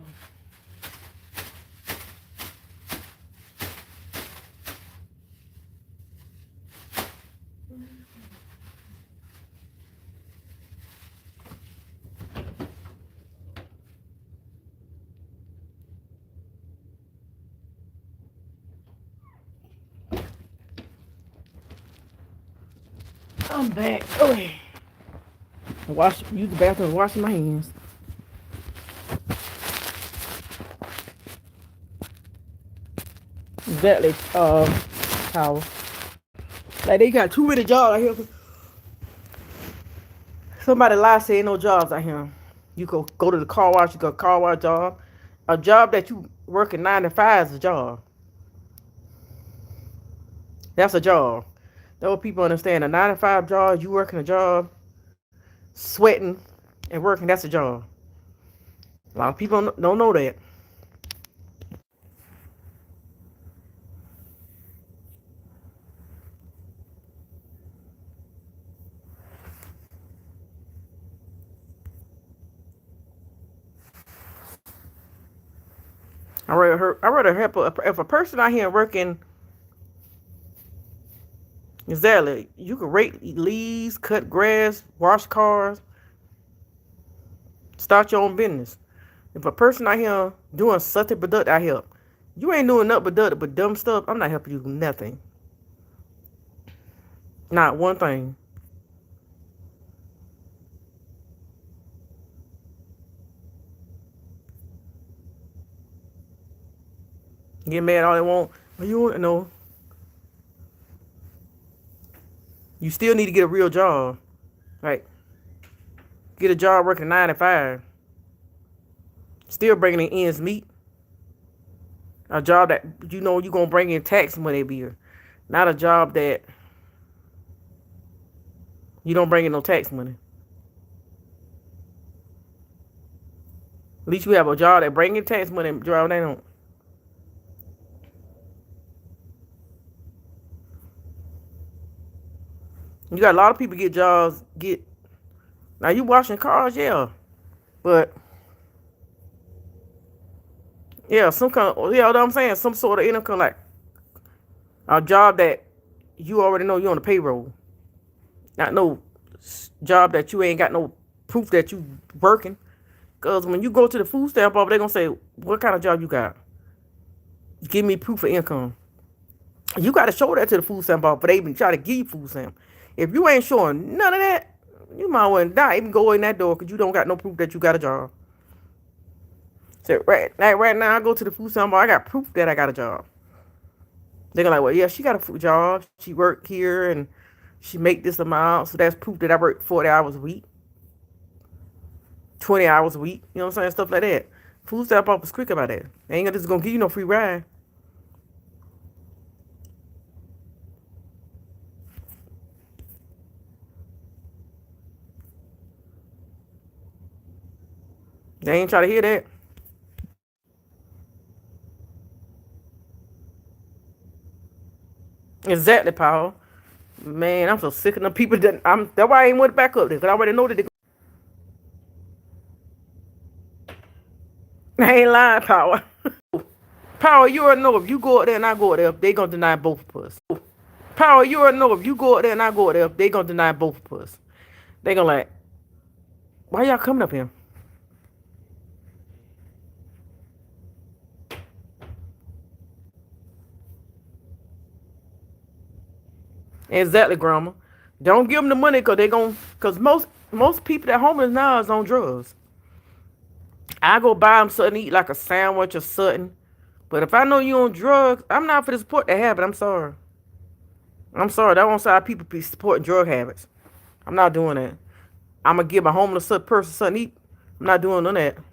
I'm back. Okay. Use the bathroom, washing my hands. Exactly. Towel. Like they got too many jobs out here. Somebody lie say ain't no jobs out here. You go to the car wash, you got a car wash job. A job that you working 9 to 5 is a job. That's a job. That's what people understand. A 9 to 5 job, you working a job, sweating and working, that's a job. A lot of people don't know that. I rather help if a person out here working. Exactly. You can rake leaves, cut grass, wash cars, start your own business. If a person out here doing something productive, I help. You ain't doing nothing productive but dumb stuff. I'm not helping you nothing. Not one thing. Get mad all they want. You know, you still need to get a real job. Right? Get a job working 9 to 5. Still bringing in ends meet. A job that you know you're gonna bring in tax money every year. Not a job that you don't bring in no tax money. At least you have a job that bring in tax money and job they don't. You got a lot of people get jobs. Now you washing cars, yeah, but yeah, some kind of yeah, you know what I'm saying, some sort of income, like a job that you already know you're on the payroll. Not no job that you ain't got no proof that you working. Because when you go to the food stamp office, they're going to say, what kind of job you got? Give me proof of income. You got to show that to the food stamp office, but they even try to give you food stamp. If you ain't showing none of that, you might want to die. Even go in that door because you don't got no proof that you got a job. So right now, I go to the food stamp office, I got proof that I got a job. They're gonna like, well, yeah, she got a food job. She worked here and she make this amount. So that's proof that I work 40 hours a week, 20 hours a week. You know what I'm saying? Stuff like that. Food stamp office quick about that. They ain't just gonna give you no free ride. They ain't try to hear that. Exactly, Paul. Man, I'm so sick of them people that's why I ain't went back up there, because I already know that they ain't lying, Power. Power, you already know if you go up there and I go up there, they gonna deny both of us. Power, you already know if you go up there and I go up there, they gonna deny both of us. They gonna like, why y'all coming up here? Exactly, Grandma. Don't give them the money because they gon' because most people that homeless now is on drugs. I go buy them something to eat like a sandwich or something. But if I know you on drugs, I'm not for to support that habit. I'm sorry. I'm sorry. That won't say how people be supporting drug habits. I'm not doing that. I'm gonna give a homeless person something to eat. I'm not doing none of that.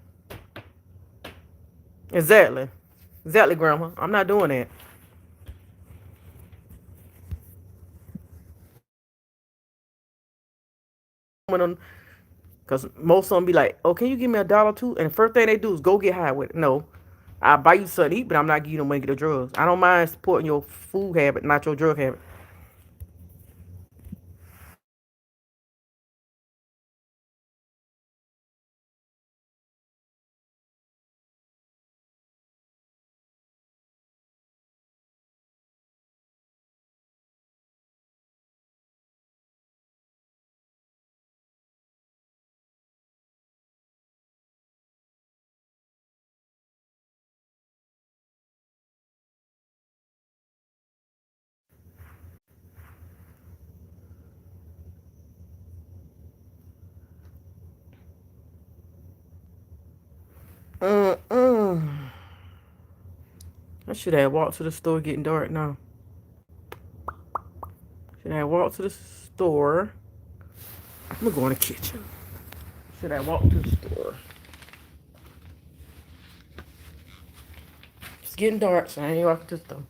Exactly. Exactly, Grandma. I'm not doing that. Because most of them be like, oh, can you give me $1 too? And the first thing they do is go get high with it. No. I'll buy you something to eat, but I'm not giving you no money to get the drugs. I don't mind supporting your food habit, not your drug habit. Mm-mm. I should have walked to the store getting dark now. Should have walked to the store. I'm gonna go in the kitchen. Should I walk to the store? It's getting dark, so I ain't walking to the store.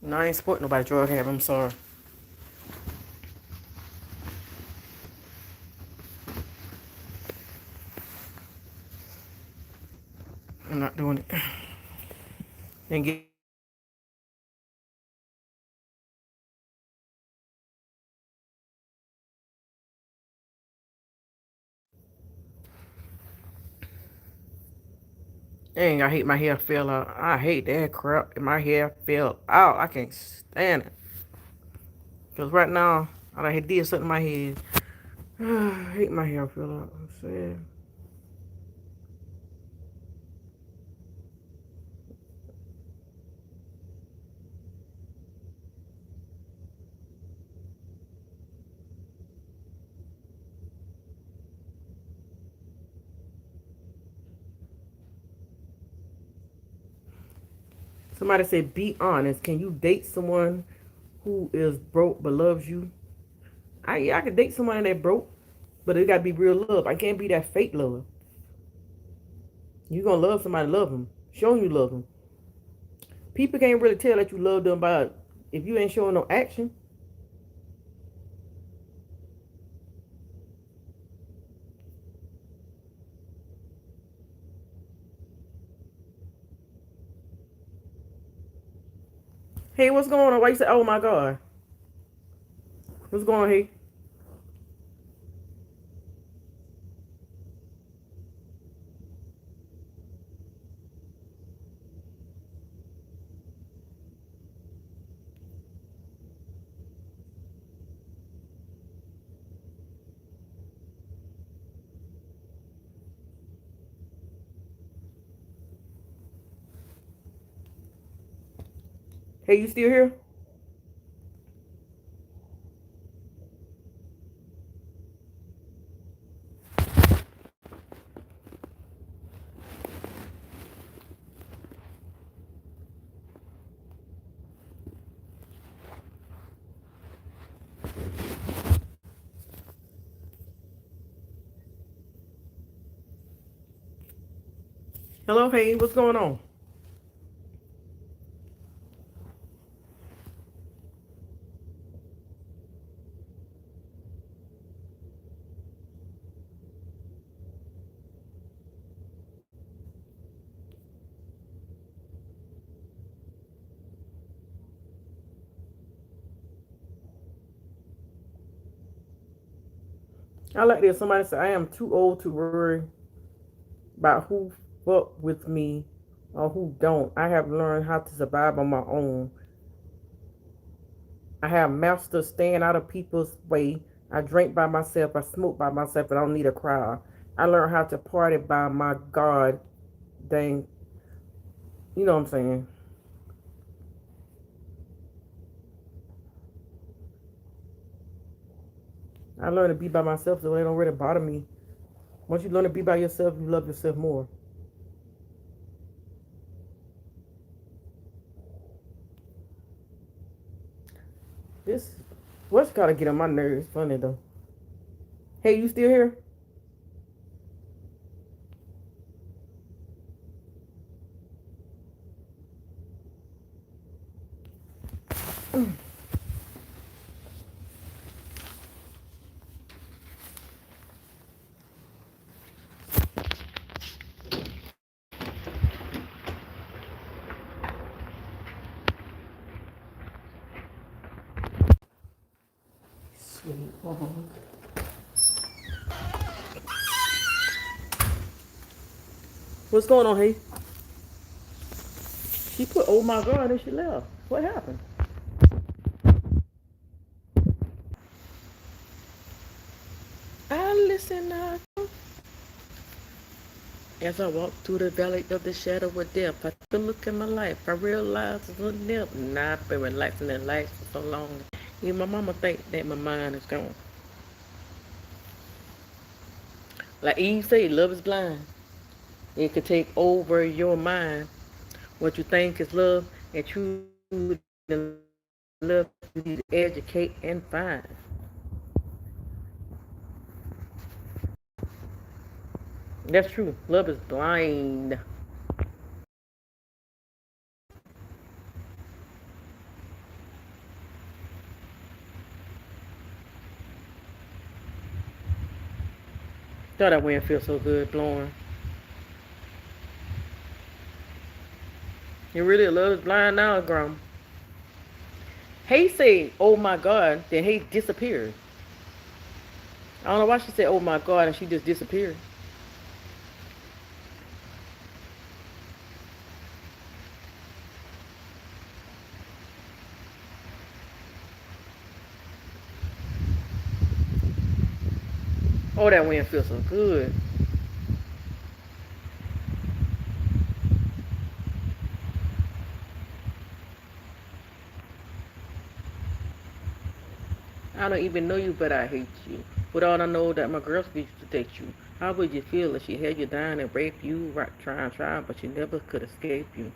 No, I ain't supporting nobody drug habit. I'm sorry. I'm not doing it. And get dang, I hate my hair fell out. I hate that crap. And my hair fell out. I can't stand it. Because right now, I done did something in my head. I hate my hair fell out. I'm sad. Somebody said, be honest. Can you date someone who is broke but loves you? I could date someone that broke, but it gotta be real love. I can't be that fake love. You gonna love somebody, love them, showing you love them. People can't really tell that you love them by if you ain't showing no action. Hey, what's going on? Why you say, oh my God? What's going on, hey? Hey, you still here? Hello, hey, what's going on? I like this. Somebody said, I am too old to worry about who fuck with me or who don't. I have learned how to survive on my own. I have mastered staying out of people's way. I drink by myself. I smoke by myself. I don't need a crowd. I learned how to party by my God dang. You know what I'm saying? I learned to be by myself so it don't really bother me. Once you learn to be by yourself, you love yourself more. This what's gotta get on my nerves. Funny though. Hey, you still here? Sweet home. What's going on, hey? She put oh my God and she left. What happened? I listen now. As I walk through the valley of the shadow of death, I took a look at my life. I realized it's a nip. Nah, I've been relaxing in life for so long. Even my mama think that my mind is gone. Like Eve said, love is blind. It could take over your mind. What you think is love and truly love you need to educate and find. That's true. Love is blind. Thought that wind feels so good blowing. You really love is blind now, Grum. Hay said, oh my God, then Hay disappeared. I don't know why she said, oh my God, and she just disappeared. Oh, that wind feels so good. I don't even know you, but I hate you. But all I know that my girls used to date you. How would you feel if she held you down and raped you, right, trying, but she never could escape you?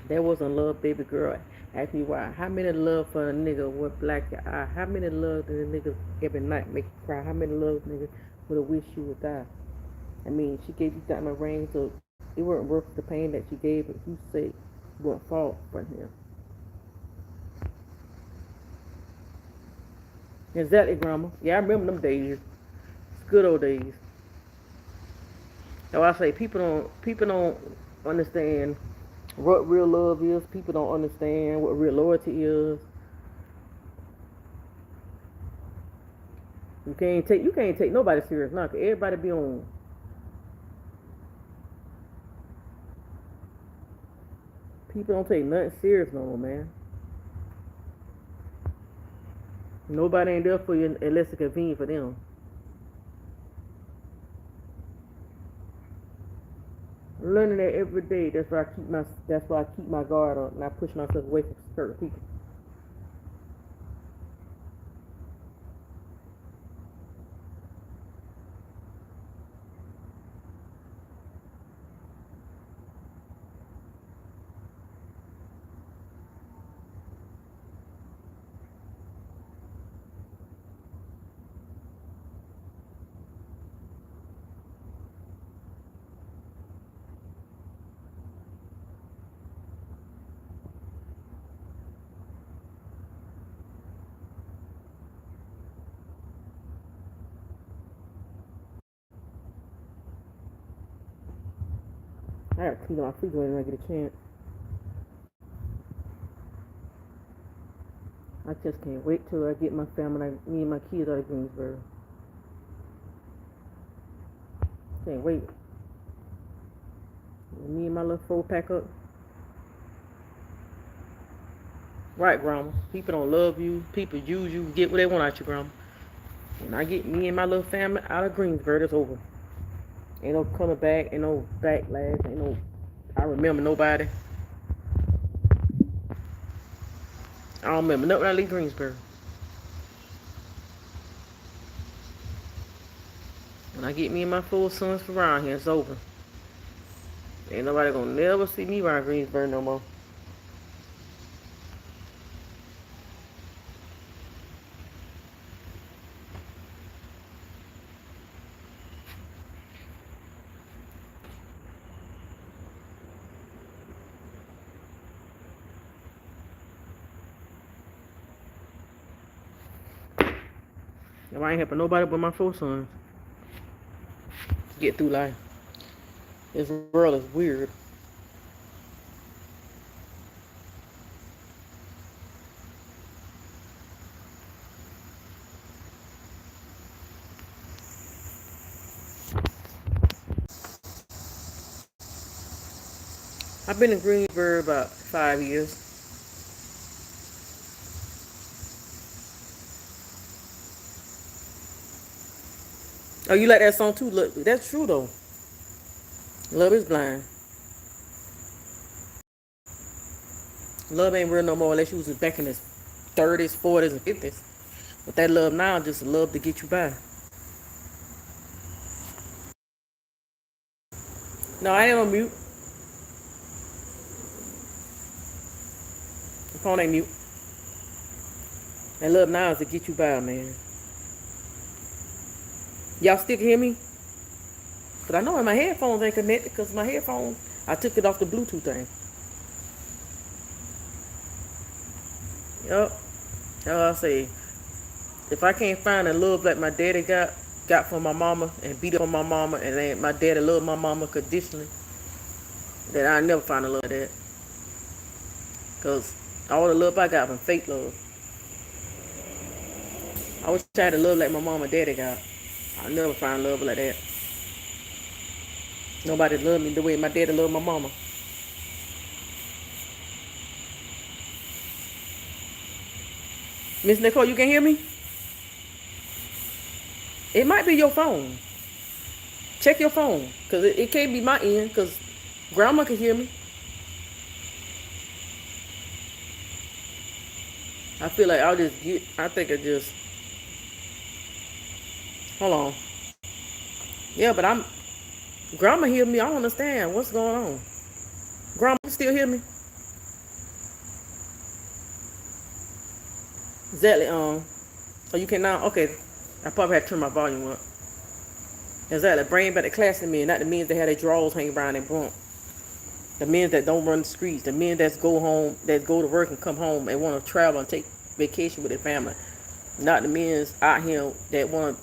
That wasn't love, baby girl. Ask me why. How many love for a nigga with black your eye? How many love did a nigga every night make you cry? How many love niggas would have wished you would die? I mean, she gave you diamond ring, so it wasn't worth the pain that she gave. If you say you won't fall from him, exactly, grandma. Yeah, I remember them days. It's good old days. So I say people don't understand. What real love is. People don't understand what real loyalty is. You can't take nobody serious now. 'Cause everybody be on. People don't take nothing serious no more, man. Nobody ain't there for you unless it's convenient for them. I'm learning that every day. That's why I keep my guard up and I push myself away from certain people. I gotta clean up my refrigerator when I get a chance. I just can't wait till I get my family, me and my kids out of Greensboro. Can't wait. Me and my little 4 pack up. Right, Grandma. People don't love you. People use you. Get what they want out you, Grandma. When I get me and my little family out of Greensboro, it's over. Ain't no coming back. Ain't no backlash. Ain't no. I remember nobody. I don't remember nothing when I leave Greensboro. When I get me and my 4 sons from around here, it's over. Ain't nobody gonna never see me around Greensboro no more. I ain't helping nobody but my 4 sons get through life. This world is weird. I've been in Greensboro about 5 years. Oh, you like that song too? Look, that's true though. Love is blind. Love ain't real no more unless you was back in the 30s, 40s, and 50s. But that love now just a love to get you by. No, I ain't on mute. The phone ain't mute. That love now is to get you by, man. Y'all still can hear me? But I know my headphones ain't connected because my headphones, I took it off the Bluetooth thing. Yup. I say, if I can't find a love like my daddy got from my mama and beat up on my mama and then my daddy loved my mama conditionally, then I never find a love like that. Because all the love I got from fake love. I wish I had a love like my mama and daddy got. I'll never find love like that. Nobody loved me the way my daddy loved my mama. Miss Nicole, you can hear me? It might be your phone. Check your phone. Because it can't be my end. Because grandma can hear me. I feel like I think I just, hold on. Yeah, but grandma hear me. I don't understand what's going on. Grandma, you still hear me? Exactly. So you can now, okay. I probably had to turn my volume up. Exactly. Bring back the class to men, not the men that had their drawers hanging around their bump. The men that don't run the streets. The men that go home, that go to work and come home and want to travel and take vacation with their family. Not the men out here that want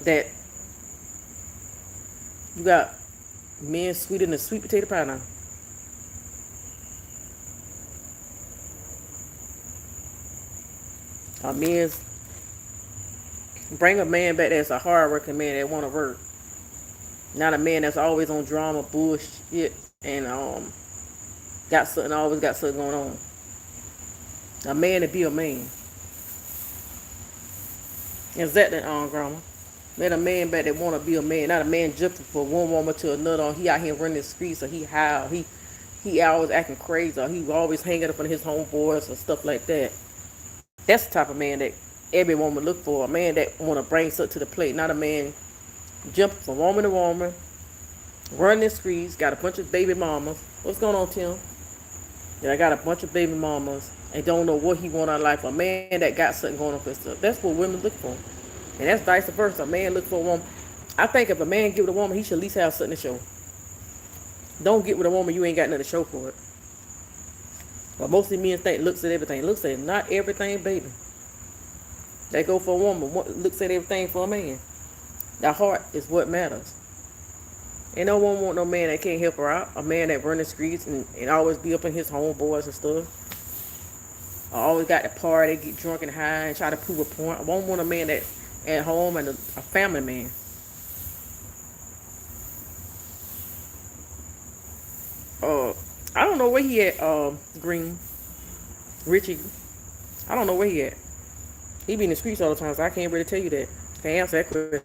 that. You got men sweeter than a sweet potato pie now. men's bring a man back that's a hard working man that want to work, not a man that's always on drama, bullshit, and always got something going on. A man to be a man. Exactly, grandma. Let a man back that want to be a man, not a man jumping from one woman to another. Or he out here running the streets, or he howl, he always acting crazy, or he always hanging up on his homeboys or stuff like that. That's the type of man that every woman look for. A man that want to bring something to the plate, not a man jumping from woman to woman, running the streets, got a bunch of baby mamas. What's going on, Tim? Yeah, I got a bunch of baby mamas and don't know what he want out of life. A man that got something going on for himself. That's what women look for. And that's vice versa. A man look for a woman. I think if a man get with a woman, he should at least have something to show. Don't get with a woman you ain't got nothing to show for it. But most of men think looks at everything. Looks at not everything, baby. They go for a woman. Looks at everything for a man. The heart is what matters. And no one want no man that can't help her out. A man that run the streets and always be up in his homeboys and stuff. I always got to party, get drunk and high and try to prove a point. I won't want a man that's at home and a family man. I don't know where he at, Green. Richie. I don't know where he at. He be in the streets all the time, so I can't really tell you that. Can't answer that question.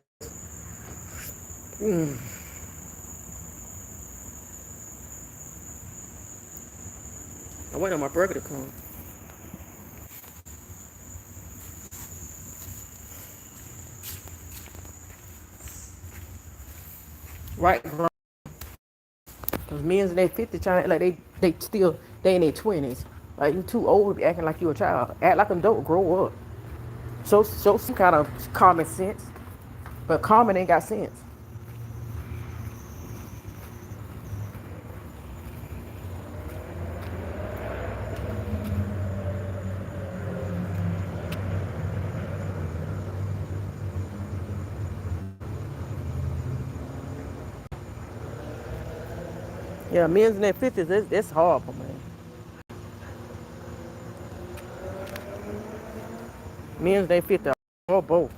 I wait on my burger to come. Right, bro. Because men's in their 50s trying to act like they in their 20s. Like, you too old to be acting like you a child. Act like an adult, grow up. Show some kind of common sense. But common ain't got sense. Yeah, men's in their 50s, it's horrible, man. Men's in their 50s, or both.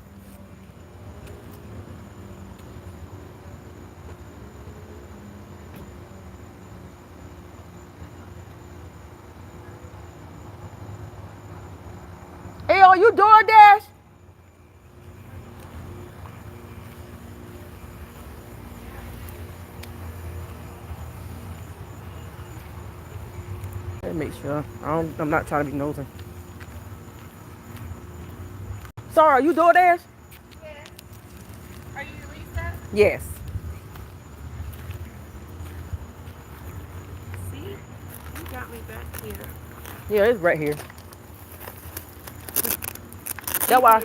Hey, are you DoorDash? Let me make sure. I'm not trying to be nosy. Sorry, are you DoorDash? Yes. Are you Lisa? Yes. See? You got me back here. Yeah, it's right here. That's why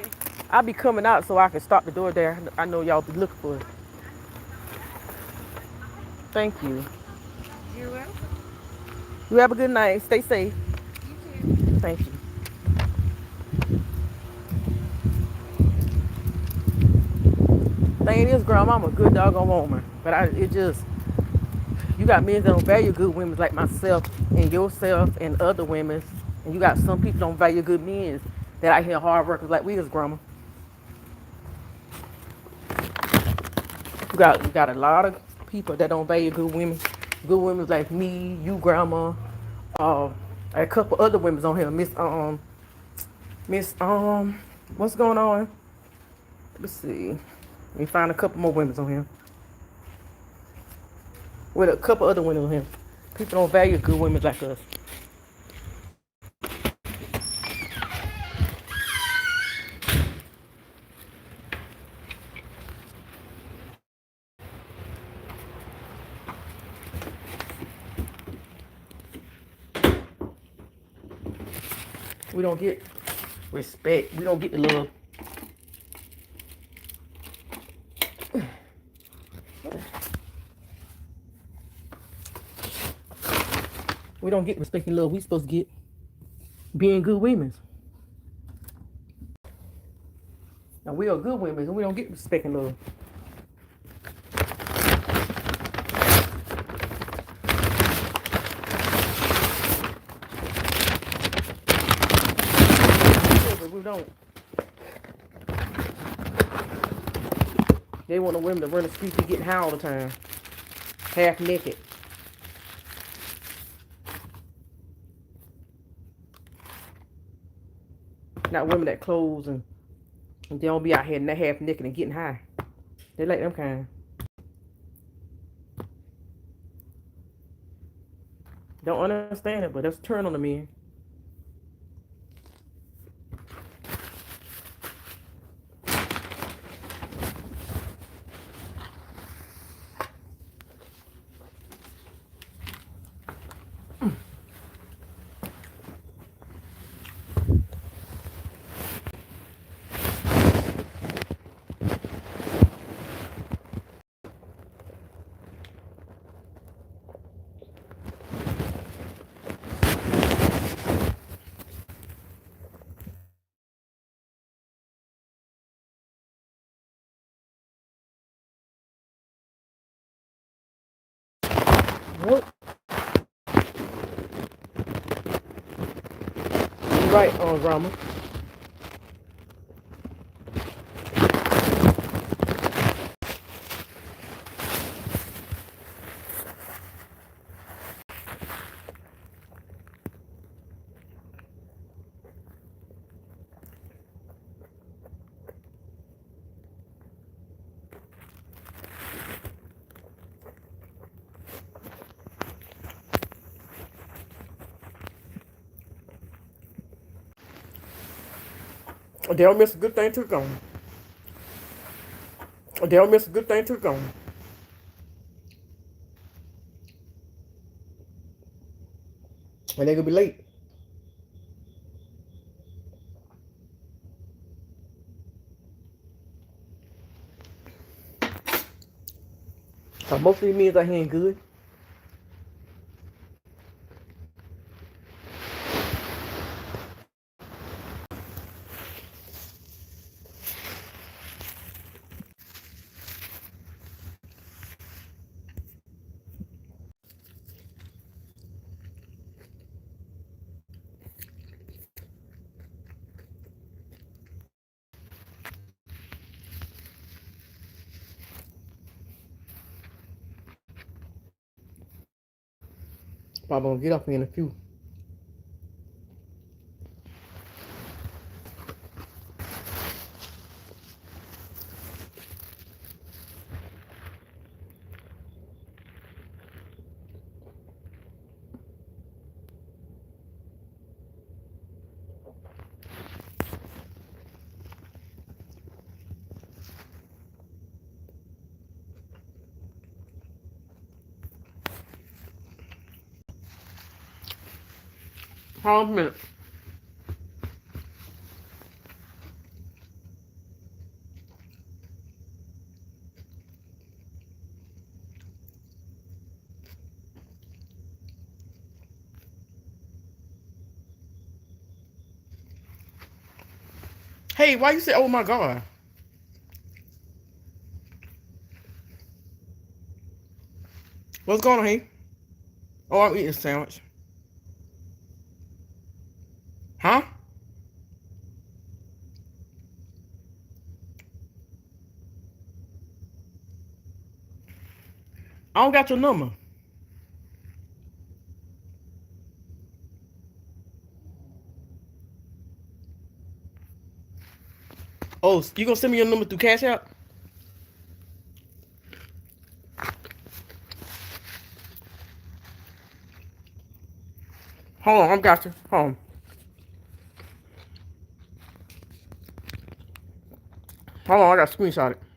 I be coming out so I can stop the door there. I know y'all be looking for it. Thank you. You're welcome. You have a good night. Stay safe. You too. Thank you. Thing is, Grandma, I'm a good doggone woman. But you got men that don't value good women like myself and yourself and other women. And you got some people don't value good men that out here hard workers like we is, Grandma. You got a lot of people that don't value good women. Good women like me, you, Grandma, a couple other women on here. Miss, what's going on? Let's see. Let me find a couple more women on here. With a couple other women on here. People don't value good women like us. We don't get respect. We don't get the love. We don't get respect and love. We supposed to get being good women. And we are good women and we don't get respect and love. But we don't. They want the women to run the streets and get high all the time, half naked. Not women that clothes and they don't be out here half naked and getting high. They like them kind. Don't understand it, but that's a turn on the men. What? You right, Rama. They don't miss a good thing to come. They don't miss a good thing to come. And they gonna be late. Cause most of these men out here ain't good. Probably gonna get up in a few. Hold on a minute. Hey, why you say, oh my God? What's going on, hey? Oh, I'm eating a sandwich. Huh? I don't got your number. Oh, you gonna send me your number through Cash App? Hold on, I got you. Hold on. Hold on, I got to screenshot it.